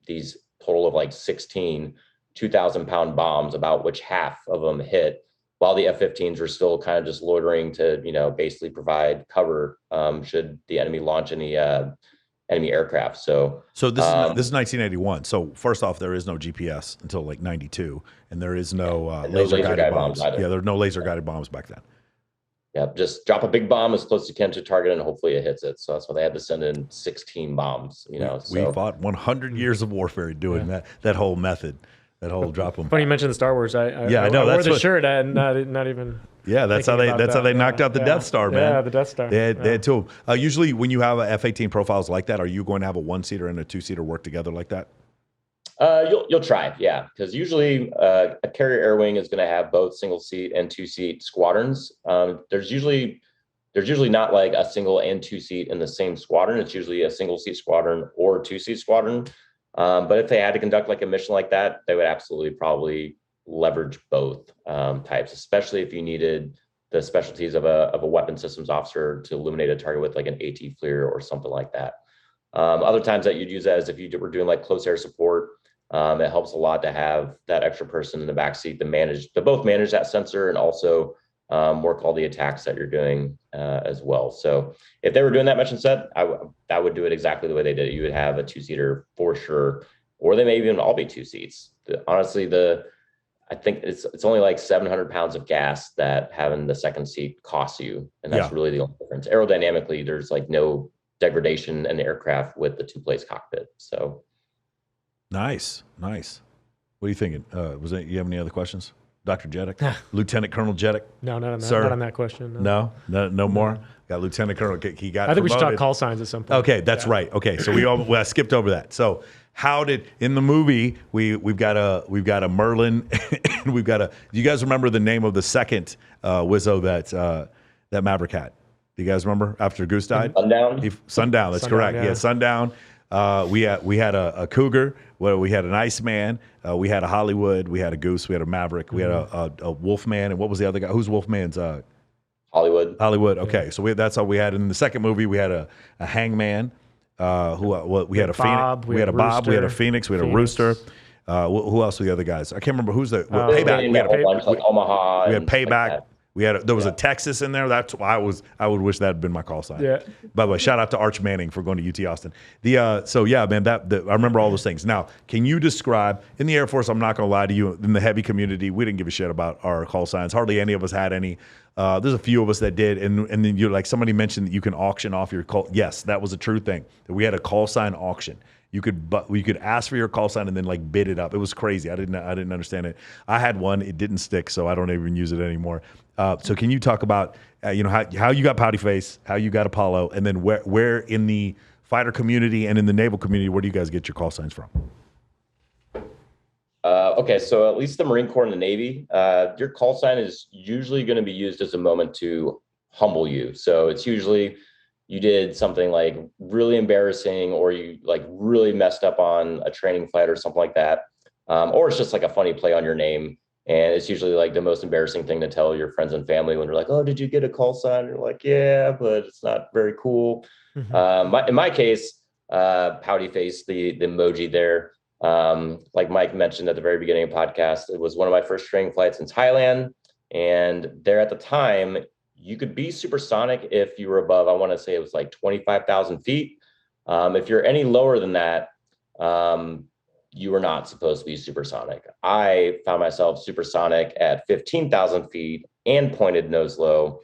these total of like 16 2,000-pound bombs, about which half of them hit, while the F-15s were still kind of just loitering to, basically provide cover should the enemy launch any enemy aircraft. So this is 1981. So first off, there is no GPS until like 92, and there is no laser guided bombs. Yeah, there are no laser guided bombs back then. Yeah, just drop a big bomb as close as you can to target, and hopefully it hits it. So that's why they had to send in 16 bombs. We fought 100 years of warfare doing that whole method, that whole drop them. Funny you mentioned the Star Wars. I know. I wore the shirt and not even. Yeah, that's how they knocked out the Death Star, man. Yeah, the Death Star. They had two. Usually, when you have a F-18 profiles like that, are you going to have a 1-seater and a 2-seater work together like that? You'll try, yeah, because usually a carrier air wing is going to have both single seat and 2-seat squadrons. There's usually not like a single and 2-seat in the same squadron. It's usually a single seat squadron or a 2-seat squadron. But if they had to conduct like a mission like that, they would absolutely probably leverage both types, especially if you needed the specialties of a weapon systems officer to illuminate a target with like an AT FLIR or something like that. Other times that you'd use that is if you were doing like close air support. It helps a lot to have that extra person in the backseat to both manage that sensor and also work all the attacks that you're doing as well. So if they were doing that mission set, I would do it exactly the way they did it. You would have a 2-seater for sure, or they may even all be 2 seats. Honestly, I think it's only like 700 pounds of gas that having the second seat costs you, and that's really the only difference. Aerodynamically, there's like no degradation in the aircraft with the 2-place cockpit. So. Nice. What are you thinking? You have any other questions? Dr. Jedick? Lieutenant Colonel Jedick? No, not on that question. No more? Got Lieutenant Colonel. He got I think promoted. we should talk call signs at some point. Okay, that's right. Okay, so I skipped over that. So how did, in the movie, we've got a Merlin, and we've got do you guys remember the name of the second Wizzo that Maverick had? Do you guys remember after Goose died? Sundown? Sundown, that's correct. Yeah, Sundown. We had a Cougar, we had an Iceman, we had a Hollywood, we had a Goose, we had a Maverick, we had a Wolfman, and what was the other guy? Who's Wolfman's? Hollywood. Okay, so that's all we had. In the second movie, we had a Hangman, we had a Phoenix, we had a Bob, we had a Phoenix, we had a Rooster. Who else were the other guys? I can't remember who's the Payback. We had Omaha. We had Payback. Like there was a Texas in there. That's why I would wish that had been my call sign. Yeah. By the way, shout out to Arch Manning for going to UT Austin. So yeah, man, I remember all those things. Now, can you describe in the Air Force? I'm not gonna lie to you. In the heavy community, we didn't give a shit about our call signs. Hardly any of us had any. There's a few of us that did, and then you're like, somebody mentioned that you can auction off your call. Yes, that was a true thing. That we had a call sign auction. You could ask for your call sign and then like bid it up. It was crazy. I didn't understand it. I had one. It didn't stick, so I don't even use it anymore. So can you talk about how you got Pouty Face, how you got Apollo, and then where in the fighter community and in the naval community, where do you guys get your call signs from? Okay, so at least the Marine Corps and the Navy, your call sign is usually going to be used as a moment to humble you. So it's usually, you did something like really embarrassing, or you like really messed up on a training flight or something like that. Or it's just like a funny play on your name. And it's usually like the most embarrassing thing to tell your friends and family when they're like, oh, did you get a call sign? And you're like, yeah, but it's not very cool. In my case, pouty face, the emoji there. Like Mike mentioned at the very beginning of the podcast, it was one of my first training flights in Thailand. And there at the time, you could be supersonic if you were above, I want to say it was like 25,000 feet. If you're any lower than that, you were not supposed to be supersonic. I found myself supersonic at 15,000 feet and pointed nose low.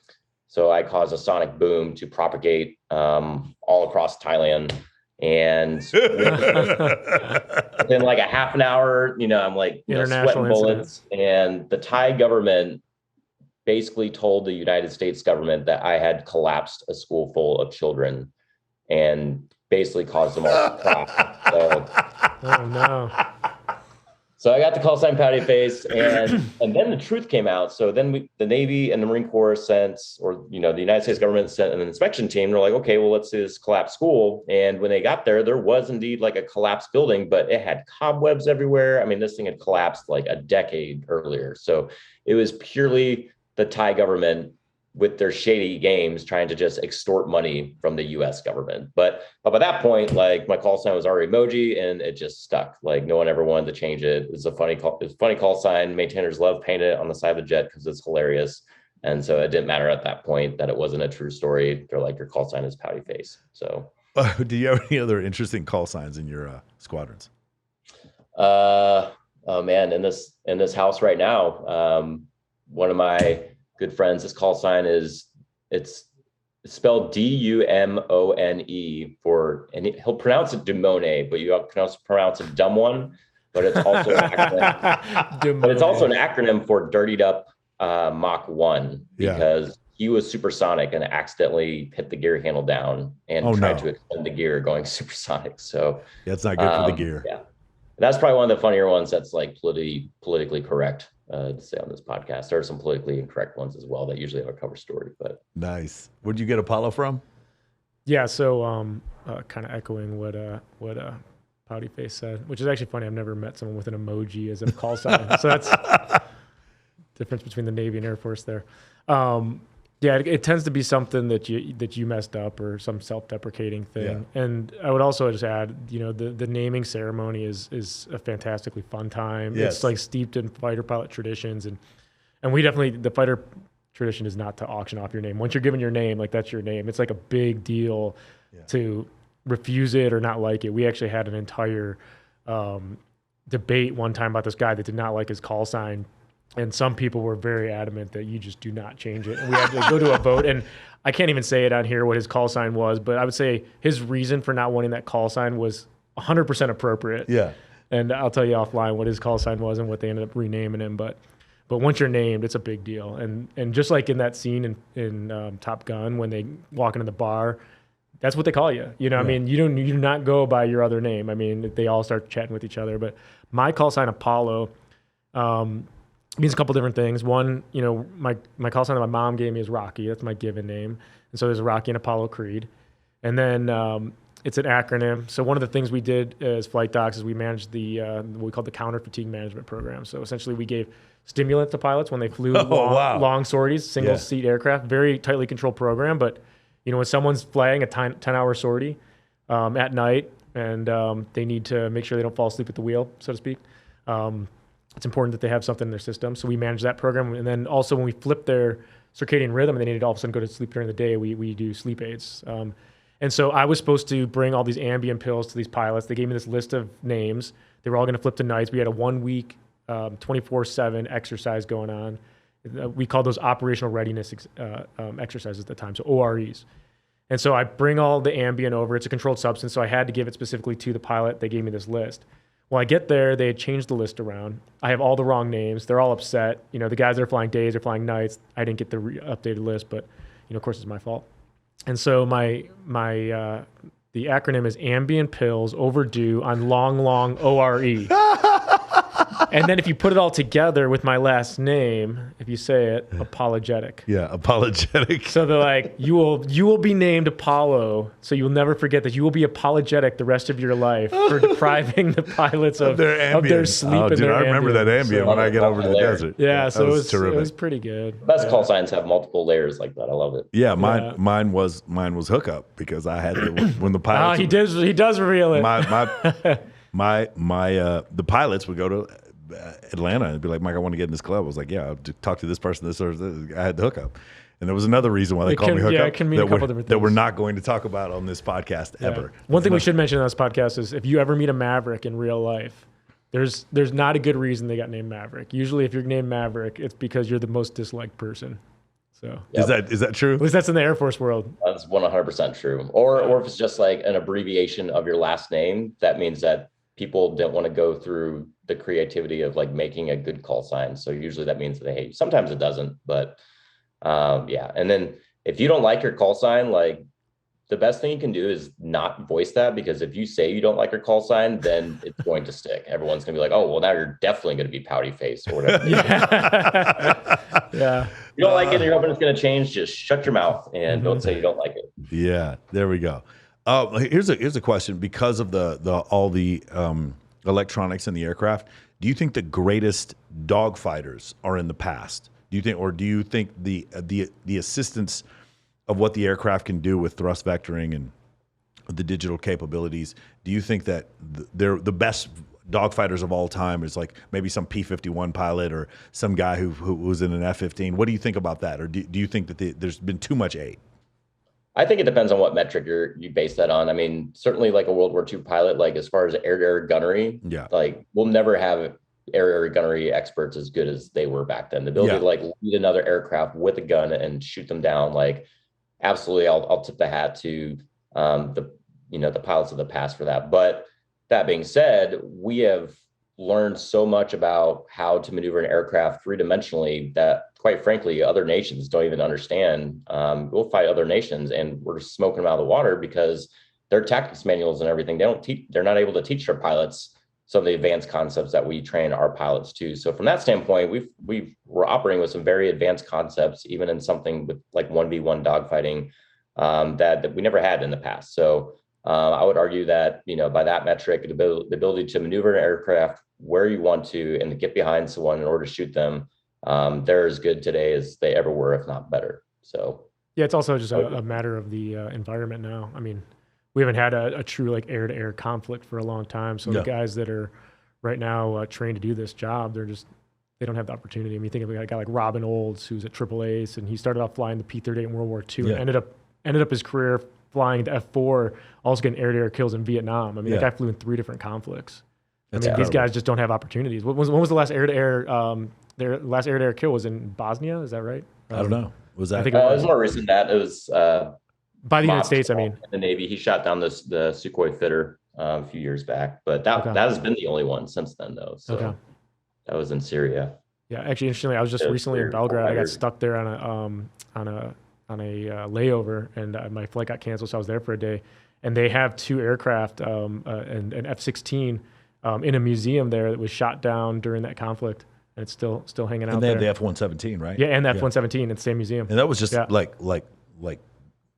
So I caused a sonic boom to propagate all across Thailand. And within like a half an hour, I'm like sweating bullets. And the Thai government basically told the United States government that I had collapsed a school full of children and basically caused them all to cry. Oh no. So I got the call sign pouty face, and then the truth came out. So then the Navy and the Marine Corps sent, or the United States government sent an inspection team. They're like, okay, well, let's see this collapsed school. And when they got there was indeed like a collapsed building, but it had cobwebs everywhere. I mean, this thing had collapsed like a decade earlier. So it was purely the Thai government with their shady games trying to just extort money from the US government. But by that point, like my call sign was already emoji and it just stuck. Like no one ever wanted to change it. It's a funny call sign. Maintainers love painting it on the side of the jet because it's hilarious. And so it didn't matter at that point that it wasn't a true story. They're like, your call sign is pouty face. So do you have any other interesting call signs in your squadrons? Oh man, in this house right now, one of my good friends, his call sign it's spelled D-U-M-O-N-E and he'll pronounce it Dumone, but you can pronounce it dumb one. But it's also an acronym. But it's also an acronym for dirtied up Mach 1 because he was supersonic and accidentally hit the gear handle down and tried to extend the gear going supersonic. So it's not good for the gear. Yeah, that's probably one of the funnier ones. That's like politically correct. To say on this podcast. There are some politically incorrect ones as well that usually have a cover story. But nice. Where'd you get Apollo from? Yeah, so kind of echoing what Pouty Face said, which is actually funny. I've never met someone with an emoji as a call sign. So that's difference between the Navy and Air Force there. Yeah, it tends to be something that you messed up or some self-deprecating thing. Yeah. And I would also just add, the naming ceremony is a fantastically fun time. Yes. It's like steeped in fighter pilot traditions, and we definitely, the fighter tradition is not to auction off your name. Once you're given your name, like that's your name. It's like a big deal to refuse it or not like it. We actually had an entire debate one time about this guy that did not like his call sign. And some people were very adamant that you just do not change it. And we had to go to a vote. And I can't even say it on here what his call sign was, but I would say his reason for not wanting that call sign was 100% appropriate. Yeah. And I'll tell you offline what his call sign was and what they ended up renaming him. But once you're named, it's a big deal. And just like in that scene in Top Gun when they walk into the bar, that's what they call you. I mean, you do not go by your other name. I mean, they all start chatting with each other. But my call sign Apollo means a couple different things. One, my call sign that my mom gave me is Rocky. That's my given name. And so there's Rocky and Apollo Creed. And then it's an acronym. So one of the things we did as flight docs is we managed what we called the counter fatigue management program. So essentially we gave stimulant to pilots when they flew long sorties, single seat aircraft, very tightly controlled program. But when someone's flying a 10-hour sortie at night and they need to make sure they don't fall asleep at the wheel, so to speak, it's important that they have something in their system. So we manage that program. And then also when we flip their circadian rhythm and they needed to all of a sudden go to sleep during the day, we do sleep aids. And so I was supposed to bring all these Ambien pills to these pilots. They gave me this list of names. They were all going to flip to nights. We had a 1 week, 24/7 exercise going on. We called those operational readiness exercises at the time, so OREs. And so I bring all the Ambien over. It's a controlled substance, so I had to give it specifically to the pilot. They gave me this list. Well, I get there, they had changed the list around. I have all the wrong names. They're all upset. The guys that are flying days are flying nights. I didn't get the updated list, but of course it's my fault. And so the acronym is Ambien pills overdue on long ORE. And then if you put it all together with my last name, if you say it, apologetic. Yeah, apologetic. So they're like, you will be named Apollo, so you'll never forget that you will be apologetic the rest of your life for depriving the pilots of their sleep and dude, their I remember that ambient. ambient when I get over to the desert. Yeah, so it terrific. was pretty good. Best call signs have multiple layers like that. I love it. Yeah, mine was hookup because I had when the pilots. He does reveal it. The pilots would go to Atlanta and be like, Mike, I want to get in this club. I was like, yeah, I'll talk to this person. This or this. I had the hookup. And there was another reason why they called me hookup. Yeah, it can mean a couple different things. That we're not going to talk about on this podcast ever. One thing we should mention on this podcast is if you ever meet a Maverick in real life, there's not a good reason they got named Maverick. Usually if you're named Maverick, it's because you're the most disliked person. So is that true? At least that's in the Air Force world. That's 100% true. Or if it's just like an abbreviation of your last name, that means that people don't want to go through the creativity of like making a good call sign. So usually that means that they hate you. Sometimes it doesn't, but yeah. And then if you don't like your call sign, like the best thing you can do is not voice that, because if you say you don't like your call sign, then it's going to stick. Everyone's going to be like, oh, well, now you're definitely going to be pouty face or whatever. Yeah. You don't like it, you're hoping it's going to change, just shut your mouth and don't say you don't like it. Yeah, there we go. Here's a question. Because of all the electronics in the aircraft, do you think the greatest dogfighters are in the past? Do you think the assistance of what the aircraft can do with thrust vectoring and the digital capabilities, do you think that they're the best dogfighters of all time is like maybe some P-51 pilot or some guy who was in an F-15? What do you think about that? Or do you think that there's been too much aid? I think it depends on what metric you base that on. I mean, certainly like a World War II pilot, like as far as air-to-air gunnery, like we'll never have air-to-air gunnery experts as good as they were back then. The ability to like lead another aircraft with a gun and shoot them down, like absolutely, I'll tip the hat to the pilots of the past for that. But that being said, we have learned so much about how to maneuver an aircraft three-dimensionally that, quite frankly, other nations don't even understand. We'll fight other nations and we're smoking them out of the water because their tactics manuals and everything, they're not able to teach their pilots some of the advanced concepts that we train our pilots to. So from that standpoint, we're operating with some very advanced concepts, even in something with like 1v1 dogfighting that we never had in the past. So I would argue that, by that metric, the ability to maneuver an aircraft where you want to and to get behind someone in order to shoot them, they're as good today as they ever were, if not better. So yeah, it's also just a matter of the environment now. I mean, we haven't had a true like air-to-air conflict for a long time. So the guys that are right now trained to do this job, they don't have the opportunity. I mean, you think of a guy like Robin Olds, who's at Triple Ace, and he started off flying the P-38 in World War II and ended up his career flying the F-4, also getting air-to-air kills in Vietnam. I mean, that guy flew in 3 different conflicts. These guys just don't have opportunities. When was the last air-to-air? Their last air-to-air kill was in Bosnia. Is that right? I don't know. Was that? I think it was more recent than that. It was by the United States. I mean, the Navy. He shot down the Sukhoi fitter a few years back, but that has been the only one since then, though. So that was in Syria. Yeah, actually, interestingly, I was just recently in Belgrade. I got stuck there on a layover, and my flight got canceled, so I was there for a day. And they have 2 aircraft, an F-16 in a museum there that was shot down during that conflict, and it's still hanging out. And they have the F-117, right? Yeah, and the F-117 in the same museum. And that was just like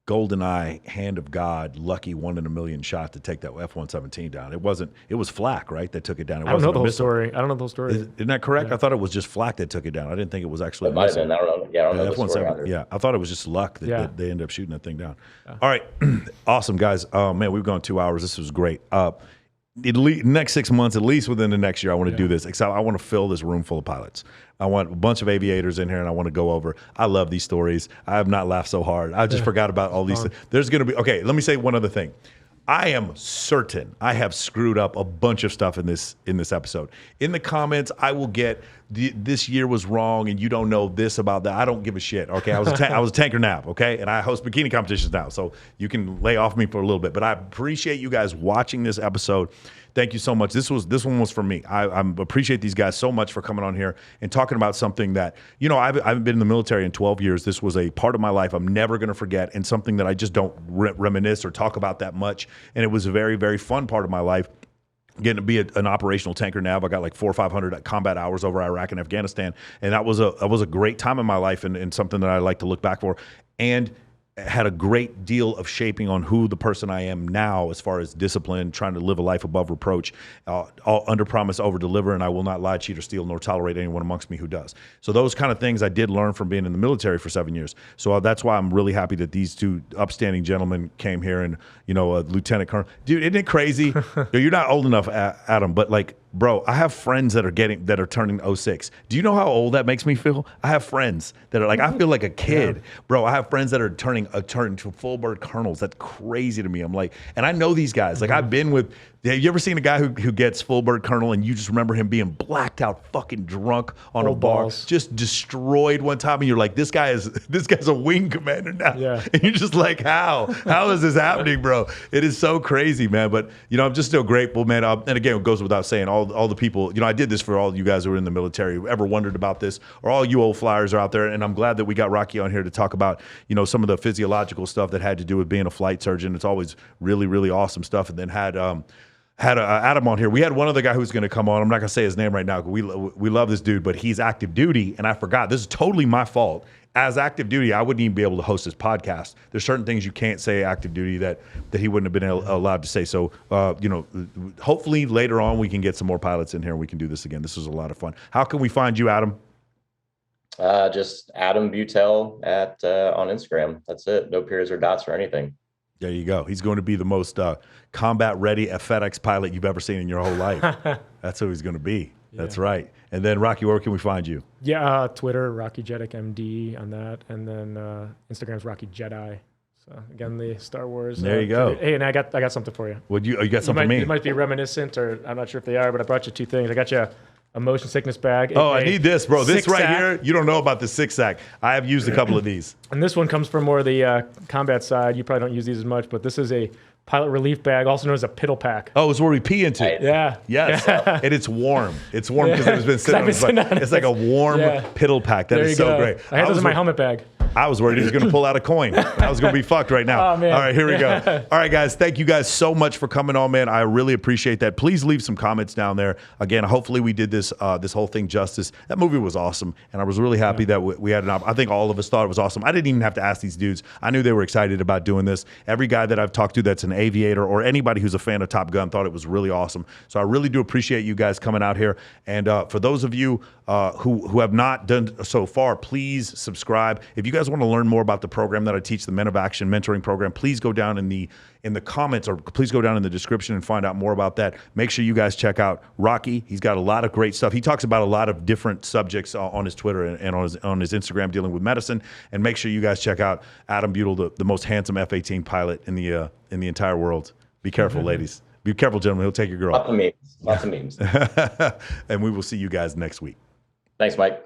GoldenEye, hand of God, lucky 1 in a million shot to take that F-117 down. It was flak, right? That took it down. I don't know the whole story. Isn't that correct? Yeah. I thought it was just flak that took it down. I didn't think it was actually. It might have been. I don't know. Yeah, I don't know the story either. Yeah, I thought it was just luck that they ended up shooting that thing down. Yeah. All right, awesome guys. Man, we've gone 2 hours. This was great. Next 6 months, at least within the next year, I want to do this. Except I want to fill this room full of pilots. I want a bunch of aviators in here, and I want to go over. I love these stories. I have not laughed so hard. I just forgot about all these things. There's going to be, okay, let me say one other thing. I am certain I have screwed up a bunch of stuff in this episode. In the comments, I will get this year was wrong and you don't know this about that. I don't give a shit. Okay, I was a tanker nav. Okay, and I host bikini competitions now, so you can lay off me for a little bit. But I appreciate you guys watching this episode. Thank you so much. This one was for me. I appreciate these guys so much for coming on here and talking about something that, I've been in the military in 12 years. This was a part of my life I'm never going to forget, and something that I just don't reminisce or talk about that much. And it was a very, very fun part of my life getting to be an operational tanker nav. I got like 400 or 500 combat hours over Iraq and Afghanistan, and that was a great time in my life, and something that I like to look back for, and had a great deal of shaping on who the person I am now, as far as discipline, trying to live a life above reproach, all under promise, over deliver, and I will not lie, cheat, or steal, nor tolerate anyone amongst me who does. So those kind of things I did learn from being in the military for 7 years. So that's why I'm really happy that these two upstanding gentlemen came here, and Lieutenant Colonel, dude, isn't it crazy? You're not old enough, Adam, but like, bro, I have friends that are turning 06. Do you know how old that makes me feel? I have friends that are like, I feel like a kid. Yeah. Bro, I have friends that are turning to full bird colonels. That's crazy to me. I'm like, and I know these guys. Like, I've been with, have you ever seen a guy who gets full bird colonel and you just remember him being blacked out, fucking drunk on a bar, balls. Just destroyed one time, and you're like, this guy's a wing commander now. Yeah. And you're just like, how is this happening, bro? It is so crazy, man. But I'm just still grateful, man. And again, it goes without saying, all the people, I did this for all you guys who are in the military, who ever wondered about this, or all you old flyers are out there. And I'm glad that we got Rocky on here to talk about, some of the physiological stuff that had to do with being a flight surgeon. It's always really, really awesome stuff. And then had Adam on here. We had one other guy who's going to come on. I'm not going to say his name right now. We love this dude, but he's active duty, and I forgot. This is totally my fault. As active duty, I wouldn't even be able to host this podcast. There's certain things you can't say active duty that he wouldn't have been allowed to say. So, hopefully later on we can get some more pilots in here and we can do this again. This was a lot of fun. How can we find you, Adam? Just Adam Bueltel on Instagram. That's it. No periods or dots or anything. There you go. He's going to be the most combat-ready FedEx pilot you've ever seen in your whole life. That's who he's going to be. Yeah. That's right. And then, Rocky, where can we find you? Yeah, Twitter, Rocky Jedick MD on that. And then Instagram's Rocky Jedi. So, again, the Star Wars. There you go. Hey, and I got something for you. Would you got something for me? It might be reminiscent, or I'm not sure if they are, but I brought you two things. I got you a motion sickness bag. Oh, I need this, bro. This right here, you don't know about the 6-sack. I have used a couple of these. And this one comes from more of the combat side. You probably don't use these as much, but this is a pilot relief bag, also known as a piddle pack. Oh, it's where we pee into. Yeah. Yes. Yeah. And it's warm. It's warm because it's been sitting on it. It's like a warm piddle pack. That is so great. I had those in my helmet bag. I was worried he was going to pull out a coin. I was going to be fucked right now. Oh, man. All right, here we go. All right, guys. Thank you guys so much for coming on, man. I really appreciate that. Please leave some comments down there. Again, hopefully we did this whole thing justice. That movie was awesome, and I was really happy that we had an I think all of us thought it was awesome. I didn't even have to ask these dudes. I knew they were excited about doing this. Every guy that I've talked to that's an aviator or anybody who's a fan of Top Gun thought it was really awesome. So I really do appreciate you guys coming out here. And for those of you who have not done so far, please subscribe. If you guys want to learn more about the program that I teach, the Men of Action mentoring program, please go down in the comments, or please go down in the description and find out more about that. Make sure you guys check out Rocky. He's got a lot of great stuff. He talks about a lot of different subjects on his Twitter and on his Instagram dealing with medicine. And make sure you guys check out Adam Bueltel, the most handsome F-18 pilot in the entire world. Be careful, ladies. Be careful, gentlemen. He'll take your girl. Lots of memes. And we will see you guys next week. Thanks, Mike.